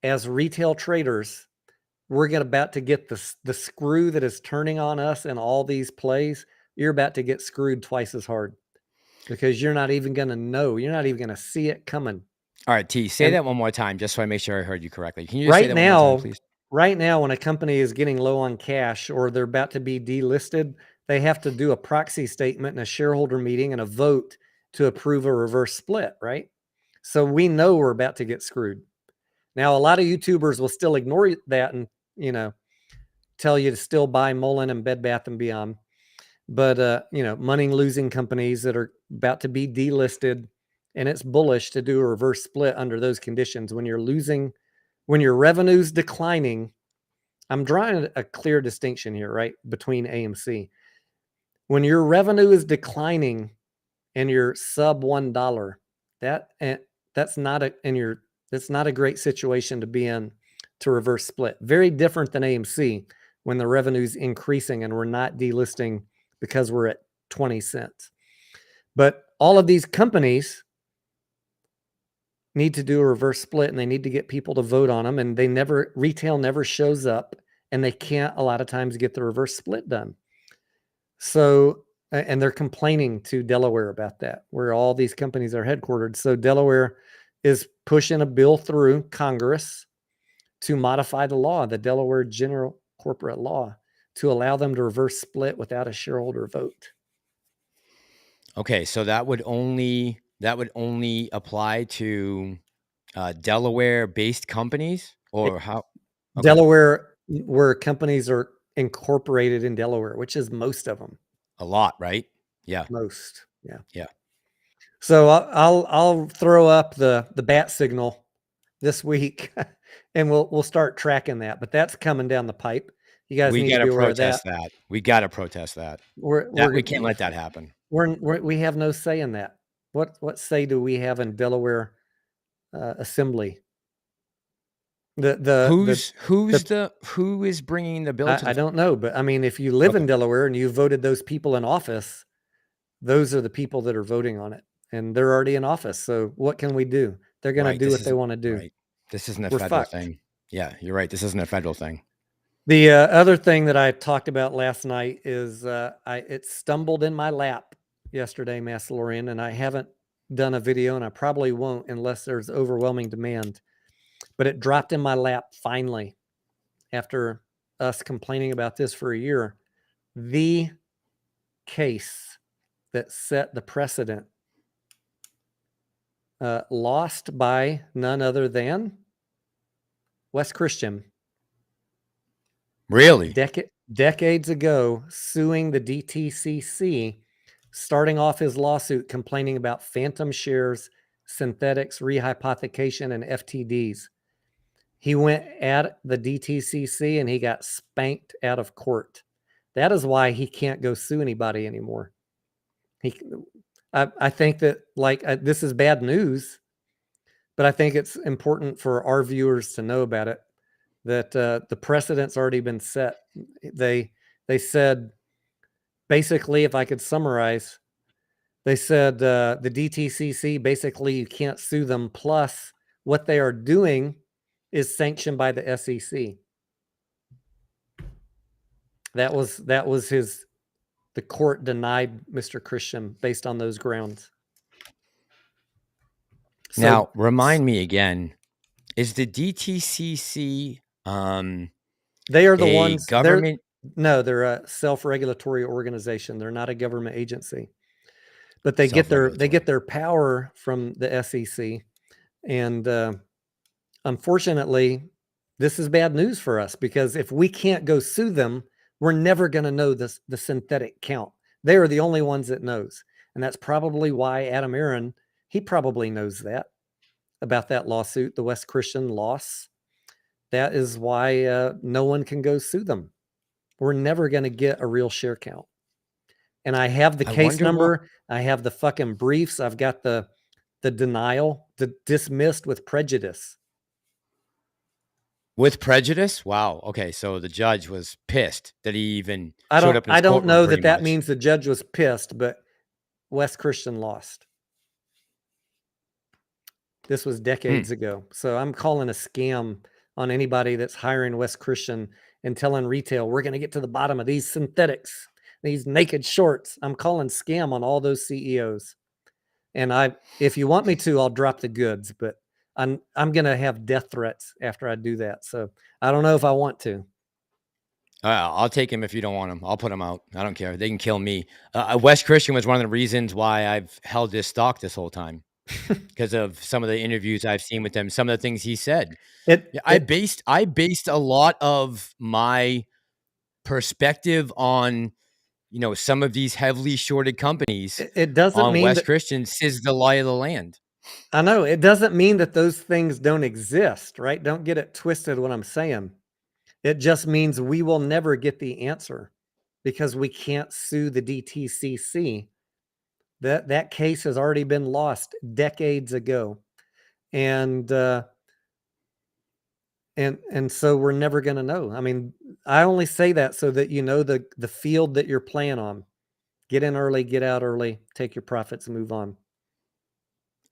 as retail traders, we're about to get the screw that is turning on us in all these plays. You're about to get screwed twice as hard because you're not even going to know. You're not even going to see it coming. All right, T, say And that one more time just so I make sure I heard you correctly. Can you just say right that one more time, now, please? right now, when a company is getting low on cash or they're about to be delisted, they have to do a proxy statement and a shareholder meeting and a vote to approve a reverse split, right? So we know we're about to get screwed. Now, a lot of YouTubers will still ignore that and, you know, tell you to still buy Mullen and Bed Bath & Beyond. But, you know, money losing companies that are about to be delisted, and it's bullish to do a reverse split under those conditions. When you're losing, when your revenue's declining, I'm drawing a clear distinction here, right, between AMC. When your revenue is declining and you're sub $1, that's not a great situation to be in to reverse split. Very different than AMC when the revenue's increasing and we're not delisting because we're at 20 cents. But all of these companies need to do a reverse split and they need to get people to vote on them, and retail never shows up, and they can't a lot of times get the reverse split done. So, and they're complaining to Delaware about that, where all these companies are headquartered. So Delaware is pushing a bill through Congress to modify the law, the Delaware General Corporate Law, to allow them to reverse split without a shareholder vote. Okay, so that would only apply to Delaware-based companies, or how? Okay, Delaware, where companies are incorporated in Delaware, which is most of them. a lot, right? Yeah, Most, yeah. yeah. So I'll throw up the bat signal this week, and we'll start tracking that. But that's coming down the pipe. You guys We need to gotta be aware of protest that. that. We gotta protest that. That We're we can't let that happen. we have no say in that. What say do we have in Delaware Assembly? The Who is bringing the bill to I the? don't know, but I mean, if you live Okay, in Delaware and you voted those people in office, those are the people that are voting on it, and they're already in office. So what can we do? They're going to right. do This what they isn't want to do. right. This isn't a We're federal fucked. thing. Yeah, you're right. This isn't a federal thing. The other thing that I talked about last night is it stumbled in my lap yesterday, Massalorian, and I haven't done a video, and I probably won't unless there's overwhelming demand. But it dropped in my lap finally after us complaining about this for a year. The case that set the precedent, lost by none other than Wes Christian. Really? Decades ago, suing the DTCC, starting off his lawsuit complaining about phantom shares, synthetics, rehypothecation, and FTDs. He went at the DTCC and he got spanked out of court. That is why he can't go sue anybody anymore. I think that this is bad news, but I think it's important for our viewers to know about it, that the precedent's already been set. They said, basically, if I could summarize, they said the DTCC, basically you can't sue them. Plus, what they are doing is sanctioned by the SEC. That was the court denied Mr. Christian based on those grounds. So, Now, remind me again, is the DTCC they are the a ones. government? They're a self-regulatory organization. They're not a government agency, but they get Self-regulatory. their power from the SEC. And unfortunately, this is bad news for us, because if we can't go sue them, we're never going to know the synthetic count. They are the only ones that knows, and that's probably why Adam Aaron, he probably knows that about that lawsuit, the West Christian loss. That is why no one can go sue them. We're never going to get a real share count. And I have the I case wonder what number. I have the fucking briefs. I've got the denial, the dismissed with prejudice. with prejudice. Wow. Okay, so the judge was pissed that he even I showed don't up in I his don't courtroom. know Pretty that that much. means the judge was pissed, but Wes Christian lost. This was Hmm. decades ago. So I'm calling a scam on anybody that's hiring Wes Christian and telling retail, we're going to get to the bottom of these synthetics, these naked shorts. I'm calling scam on all those CEOs. And if you want me to, I'll drop the goods, but I'm going to have death threats after I do that. So I don't know if I want to. I'll take him if you don't want him. I'll put him out. I don't care. They can kill me. Wes Christian was one of the reasons why I've held this stock this whole time because of some of the interviews I've seen with him. Some of the things he said. It Yeah, it I based a lot of my perspective on some of these heavily shorted companies it doesn't on mean Wes that Christian is the lie of the land. I know it doesn't mean that those things don't exist, right? Don't get it twisted what I'm saying. It just means we will never get the answer because we can't sue the DTCC. That case has already been lost decades ago. And and so we're never going to know. I mean, I only say that so that you know the field that you're playing on. Get in early, get out early, take your profits and move on.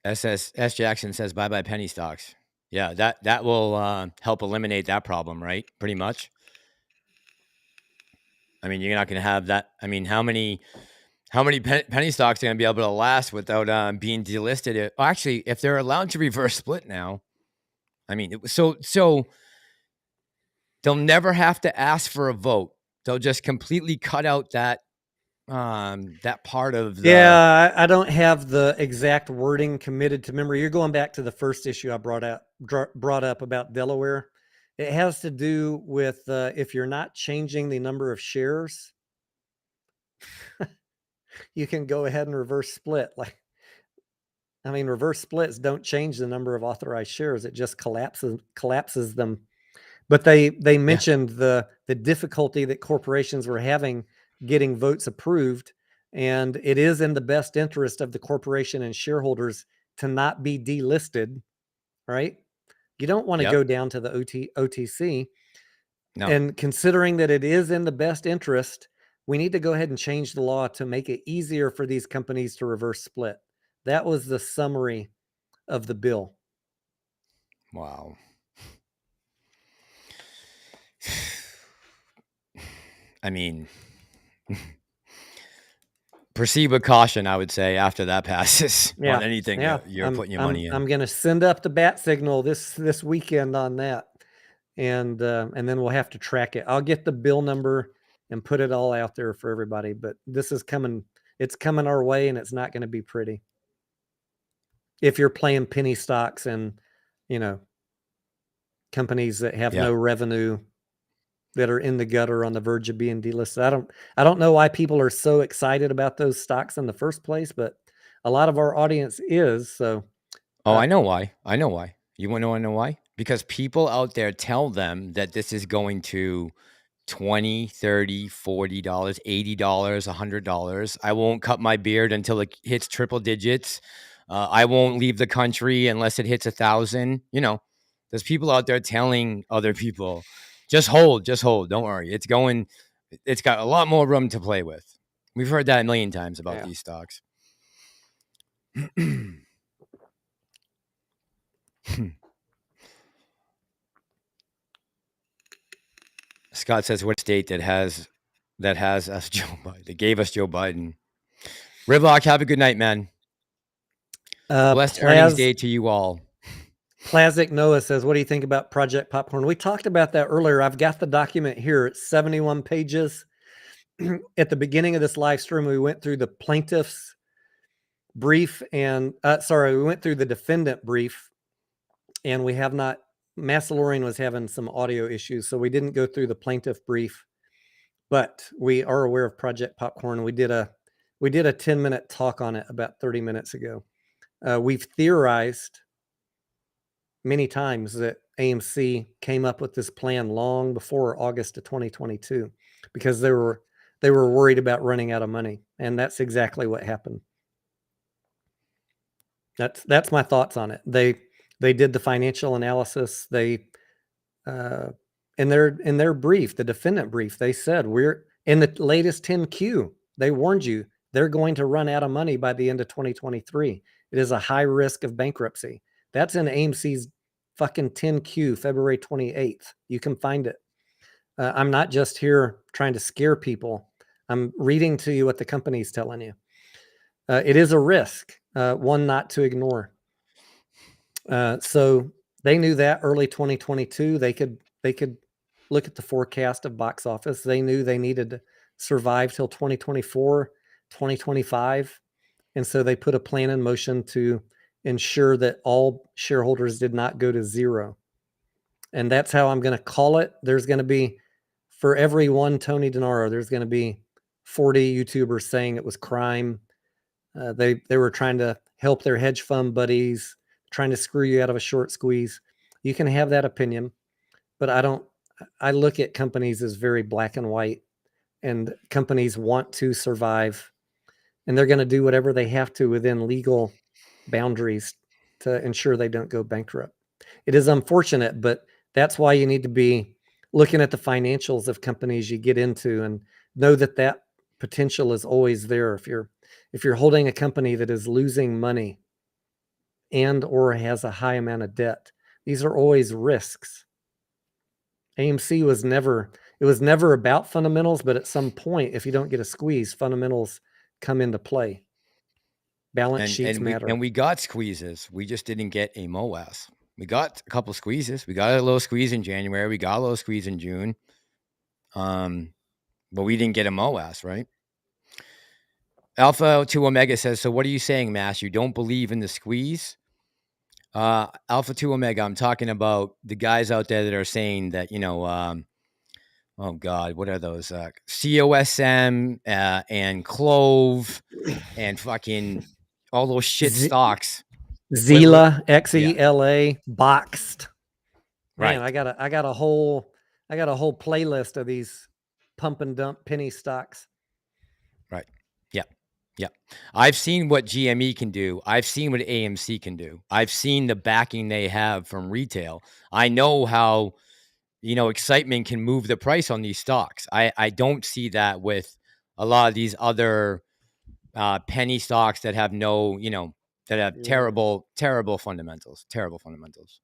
S Jackson says bye bye penny stocks. Yeah, that will help eliminate that problem, right? Pretty much. I mean, you're not going to have that. I mean, how many penny stocks are going to be able to last without being delisted? Actually, if they're allowed to reverse split now, I mean, so they'll never have to ask for a vote. They'll just completely cut out that part of the. Yeah, I don't have the exact wording committed to memory. You're going back to the first issue I brought up about Delaware. It has to do with if you're not changing the number of shares, you can go ahead and reverse split. I mean, reverse splits don't change the number of authorized shares; it just collapses them. But they Yeah. mentioned the difficulty that corporations were having getting votes approved, and it is in the best interest of the corporation and shareholders to not be delisted, right? You don't want to Yep. go down to the OTC. No. And considering that it is in the best interest, we need to go ahead and change the law to make it easier for these companies to reverse split. That was the summary of the bill. Wow. I mean, proceed with caution, I would say, after that passes Yeah, on anything yeah. that you're putting your money in. I'm gonna send up the bat signal this weekend on that, and then we'll have to track it. I'll get the bill number and put it all out there for everybody. But this is coming. It's coming our way, and it's not going to be pretty. If you're playing penny stocks and you know companies that have Yeah. no revenue that are in the gutter on the verge of being delisted. I don't know why people are so excited about those stocks in the first place, but a lot of our audience is. So Oh, uh, I know why. I know why. You want to know why? Because people out there tell them that this is going to 20, 30, $40, $80, $100. I won't cut my beard until it hits triple digits. I won't leave the country unless it hits 1,000. There's people out there telling other people, just hold, don't worry. It's got a lot more room to play with. We've heard that a million times about yeah. these stocks. Scott says, what state that has us Joe Biden, that gave us Joe Biden? Rivlock, have a good night, man. Blessed earnings day to you all. Plazic Noah says, what do you think about Project Popcorn? We talked about that earlier. I've got the document here. It's 71 pages. At the beginning of this live stream, we went through the plaintiff's brief and, we went through the defendant brief, and we have not, Massalorian was having some audio issues, so we didn't go through the plaintiff brief, but we are aware of Project Popcorn. We did a 10-minute talk on it about 30 minutes ago. We've theorized many times that AMC came up with this plan long before August of 2022 because there They were worried about running out of money, and that's exactly what happened. That's my thoughts on it. They did the financial analysis. They in their brief, the defendant brief, they said we're in the latest 10Q. They warned you they're going to run out of money by the end of 2023. It is a high risk of bankruptcy. That's in AMC's fucking 10Q, February 28th. You can find it. I'm not just here trying to scare people. I'm reading to you what the company's telling you. It is a risk, one not to ignore. So they knew that early 2022. They could look at the forecast of box office. They knew they needed to survive till 2024, 2025. And so they put a plan in motion to ensure that all shareholders did not go to zero. And that's how I'm going to call it. There's going to be, for every one Tony Denaro, there's going to be 40 YouTubers saying it was crime. They were trying to help their hedge fund buddies, trying to screw you out of a short squeeze. You can have that opinion, but I look at companies as very black and white, and companies want to survive, and they're going to do whatever they have to within legal boundaries to ensure they don't go bankrupt. It is unfortunate, but that's why you need to be looking at the financials of companies you get into and know that that potential is always there. If you're holding a company that is losing money and or has a high amount of debt, these are always risks. AMC was never about fundamentals, but at some point, if you don't get a squeeze, fundamentals come into play. Balance sheets matter. And we got squeezes. We just didn't get a MOAS. We got a couple squeezes. We got a little squeeze in January. We got a little squeeze in June. But we didn't get a MOAS, right? Alpha to Omega says, so what are you saying, Mass? You don't believe in the squeeze? Alpha to Omega, I'm talking about the guys out there that are saying that, oh God, what are those? COSM and Clove and fucking all those shit stocks. Zila, XELA, Boxed. Man, Right. I got a whole playlist of these pump and dump penny stocks. Right. Yeah. Yeah. I've seen what GME can do. I've seen what AMC can do. I've seen the backing they have from retail. I know how, excitement can move the price on these stocks. I don't see that with a lot of these other penny stocks that have no, that have terrible fundamentals. Terrible fundamentals.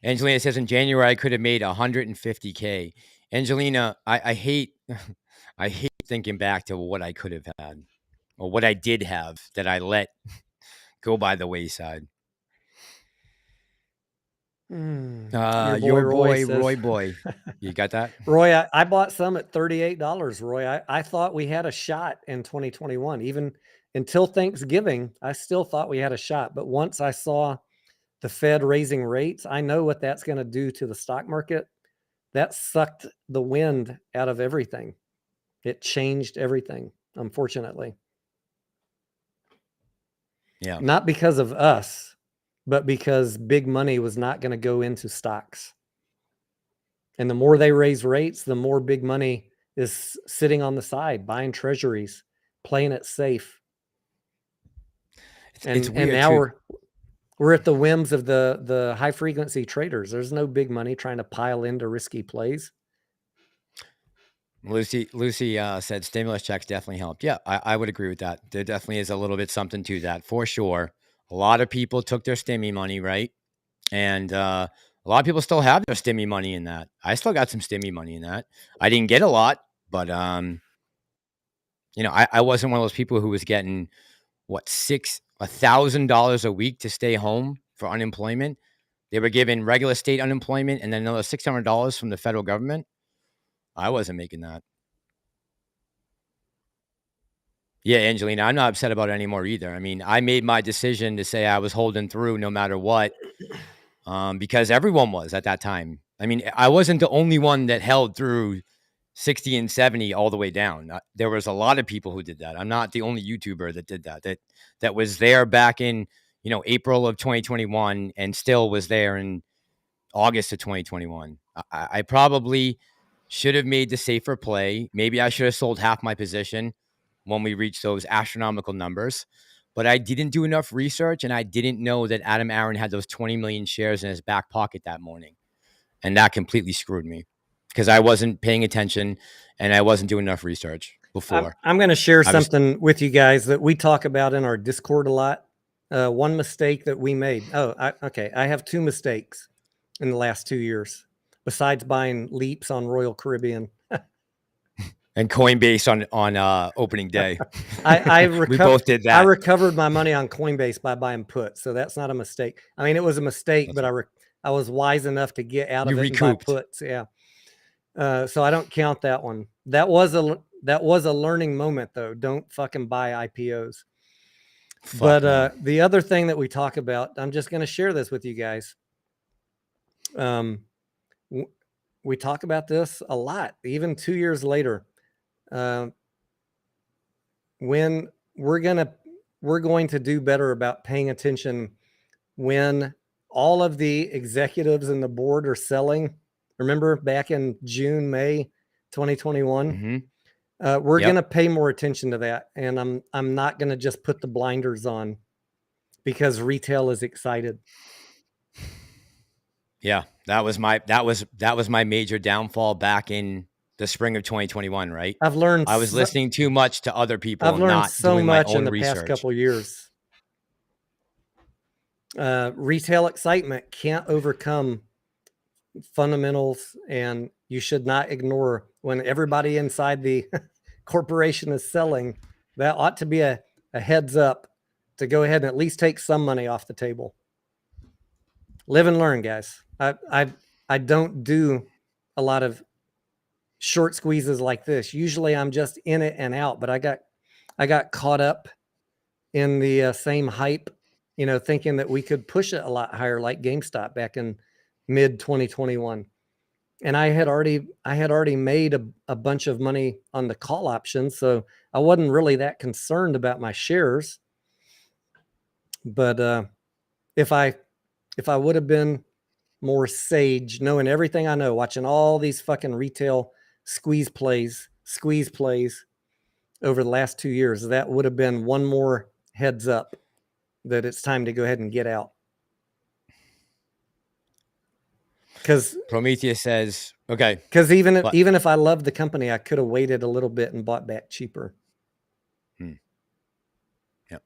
Angelina says in January I could have made 150K. Angelina, I hate I hate thinking back to what I could have had or what I did have that I let go by the wayside. Your boy, Roy Boy. You got that? Roy, I bought some at $38, Roy. I thought we had a shot in 2021. Even until Thanksgiving, I still thought we had a shot. But once I saw the Fed raising rates, I know what that's going to do to the stock market. That sucked the wind out of everything. It changed everything, unfortunately. Yeah. Not because of us, but because big money was not going to go into stocks. And the more they raise rates, the more big money is sitting on the side, buying treasuries, playing it safe. It's weird and now too. we're at the whims of the high frequency traders. There's no big money trying to pile into risky plays. Lucy said stimulus checks definitely helped. Yeah, I would agree with that. There definitely is a little bit something to that for sure. A lot of people took their stimmy money, right? And a lot of people still have their stimmy money in that. I still got some stimmy money in that. I didn't get a lot, but I wasn't one of those people who was getting $1,000 a week to stay home for unemployment. They were given regular state unemployment and then another $600 from the federal government. I wasn't making that. Yeah, Angelina, I'm not upset about it anymore either. I mean, I made my decision to say I was holding through no matter what, because everyone was at that time. I mean, I wasn't the only one that held through 60 and 70 all the way down. There was a lot of people who did that. I'm not the only YouTuber that did that. That was there back in, April of 2021 and still was there in August of 2021. I probably Should have made the safer play. Maybe I should have sold half my position when we reached those astronomical numbers. But I didn't do enough research, and I didn't know that Adam Aaron had those 20 million shares in his back pocket that morning. And that completely screwed me because I wasn't paying attention and I wasn't doing enough research before. I'm going to share I was something with you guys that we talk about in our Discord a lot. One mistake that we made. Okay. I have 2 mistakes in the last 2 years, besides buying leaps on Royal Caribbean. and Coinbase on opening day. I We both did I that. recovered my money on Coinbase by buying puts, so that's not a mistake. I mean, it was a mistake, That's but I was wise enough to get out You of it and buy recouped. puts. Yeah. So I don't count that one. That was a learning moment, though. Don't fucking buy IPOs. Fuck But no. the other thing that we talk about, I'm just going to share this with you guys. We talk about this a lot, even 2 years later. When we're going to do better about paying attention when all of the executives and the board are selling. Remember back in June, May 2021? Mm-hmm. We're Yep. going to pay more attention to that. And I'm not going to just put the blinders on because retail is excited. Yeah, that was my major downfall back in the spring of 2021, right? I've learned I was listening too much to other people I've and learned not so doing my much in own the past research. couple years. Retail excitement can't overcome fundamentals, and you should not ignore when everybody inside the corporation is selling. That ought to be a heads up to go ahead and at least take some money off the table. Live and learn, guys. I don't do a lot of short squeezes like this. Usually I'm just in it and out, but I got caught up in the same hype, thinking that we could push it a lot higher like GameStop back in mid 2021. And I had already made a bunch of money on the call options, so I wasn't really that concerned about my shares. But if I would have been more sage, knowing everything I know, watching all these fucking retail squeeze plays over the last 2 years, that would have been one more heads up that it's time to go ahead and get out. Because Prometheus says, okay. Because even if I loved the company, I could have waited a little bit and bought back cheaper. Yep.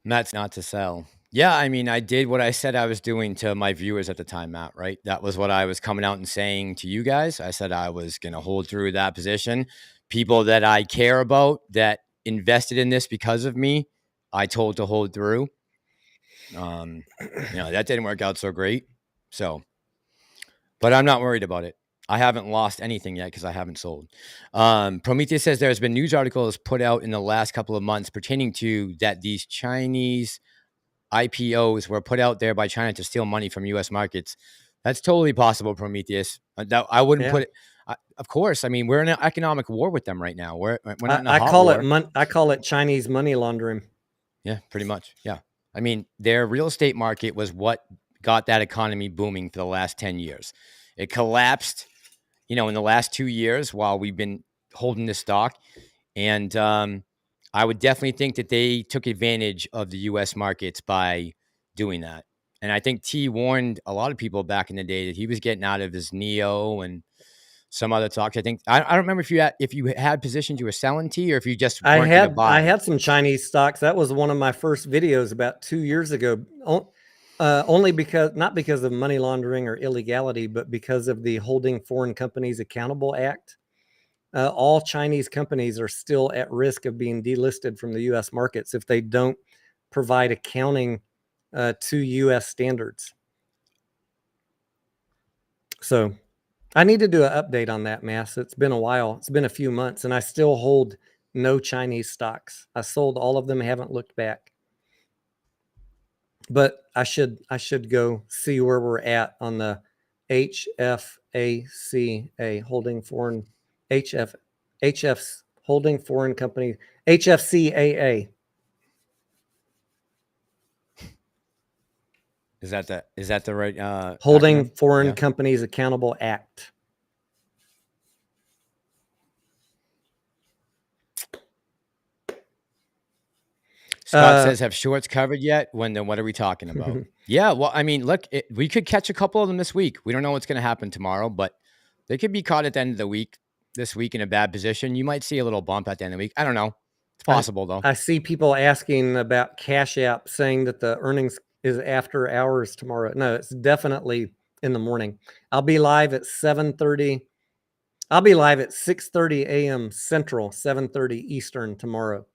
Matt's not to sell. Yeah, I mean, I did what I said I was doing to my viewers at the time, Matt, right? That was what I was coming out and saying to you guys. I said I was going to hold through that position. People that I care about that invested in this because of me, I told to hold through. That didn't work out so great. So, but I'm not worried about it. I haven't lost anything yet because I haven't sold. Prometheus says there's been news articles put out in the last couple of months pertaining to that these Chinese IPOs were put out there by China to steal money from U.S. markets. That's totally possible, Prometheus. I wouldn't put it. Of course, I mean we're in an economic war with them right now. We're not in a hot war. I call it Chinese money laundering. Yeah, pretty much. Yeah, I mean their real estate market was what got that economy booming for the last 10 years. It collapsed, in the last 2 years while we've been holding this stock, and I would definitely think that they took advantage of the U.S. markets by doing that. And I think T warned a lot of people back in the day that he was getting out of his Neo and some other talks. I think I don't remember if you had positions you were selling, T, or if you just weren't going to buy. I had some Chinese stocks. That was one of my first videos about 2 years ago. Only not because of money laundering or illegality, but because of the Holding Foreign Companies Accountable Act. All Chinese companies are still at risk of being delisted from the U.S. markets if they don't provide accounting to U.S. standards. So I need to do an update on that, Mass. It's been a while. It's been a few months, and I still hold no Chinese stocks. I sold all of them, haven't looked back. But I should go see where we're at on the HFACA holding foreign HF's holding foreign company HFCAA. Is that the right Holding acronym? Foreign Companies Accountable Act. Scott says, "Have shorts covered yet?" Then what are we talking about? Yeah, well, I mean, look, we could catch a couple of them this week. We don't know what's going to happen tomorrow, but they could be caught at the end of the week this week in a bad position. You might see a little bump at the end of the week. I don't know. It's possible though. I see people asking about Cash App, saying that the earnings is after hours tomorrow. No, it's definitely in the morning. I'll be live at 7:30. I'll be live at 6:30 a.m. Central, 7:30 Eastern tomorrow.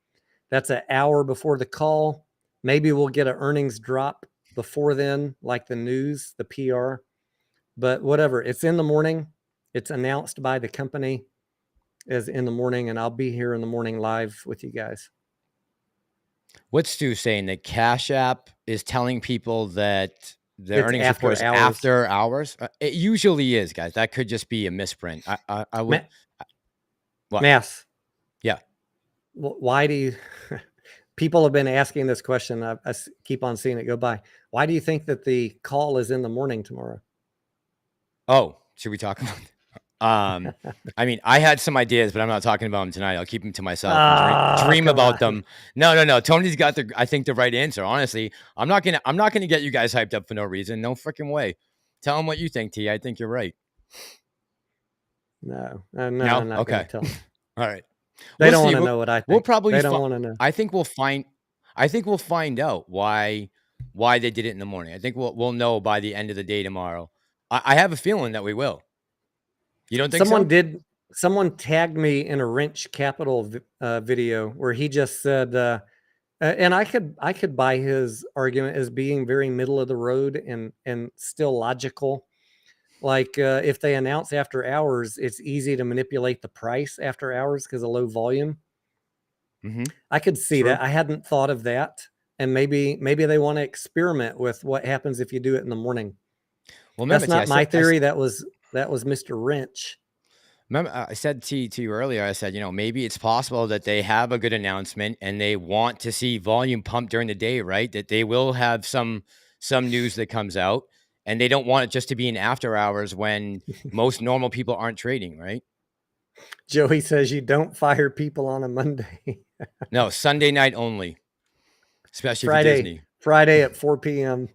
That's an hour before the call. Maybe we'll get an earnings drop before then, like the news, the PR. But whatever, it's in the morning. It's announced by the company as in the morning, and I'll be here in the morning live with you guys. What's Stu saying? That Cash App is telling people that the It's earnings after report is hours. after hours? It usually is, guys. That could just be a misprint. I would. What? Mass. Yeah. Why do you? People have been asking this question. I keep on seeing it go by. Why do you think that the call is in the morning tomorrow? Oh, should we talk about? I mean, I had some ideas, but I'm not talking about them tonight. I'll keep them to myself and dream about them. No. Tony's got I think the right answer. Honestly, I'm not gonna get you guys hyped up for no reason. No freaking way. Tell them what you think, T. I think you're right. No, I'm not okay. gonna tell them. All right. They don't want to know what I think. We'll probably. They don't want to know. I think we'll find out why they did it in the morning. I think we'll know by the end of the day tomorrow. I have a feeling that we will. You don't think Someone tagged me in a Wrench Capital video where he just said, and I could buy his argument as being very middle of the road and still logical. Like if they announce after hours, it's easy to manipulate the price after hours because of low volume. Mm-hmm. I could see that. I hadn't thought of that, and maybe they want to experiment with what happens if you do it in the morning. Well, that's not my theory. That was Mr. Wrench. Remember, I said to you earlier, I said, maybe it's possible that they have a good announcement and they want to see volume pump during the day, right? That they will have some news that comes out and they don't want it just to be in after hours when most normal people aren't trading, right? Joey says you don't fire people on a Monday. No, Sunday night only, especially Friday, for Disney. Friday at 4 p.m.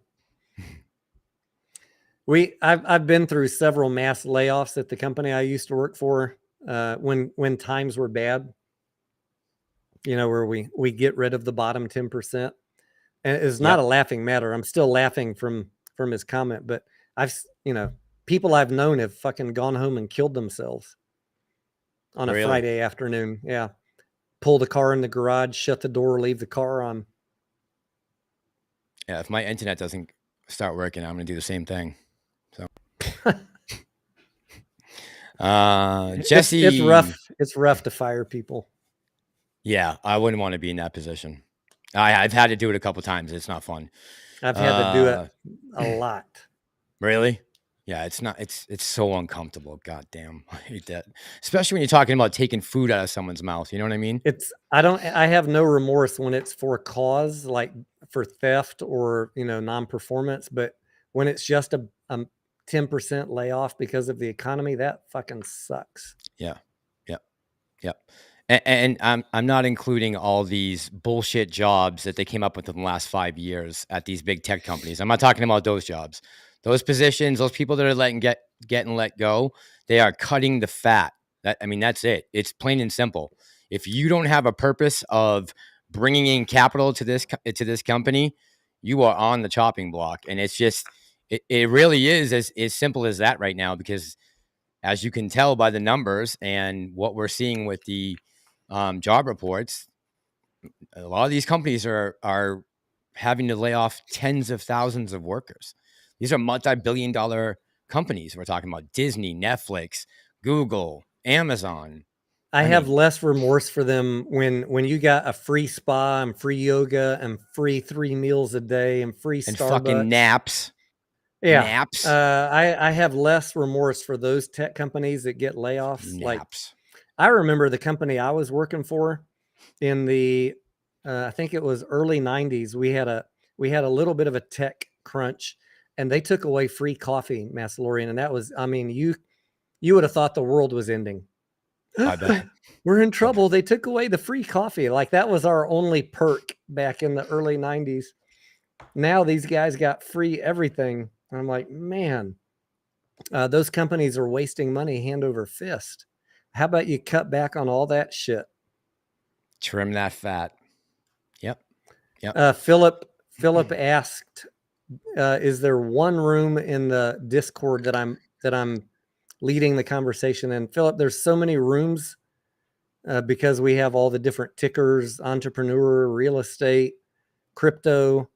I've been through several mass layoffs at the company I used to work for when times were bad. Where we get rid of the bottom 10%. And it's not a laughing matter. I'm still laughing from his comment, but people I've known have fucking gone home and killed themselves on a Friday afternoon. Yeah. Pull the car in the garage, shut the door, leave the car on. Yeah, if my internet doesn't start working, I'm going to do the same thing. So, Jesse, it's rough. It's rough to fire people. Yeah, I wouldn't want to be in that position. I've had to do it a couple times. It's not fun. I've had to do it a lot. Really? Yeah, it's not. It's so uncomfortable. God damn, I hate that. Especially when you're talking about taking food out of someone's mouth. You know what I mean? I have no remorse when it's for a cause, like for theft or non-performance. But when it's just a 10% layoff because of the economy, that fucking sucks. Yeah. And I'm not including all these bullshit jobs that they came up with in the last 5 years at these big tech companies. I'm not talking about those jobs. Those positions, those people that are getting let go, they are cutting the fat. That's it. It's plain and simple. If you don't have a purpose of bringing in capital to this company, you are on the chopping block. And it's just, it really is as simple as that right now, because as you can tell by the numbers and what we're seeing with the job reports, a lot of these companies are having to lay off tens of thousands of workers. These are multi-billion-dollar companies. We're talking about Disney, Netflix, Google, Amazon. I have less remorse for them when you got a free spa and free yoga and free 3 meals a day and free Starbucks. And fucking naps. Yeah. Naps. I have less remorse for those tech companies that get layoffs. Naps. Like, I remember the company I was working for in the, I think it was early 90s. We had a little bit of a tech crunch, and they took away free coffee, Massalorian. And that was, you would have thought the world was ending. I bet. We're in I bet. trouble. They took away the free coffee. Like that was our only perk back in the early 90s. Now these guys got free everything. And I'm like, man, those companies are wasting money hand over fist. How about you cut back on all that shit? Trim that fat. Yep. Yep. Philip asked, is there one room in the Discord that I'm leading the conversation in? Philip, there's so many rooms because we have all the different tickers, entrepreneur, real estate, crypto.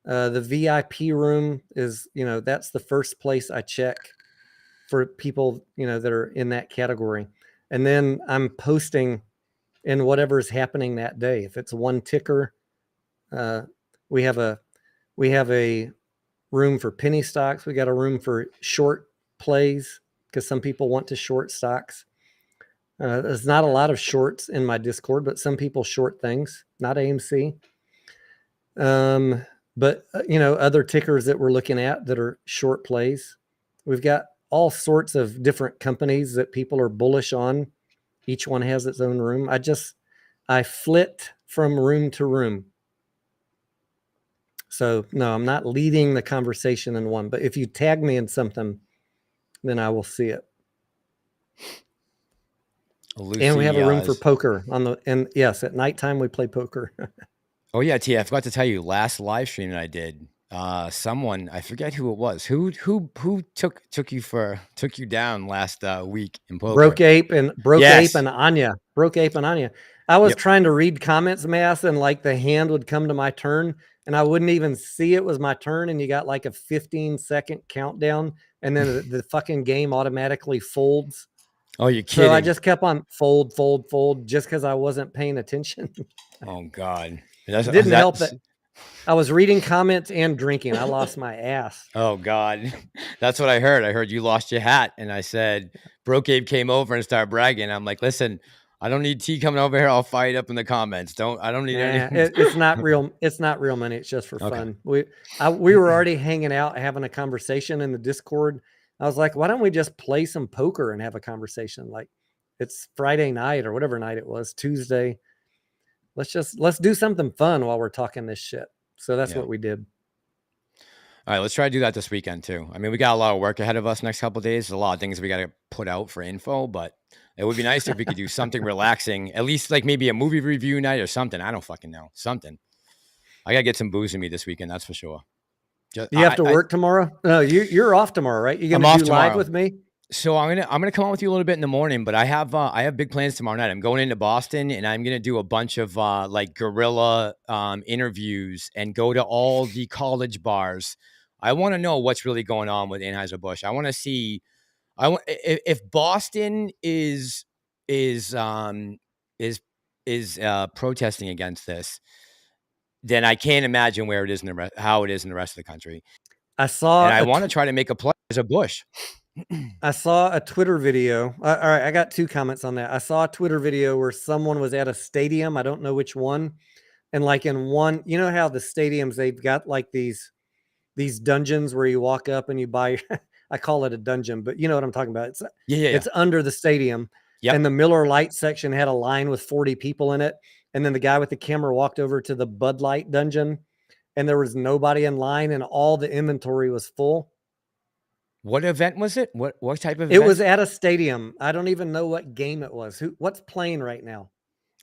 The VIP room is, that's the first place I check for people, that are in that category. And then I'm posting in whatever's happening that day. If it's one ticker, we have a room for penny stocks. We got a room for short plays because some people want to short stocks. There's not a lot of shorts in my Discord, but some people short things, not AMC. But other tickers that we're looking at that are short plays. We've got all sorts of different companies that people are bullish on. Each one has its own room. I flit from room to room. So no, I'm not leading the conversation in one, but if you tag me in something, then I will see it. Lucy, and we have a room for poker and yes, at nighttime we play poker. Oh yeah, T. I forgot to tell you. Last live stream that I did, someone, I forget who it was. Who took you down last week in poker? Broke Ape and Yes. Anya. Broke Ape and Anya. I was Yep. trying to read comments, Mass, and like the hand would come to my turn, and I wouldn't even see it was my turn, and you got like a 15-second countdown, and then the fucking game automatically folds. Oh, you're kidding. So I just kept on fold, just because I wasn't paying attention. Oh God. Didn't help that I was reading comments and drinking. I lost my ass. Oh God. That's what I heard. I heard you lost your hat, and I said, Broke Abe came over and started bragging. I'm like, listen, I don't need T coming over here. I'll fight up in the comments. I don't need any. It's not real. It's not real money. It's just for fun. We were already hanging out, having a conversation in the Discord. I was like, why don't we just play some poker and have a conversation? Like, it's Friday night or whatever night it was, Tuesday. Let's do something fun while we're talking this shit. So that's what we did. All right, let's try to do that this weekend too. I mean, we got a lot of work ahead of us next couple of days. There's a lot of things we got to put out for info, but it would be nice if we could do something relaxing, at least like maybe a movie review night or something. I don't fucking know. Something. I got to get some booze in me this weekend. That's for sure. You have to work tomorrow? No, you're off tomorrow, right? You're going to do live with me? So I'm gonna come on with you a little bit in the morning, but I have big plans tomorrow night. I'm going into Boston, and I'm gonna do a bunch of like guerrilla interviews and go to all the college bars. I want to know what's really going on with Anheuser-Busch. I want to see. If Boston is protesting against this, then I can't imagine where it is how it is in the rest of the country. I want to try to make a play as a Bush. I saw a Twitter video. All right, I got 2 comments on that. I saw a Twitter video where someone was at a stadium. I don't know which one. And like in one, you know how the stadiums, they've got like these dungeons where you walk up and you buy, I call it a dungeon, but you know what I'm talking about. It's under the stadium. Yep. And the Miller Lite section had a line with 40 people in it. And then the guy with the camera walked over to the Bud Light dungeon and there was nobody in line and all the inventory was full. What event was it? What type of event? It was at a stadium. I don't even know what game it was. What's playing right now?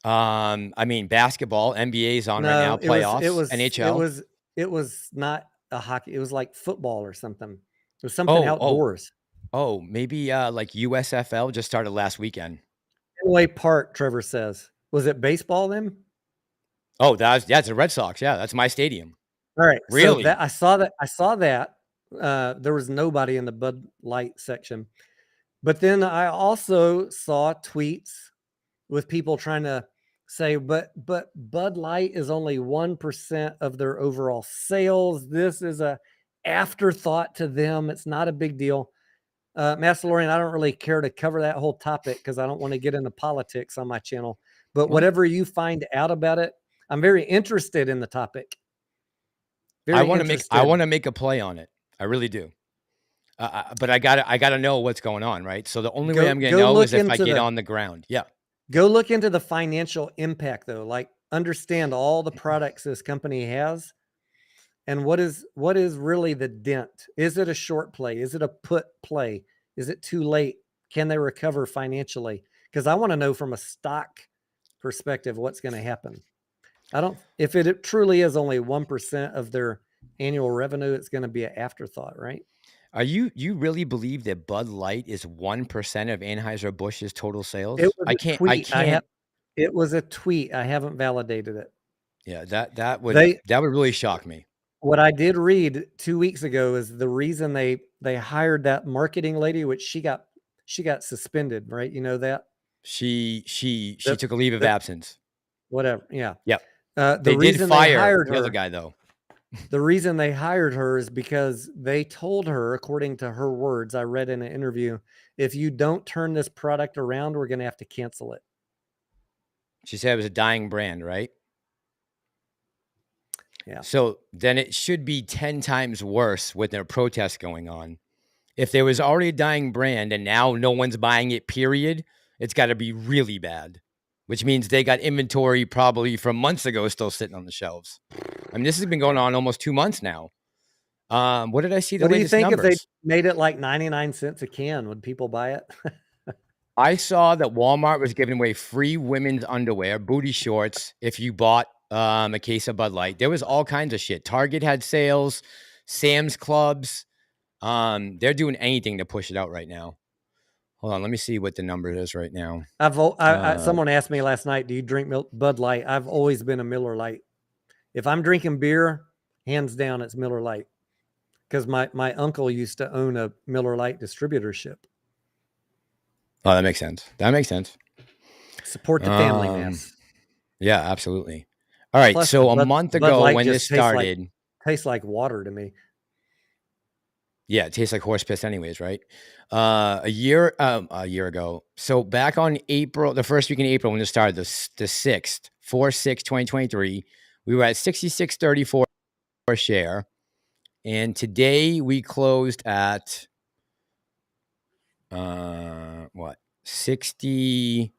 I mean, basketball, NBA's on right now, playoffs, NHL. It was not a hockey. It was like football or something. It was something outdoors. Oh, maybe like USFL just started last weekend. Fenway Park, Trevor says. Was it baseball then? Oh, it's the Red Sox. Yeah, that's my stadium. All right. Really? So I saw that. There was nobody in the Bud Light section. But then I also saw tweets with people trying to say, but Bud Light is only 1% of their overall sales. This is a afterthought to them. It's not a big deal. Massalorian, I don't really care to cover that whole topic because I don't want to get into politics on my channel. But whatever you find out about it, I'm very interested in the topic. I want to make a play on it. I really do. But I gotta know what's going on, right? So the only way Go I'm gonna go know look is if I into get the on the ground. Yeah. go look into the financial impact though. Like understand all the products this company has and what is really the dent. Is it a short play? Is it a put play? Is it too late? Can they recover financially? Because I want to know from a stock perspective what's going to happen. I don't, if it truly is only 1% of their annual revenue, it's going to be an afterthought, right? Are you really believe that Bud Light is 1% of Anheuser-Busch's total It sales? was I a can't I tweet. can't It was a tweet. I haven't validated it. yeah, that They, would really shock me. what I did read 2 weeks ago is the reason they hired that marketing lady, which she got suspended, right? You know that She that took a leave of that absence. whatever. Yeah. Yep. The They did reason they fire hired the other her, guy though. the reason they hired her is because they told her, according to her words, I read in an interview, if you don't turn this product around, we're going to have to cancel it. She said it was a dying brand, right? Yeah. So then it should be 10 times worse with their protests going on. If there was already a dying brand and now no one's buying it, period, it's got to be really bad, which means they got inventory probably from months ago still sitting on the shelves. I mean, this has been going on almost 2 months now. What did I see the What do you latest think if they numbers? made it like 99 cents a can? Would people buy it? I saw that Walmart was giving away free women's underwear, booty shorts, if you bought a case of Bud Light. There was all kinds of shit. Target had sales, Sam's Clubs. They're doing anything to push it out right now. Hold on, let me see what the number is right now. Someone asked me last night, do you drink Bud Light? I've always been a Miller Lite. If I'm drinking beer, hands down, it's Miller Lite. Because my uncle used to own a Miller Lite distributorship. Oh, that makes sense. That makes sense. Support the family, Mass. Yeah, absolutely. All right. Plus, the So a month Bud ago Light when this just started, tastes like water to me. yeah, it tastes like horse piss anyways, right? A year ago. So back on April, the first week in April when it started, the 6th, 4/6/2023, we were at 66.34 a share. And today we closed at what? 65.90.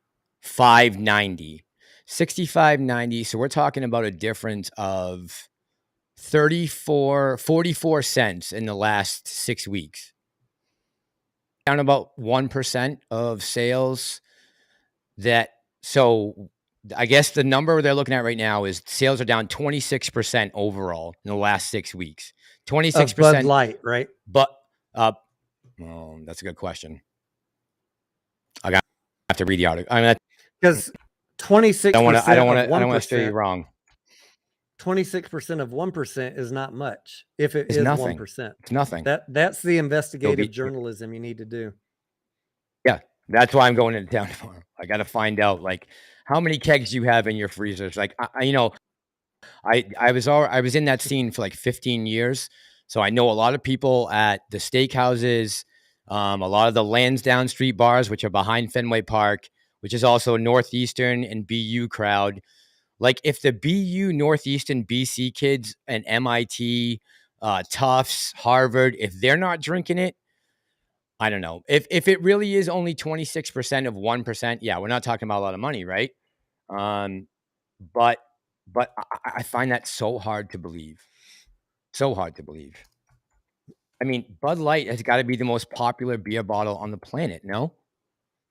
65.90. So we're talking about a difference of 44 cents in the last 6 weeks. Down about 1% of sales. So I guess the number they're looking at right now is sales are down 26% overall in the last 6 weeks. Of Bud 26%, Light, right? but that's a good question. I have to read the article. I mean, Because 26% of I don't want to say 1%, you wrong. 26% of 1% is not much if it It's is nothing. 1%. It's nothing. That's the investigative journalism you need to do. Yeah, that's why I'm going into town tomorrow. I got to find out like how many kegs you have in your freezers. Like I was in that scene for like 15 years, so I know a lot of people at the steakhouses, a lot of the Lansdowne Street bars, which are behind Fenway Park, which is also Northeastern and BU crowd. Like if the BU Northeastern BC kids and MIT, Tufts, Harvard, if they're not drinking it, I don't know. If it really is only 26% of 1%, yeah, we're not talking about a lot of money, right? Um, but I find that so hard to believe. So hard to believe. I mean, Bud Light has got to be the most popular beer bottle on the planet, no?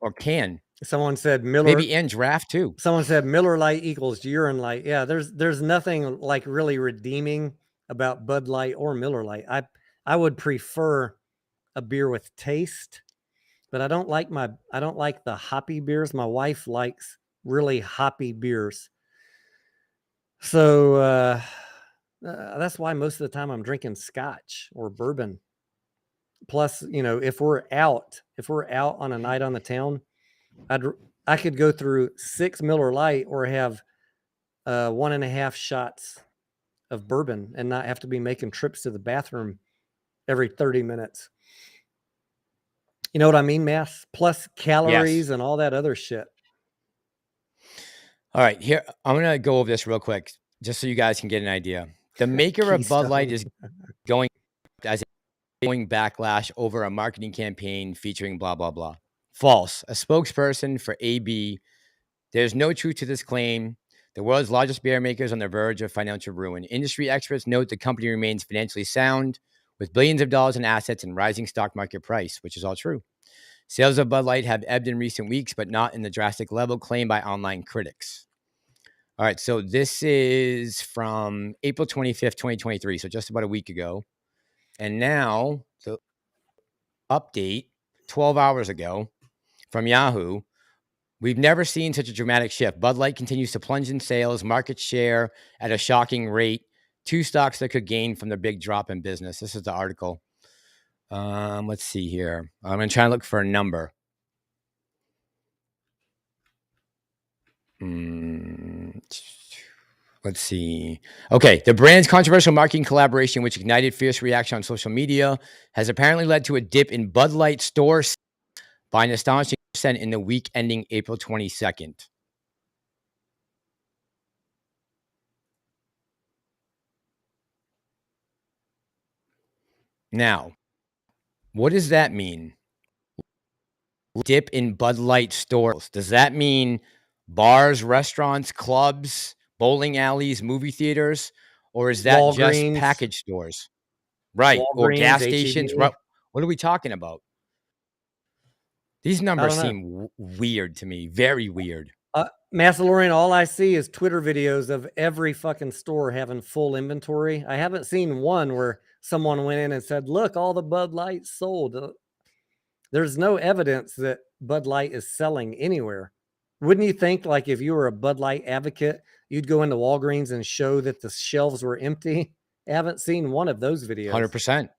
Or can. Someone said Maybe and draft too. Miller Lite equals urine light. Yeah, there's nothing like really redeeming about Bud Light or Miller Lite. I would prefer a beer with taste, but I don't like the hoppy beers. My wife likes really hoppy beers. So that's why most of the time I'm drinking scotch or bourbon. Plus, if we're out on a night on the town, I could go through 6 Miller Lite or have 1.5 shots of bourbon and not have to be making trips to the bathroom every 30 minutes. You know what I mean, Mass? Plus calories Yes. and all that other shit. All right, here I'm gonna go over this real quick, just so you guys can get an idea. The maker of Bud Light Keystone. is going as backlash over a marketing campaign featuring blah, blah, blah. False. A spokesperson for AB. There's no truth to this claim. The world's largest beer maker is on the verge of financial ruin. Industry experts note the company remains financially sound with billions of dollars in assets and rising stock market price, which is all true. Sales of Bud Light have ebbed in recent weeks, but not in the drastic level claimed by online critics. All right, so this is from April 25th, 2023, so just about a week ago. And now the update 12 hours ago from Yahoo. We've never seen such a dramatic shift. Bud Light continues to plunge in sales, market share at a shocking rate. Two stocks that could gain from the big drop in business. This is the article. Let's see here. I'm going to try and look for a number. Let's see. Okay. The brand's controversial marketing collaboration, which ignited fierce reaction on social media, has apparently led to a dip in Bud Light stores by an astonishing percent in the week ending April 22nd. Now, what does that mean? Dip in Bud Light stores. Does that mean bars, restaurants, clubs, bowling alleys, movie theaters? Or is that just Walgreens, package stores? Right. Or Walgreens, gas stations? HEB. What are we talking about? These I numbers don't know. seem weird to me. Very weird. Massalorian, all I see is Twitter videos of every fucking store having full inventory. I haven't seen one where someone went in and said, look, all the Bud Light sold. There's no evidence that Bud Light is selling anywhere. Wouldn't you think, like, if you were a Bud Light advocate, you'd go into Walgreens and show that the shelves were empty? I haven't seen one of those videos. 100%.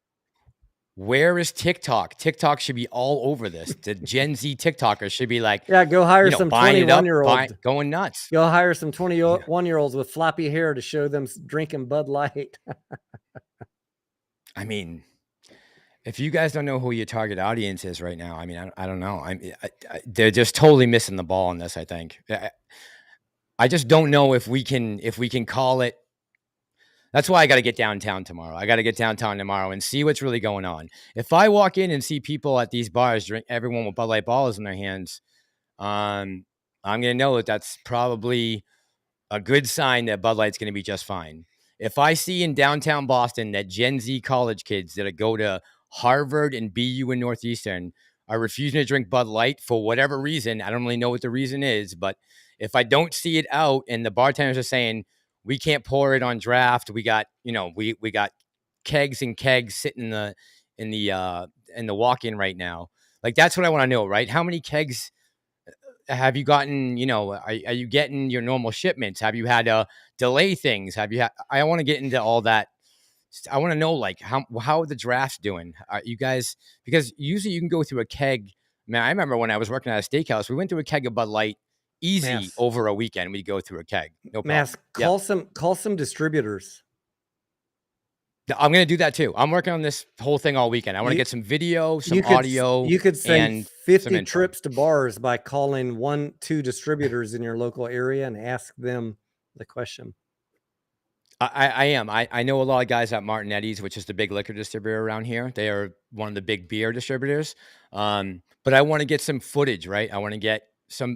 Where is TikTok? TikTok should be all over this. The Gen Z TikTokers should be like, yeah, go hire some 21-year-olds. Going nuts. Go hire some 21-year-olds with floppy hair to show them drinking Bud Light. I mean, if you guys don't know who your target audience is right now, I mean, I don't know. They're just totally missing the ball on this, I think. I just don't know if we can call it. That's why I got to get downtown tomorrow. I got to get downtown tomorrow and see what's really going on. If I walk in and see people at these bars drink, everyone with Bud Light bottles in their hands, I'm going to know that that's probably a good sign that Bud Light's going to be just fine. If I see in downtown Boston that Gen Z college kids that go to Harvard and BU and Northeastern are refusing to drink Bud Light for whatever reason, I don't really know what the reason is, but if I don't see it out and the bartenders are saying, we can't pour it on draft. We got, we got kegs and kegs sitting in the walk-in right now. Like, that's what I want to know, right? How many kegs have you gotten? Are you getting your normal shipments? Have you had to delay things? I want to get into all that. I want to know, like, how are the drafts doing? Are you guys, because usually you can go through a keg. Man, I remember when I was working at a steakhouse, we went through a keg of Bud Light. Easy over a weekend, we go through a keg. No problem. Call some distributors. I'm going to do that too. I'm working on this whole thing all weekend. I want to get some video, some audio. You could save 50 trips to bars by calling 1-2 distributors in your local area and ask them the question. I am. I know a lot of guys at Martinetti's, which is the big liquor distributor around here. They are one of the big beer distributors. But I want to get some footage, right? I want to get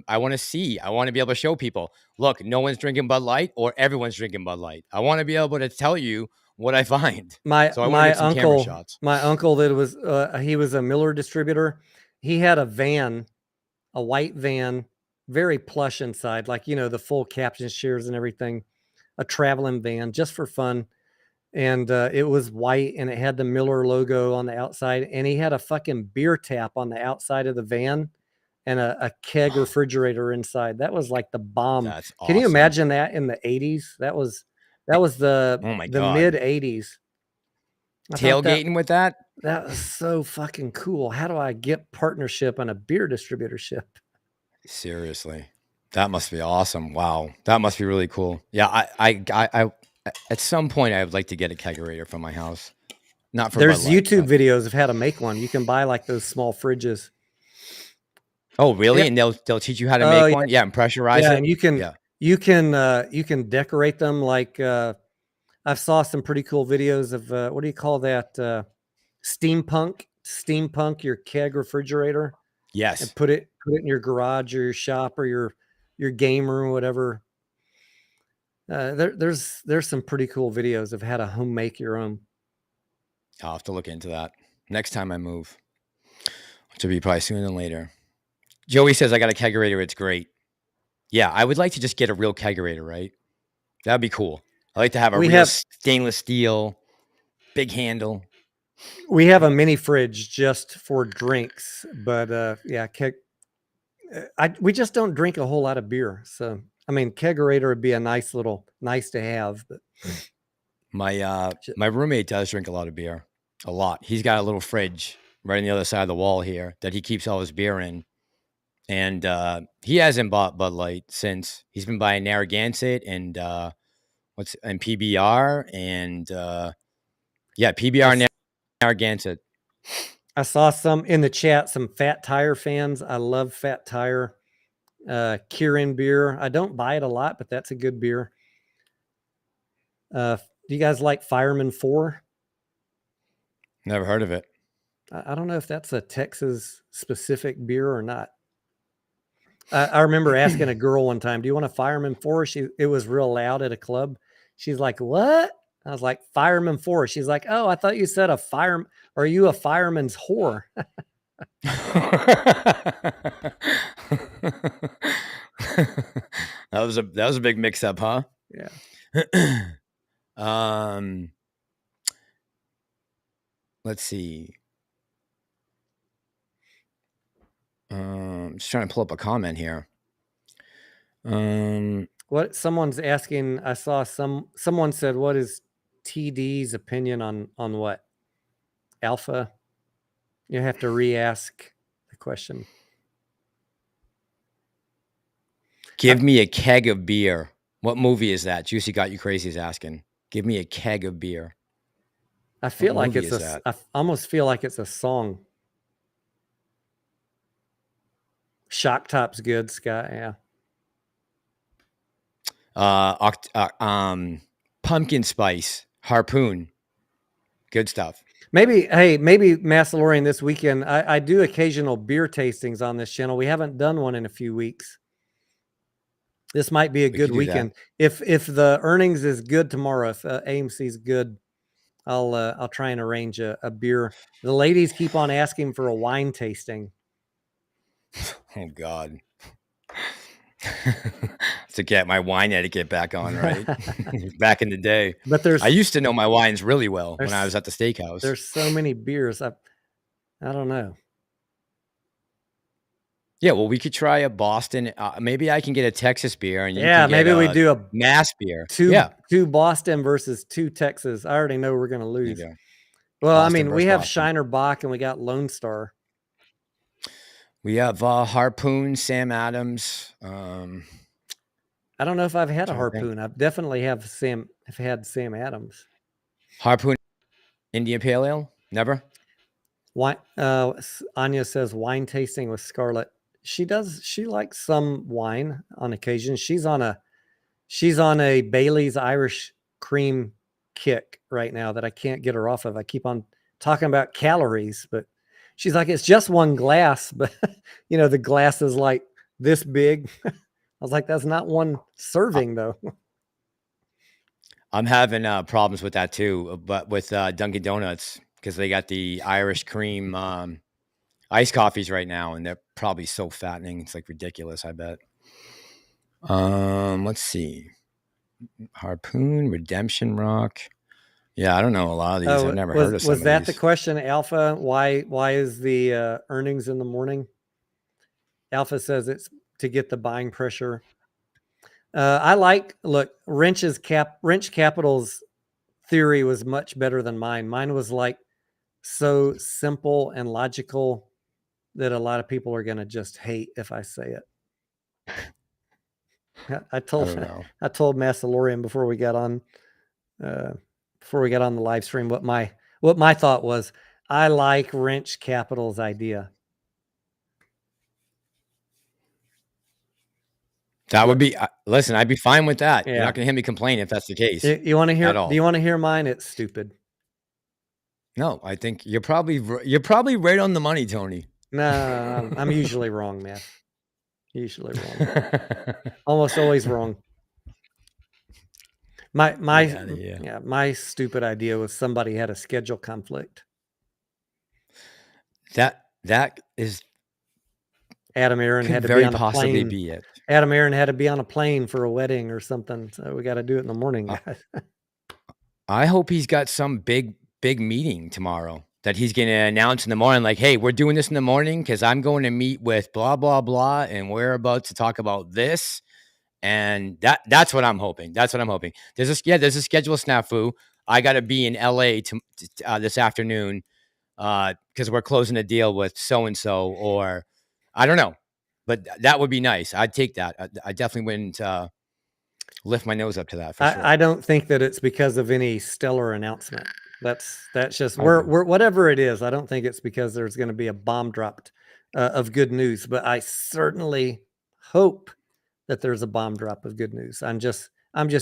I want to be able to show people, look, no one's drinking Bud Light or everyone's drinking Bud Light. I want to be able to tell you what I find. So I want to get some camera shots. My uncle that was, he was a Miller distributor. He had a van, a white van, very plush inside, like, the full captain chairs and everything, a traveling van just for fun. And it was white and it had the Miller logo on the outside. And he had a fucking beer tap on the outside of the van and a keg refrigerator inside. That was like the bomb. That's awesome. Can you imagine that in the 80s? That was the mid 80s. Tailgating with that? That was so fucking cool. How do I get partnership on a beer distributorship? Seriously. That must be awesome. Wow. That must be really cool. Yeah, I at some point I would like to get a kegerator for my house. Not for There's YouTube videos of how to make one. You can buy like those small fridges. Oh, really? Yeah. And they'll teach you how to make one? Yeah, and pressurize it. And you can decorate them like I saw some pretty cool videos of what do you call that? steampunk your keg refrigerator and Yes. put it in your garage or your shop or your game room, whatever. There's some pretty cool videos of how to home make your own. I'll have to look into that next time I move, which will be probably sooner than later. Joey says I got a kegerator. It's great. Yeah, I would like to just get a real kegerator, right? That'd be cool. I like to have a We real have stainless steel, big handle. we have a mini fridge just for drinks, but yeah, we just don't drink a whole lot of beer. So I mean, kegerator would be a nice to have, but My roommate does drink a lot of beer. A lot. He's got a little fridge right on the other side of the wall here that he keeps all his beer in. And he hasn't bought Bud Light since he's been buying Narragansett and PBR and PBR and Narragansett. I saw some in the chat, some Fat Tire fans. I love Fat Tire. Kirin beer. I don't buy it a lot, but that's a good beer. Do you guys like Fireman 4? Never heard of it. I don't know if that's a Texas specific beer or not. I remember asking a girl one time, "Do you want a Fireman 4?" It was real loud at a club. She's like, "What?" I was like, "Fireman 4." She's like, "Oh, I thought you said a fire. Are you a fireman's whore?" That was a big mix up, huh? Yeah. Let's see. Just trying to pull up a comment here. What someone's asking, I saw someone said, "What is TD's opinion on what? Alpha?" You have to re-ask the question. Give me a keg of beer. What movie is that? Juicy Got You Crazy is asking. Give me a keg of beer. I feel What like movie it's is that? I almost feel like it's a song. Shock Top's good, Scott. Yeah. Pumpkin spice harpoon. Good stuff. Maybe Massalorian this weekend. I do occasional beer tastings on this channel. We haven't done one in a few weeks. This might be a good weekend. If the earnings is good tomorrow, if AMC is good, I'll try and arrange a beer. The ladies keep on asking for a wine tasting. Oh God. To get my wine etiquette back on, right? Back in the day. But I used to know my wines really well when I was at the steakhouse. There's so many beers. I don't know. Yeah, well, we could try a Boston. Maybe I can get a Texas beer, and you Yeah, can get maybe we do a Mass beer. Two Boston versus 2 Texas. I already know we're going to lose. Well, Boston, I mean, we have Boston. Shiner Bach and we got Lone Star. We have Harpoon, Sam Adams. I don't know if I've had a Harpoon. I've definitely had Sam Adams. Harpoon Indian Pale Ale? Never? Anya says wine tasting with Scarlett. She likes some wine on occasion. She's on a Bailey's Irish cream kick right now that I can't get her off of. I keep on talking about calories, but she's like, it's just one glass, but the glass is like this big. I was like, that's not one serving though. I'm having problems with that too, but with Dunkin' Donuts, because they got the Irish cream iced coffees right now, and they're probably so fattening. It's like ridiculous, I bet. Let's see. Harpoon, Redemption Rock. Yeah, I don't know a lot of these. I've never heard of some of these. Was that the question, Alpha? Why is the earnings in the morning? Alpha says it's to get the buying pressure. Wrench Capital's theory was much better than mine. Mine was like so simple and logical that a lot of people are going to just hate if I say it. I told Massalorian before we got on the live stream what my thought was. I like Wrench Capital's idea. That would be listen. I'd be fine with that. Yeah. You're not going to hear me complain if that's the case. You want to hear? Do you want to hear mine? It's stupid. No, I think you're probably right on the money, Tony. No, I'm usually wrong, man. Usually wrong. Almost always wrong. Get out of here. Yeah, my stupid idea was somebody had a schedule conflict. That is Adam Aaron could had to be very on a possibly plane. be it. Adam Aaron had to be on a plane for a wedding or something, so we gotta do it in the morning, Uh, guys. I hope he's got some big meeting tomorrow that he's gonna announce in the morning, like, "Hey, we're doing this in the morning because I'm going to meet with blah, blah, blah, and we're about to talk about this." And that's what I'm hoping. That's what I'm hoping. There's a schedule snafu. I gotta be in LA this afternoon, because we're closing a deal with so and so, or I don't know, but that would be nice. I'd take that. I definitely wouldn't lift my nose up to that for I sure. don't think that it's because of any stellar announcement. That's just Oh, we're whatever it is. I don't think it's because there's going to be a bomb dropped of good news, but I certainly hope that there's a bomb drop of good news. I'm just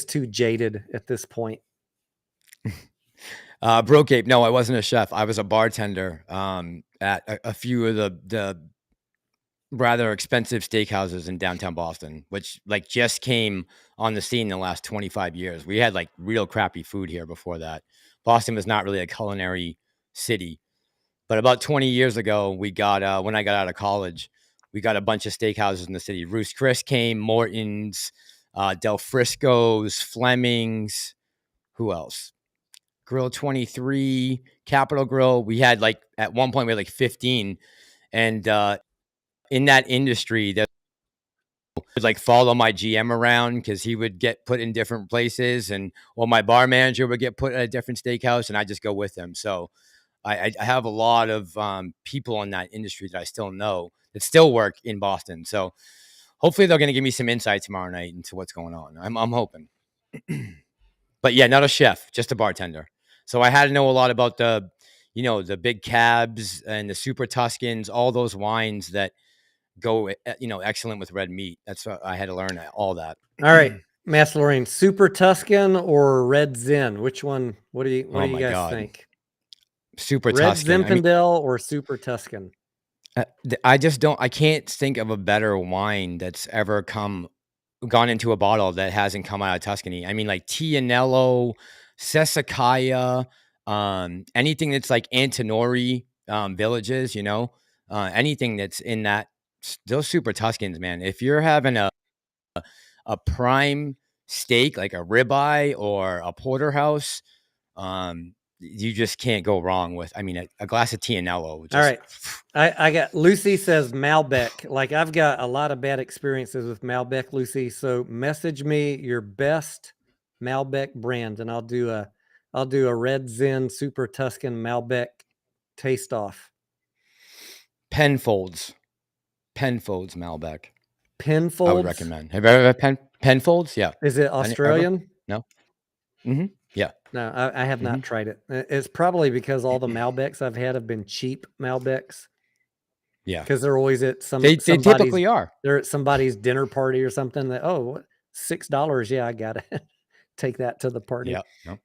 too jaded at this point. Broke Ape. No, I wasn't a chef. I was a bartender at a few of the rather expensive steakhouses in downtown Boston, which like just came on the scene in the last 25 years. We had like real crappy food here before that. Boston was not really a culinary city. But about 20 years ago, we got when I got out of college, we got a bunch of steakhouses in the city. Roost Chris came, Morton's, Del Frisco's, Fleming's. Who else? Grill 23, Capital Grill. We had like at one point we had like 15, and in that industry, that would like follow my GM around because he would get put in different places, and or my bar manager would get put at a different steakhouse, and I just go with him. So I have a lot of people in that industry that I still know that still work in Boston. So hopefully they're going to give me some insight tomorrow night into what's going on. I'm hoping. But yeah, not a chef, just a bartender. So I had to know a lot about the big cabs and the super Tuscans, all those wines that go, excellent with red meat. That's what I had to learn all that. All right, Massalorian, Super Tuscan or Red Zen? Which one? What do Oh you my guys God. think? Super Red Tuscan. I mean, Zinfandel or Super Tuscan? I can't think of a better wine that's ever gone into a bottle that hasn't come out of Tuscany. I mean, like Tianello, Sesacaya, anything that's like Antinori villages, anything that's in those super Tuscans, man. If you're having a prime steak, like a ribeye or a porterhouse, you just can't go wrong with. I mean, a glass of Tianello. All Just right. I got Lucy says Malbec. Like I've got a lot of bad experiences with Malbec, Lucy. So message me your best Malbec brand and I'll do a Red Zen Super Tuscan Malbec taste off. Penfolds, Penfolds Malbec. I would Penfolds. recommend. Have you ever had Penfolds? Yeah. Is it Ever? Australian? No. Mm-hmm. Yeah. No, I have Mm-hmm. not tried it. It's probably because all the Malbecs I've had have been cheap Malbecs. Yeah. Because they're always at They typically are. they're at somebody's dinner party or something that, oh, what, $6? Yeah, I got it. Take that to the party. Yeah. No.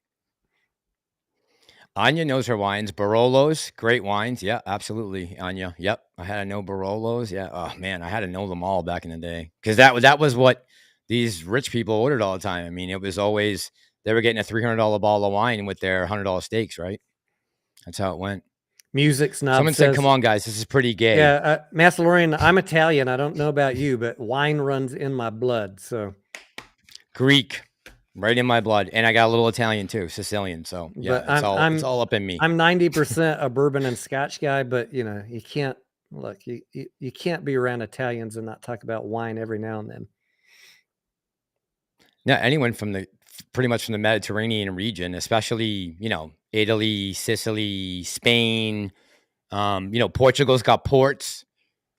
Anya knows her wines. Barolos, great wines. Yeah, absolutely. Anya. Yep. I had to know Barolos. Yeah. Oh man, I had to know them all back in the day because that was what these rich people ordered all the time. I mean, it was always they were getting a $300 bottle of wine with their $100 steaks, right? That's how it went. Music Snob Someone said, "Come says, on, guys, this is pretty gay." yeah, Massalorian, I'm Italian. I don't know about you, but wine runs in my blood. So, Greek, right in my blood, and I got a little Italian too, Sicilian. So yeah, but it's all up in me. I'm 90% a bourbon and scotch guy, but you can't look, you can't be around Italians and not talk about wine every now and then. Yeah, anyone pretty much from the Mediterranean region, especially, Italy, Sicily, Spain, Portugal's got ports.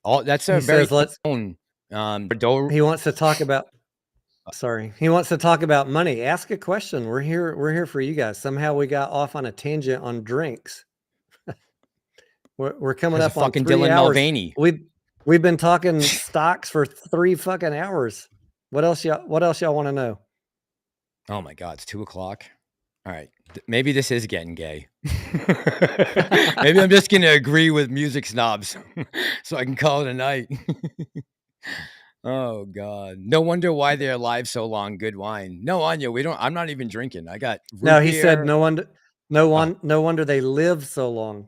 All that's a He very says, let's, known Bordeaux. he wants to talk about, sorry, he wants to talk about money. Ask a question. We're here for you guys. Somehow we got off on a tangent on drinks. We're coming Because of up on fucking 3 Dylan hours. Mulvaney. We've been talking stocks for 3 fucking hours. What else y'all want to know? Oh my God, it's 2:00. All right. Maybe this is getting gay. Maybe I'm just going to agree with music snobs so I can call it a night. Oh God. No wonder why they're alive so long. Good wine. No, Anya, I'm not even drinking. I got No, root he said beer. no wonder, no Oh, one, no wonder they live so long.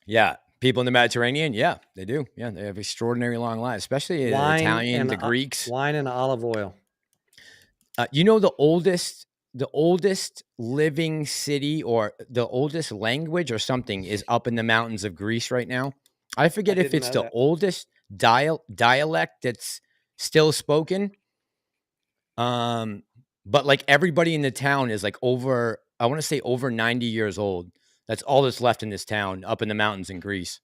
yeah. People in the Mediterranean. Yeah, they do. Yeah. They have extraordinary long lives, especially the Wine Italian, and the Greeks. wine and olive oil. You know, the oldest living city or the oldest language or something is up in the mountains of Greece right now. I I forget if didn't it's know the that. oldest dialect that's still spoken. Um, but like everybody in the town is like over, I want to say over 90 years old. That's all that's left in this town up in the mountains in Greece.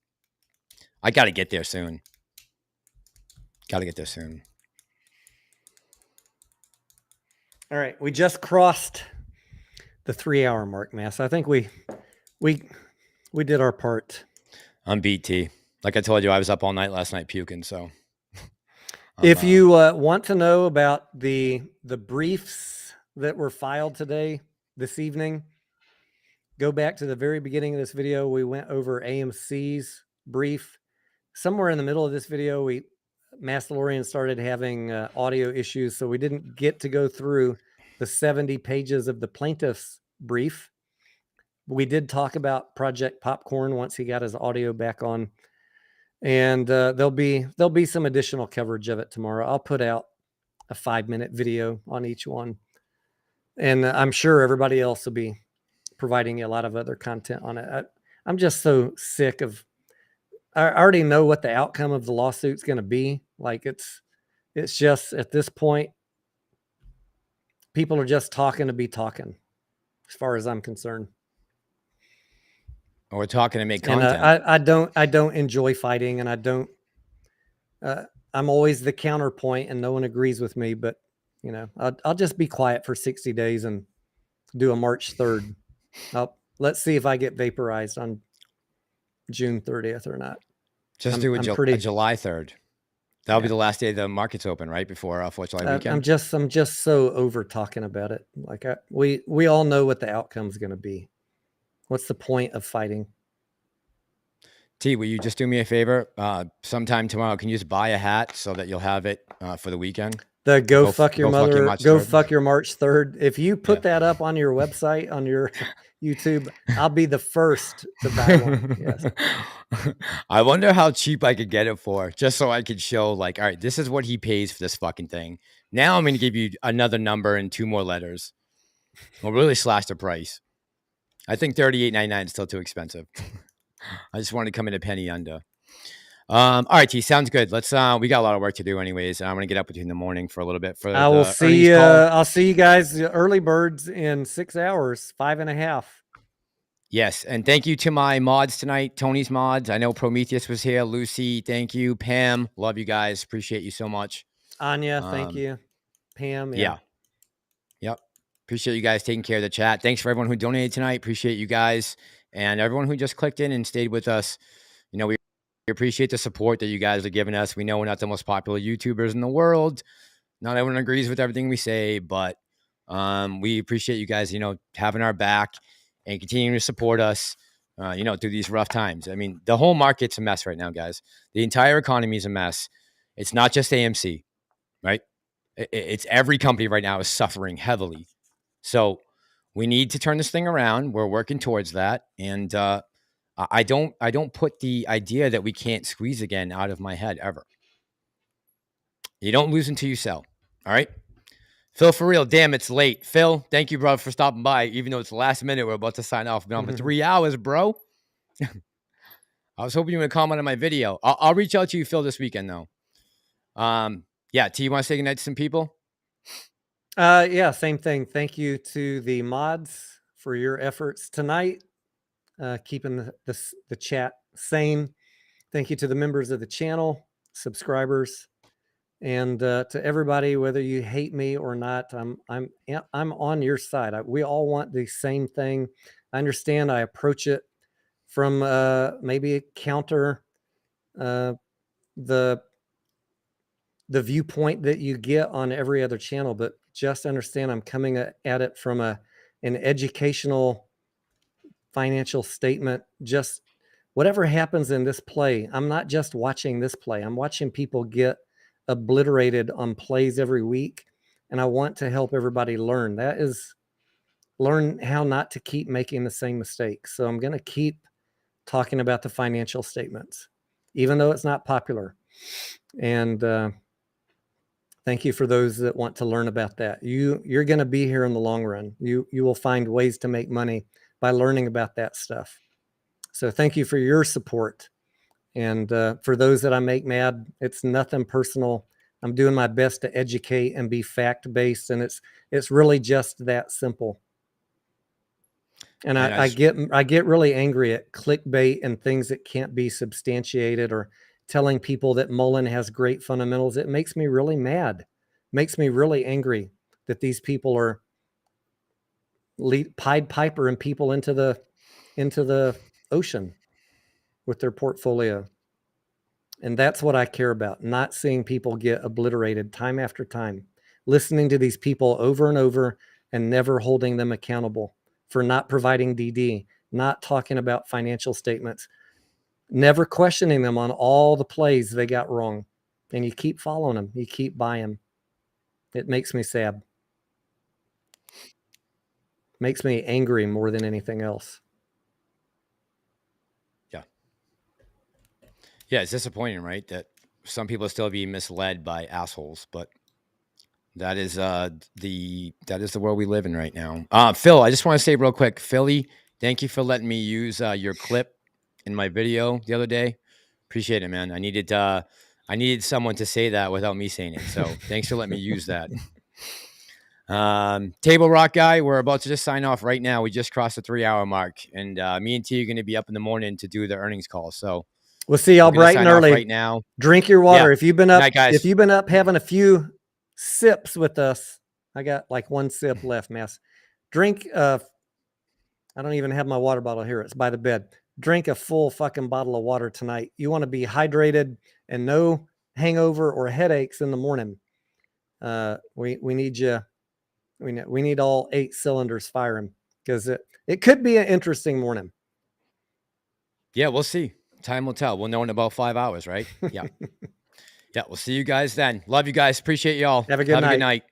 I got to get there soon. Got to get there soon. All right, we just crossed the 3-hour mark, Mass. I think we did our part. I'm BT. Like I told you, I was up all night last night puking. So If you want to know about the briefs that were filed this evening, go back to the very beginning of this video. We went over AMC's brief. Somewhere in the middle of this video, Massalorian started having audio issues, so we didn't get to go through the 70 pages of the plaintiff's brief. We did talk about Project Popcorn once he got his audio back on, and there'll be some additional coverage of it tomorrow. I'll put out a 5-minute video on each one, and I'm sure everybody else will be providing you a lot of other content on it. I'm just so sick of. I already know what the outcome of the lawsuit's going to be. Like it's just at this point, people are just talking to be talking, as far as I'm concerned. we're talking to make And content. I don't enjoy fighting, and I don't. I'm always the counterpoint, and no one agrees with me. But I'll just be quiet for 60 days and do a March 3rd. Let's see if I get vaporized on June 30th or not. Just do a pretty. July 3rd. That'll be Yeah. the last day the market's open, right? Before 4th of July I'm weekend. just so over talking about it. Like we all know what the outcome's going to be. What's the point of fighting? T, will you just do me a favor? Sometime tomorrow, can you just buy a hat so that you'll have it for the weekend? The go fuck your fuck your mother, March go 3rd. fuck your March 3rd. If you put Yeah. that up on your website, on your YouTube, I'll be the first to buy one. Yes. I wonder how cheap I could get it for, just so I could show, like, all right, this is what he pays for this fucking thing. Now I'm going to give you another number and 2 more letters. We'll really slash the price. I think $38.99 is still too expensive. I just wanted to come in a penny under. All right, T, sounds good. Let's we got a lot of work to do anyways. I'm gonna get up with you in the morning for a little bit for the earnings call. I'll see you guys, early birds, in 6 hours, 5.5. Yes, and thank you to my mods tonight, Tony's mods. I know Prometheus was here, Lucy, thank you, Pam, love you guys, appreciate you so much. Anya, thank you. Pam, yeah. Yep. Appreciate you guys taking care of the chat. Thanks for everyone who donated tonight. Appreciate you guys and everyone who just clicked in and stayed with us. You know, we appreciate the support that you guys are giving us. We know we're not the most popular YouTubers in the world. Not everyone agrees with everything we say, but we appreciate you guys, having our back and continuing to support us, through these rough times. I mean, the whole market's a mess right now, guys. The entire economy is a mess. It's not just AMC, right? It's every company right now is suffering heavily. So we need to turn this thing around. We're working towards that. And I don't put the idea that we can't squeeze again out of my head ever. You don't lose until you sell. All right. Phil, for real, damn, it's late. Phil, thank you, bro, for stopping by. Even though it's the last minute, we're about to sign off. We've been on for 3 hours, bro. I was hoping you would comment on my video. I'll reach out to you, Phil, this weekend, though. Yeah, T, you want to say goodnight to some people? Yeah, same thing. Thank you to the mods for your efforts tonight, keeping the chat sane. Thank you to the members of the channel, subscribers, and to everybody, whether you hate me or not. I'm on your side. We all want the same thing. I understand. I approach it from maybe a counter the viewpoint that you get on every other channel, but just understand I'm coming at it from an educational financial statement. Just whatever happens in this play, I'm not just watching this play. I'm watching people get obliterated on plays every week. And I want to help everybody learn. That is, learn how not to keep making the same mistakes. So I'm going to keep talking about the financial statements, even though it's not popular. And thank you for those that want to learn about that. You're going to be here in the long run. You will find ways to make money by learning about that stuff. So thank you for your support. And for those that I make mad, it's nothing personal. I'm doing my best to educate and be fact-based, and it's really just that simple. And I get really angry at clickbait and things that can't be substantiated, or telling people that Mullen has great fundamentals. It makes me really mad. Makes me really angry that these people are Pied Pipering people into the ocean with their portfolio. And that's what I care about, not seeing people get obliterated time after time, listening to these people over and over and never holding them accountable for not providing DD, not talking about financial statements, never questioning them on all the plays they got wrong. And you keep following them. You keep buying them. It makes me sad. Makes me angry more than anything else. Yeah. Yeah, it's disappointing, right? That some people still be misled by assholes, but that is the world we live in right now. Phil, I just want to say real quick, Philly, thank you for letting me use your clip in my video the other day. Appreciate it, man. I needed someone to say that without me saying it. So thanks for letting me use that. Table Rock guy, we're about to just sign off right now. We just crossed the 3-hour mark, and me and T are going to be up in the morning to do the earnings call. So we'll see y'all bright and early right now. Drink your water. Yeah. If you've been up, Night, guys. if you've been up having a few sips with us, I got like one sip left, Mass. Drink. I don't even have my water bottle here. It's by the bed. Drink a full fucking bottle of water tonight. You want to be hydrated and no hangover or headaches in the morning. We need you. We need all 8 cylinders firing, because it could be an interesting morning. Yeah, we'll see. Time will tell. We'll know in about 5 hours, right? Yeah. Yeah, we'll see you guys then. Love you guys. Appreciate y'all. Have a good night.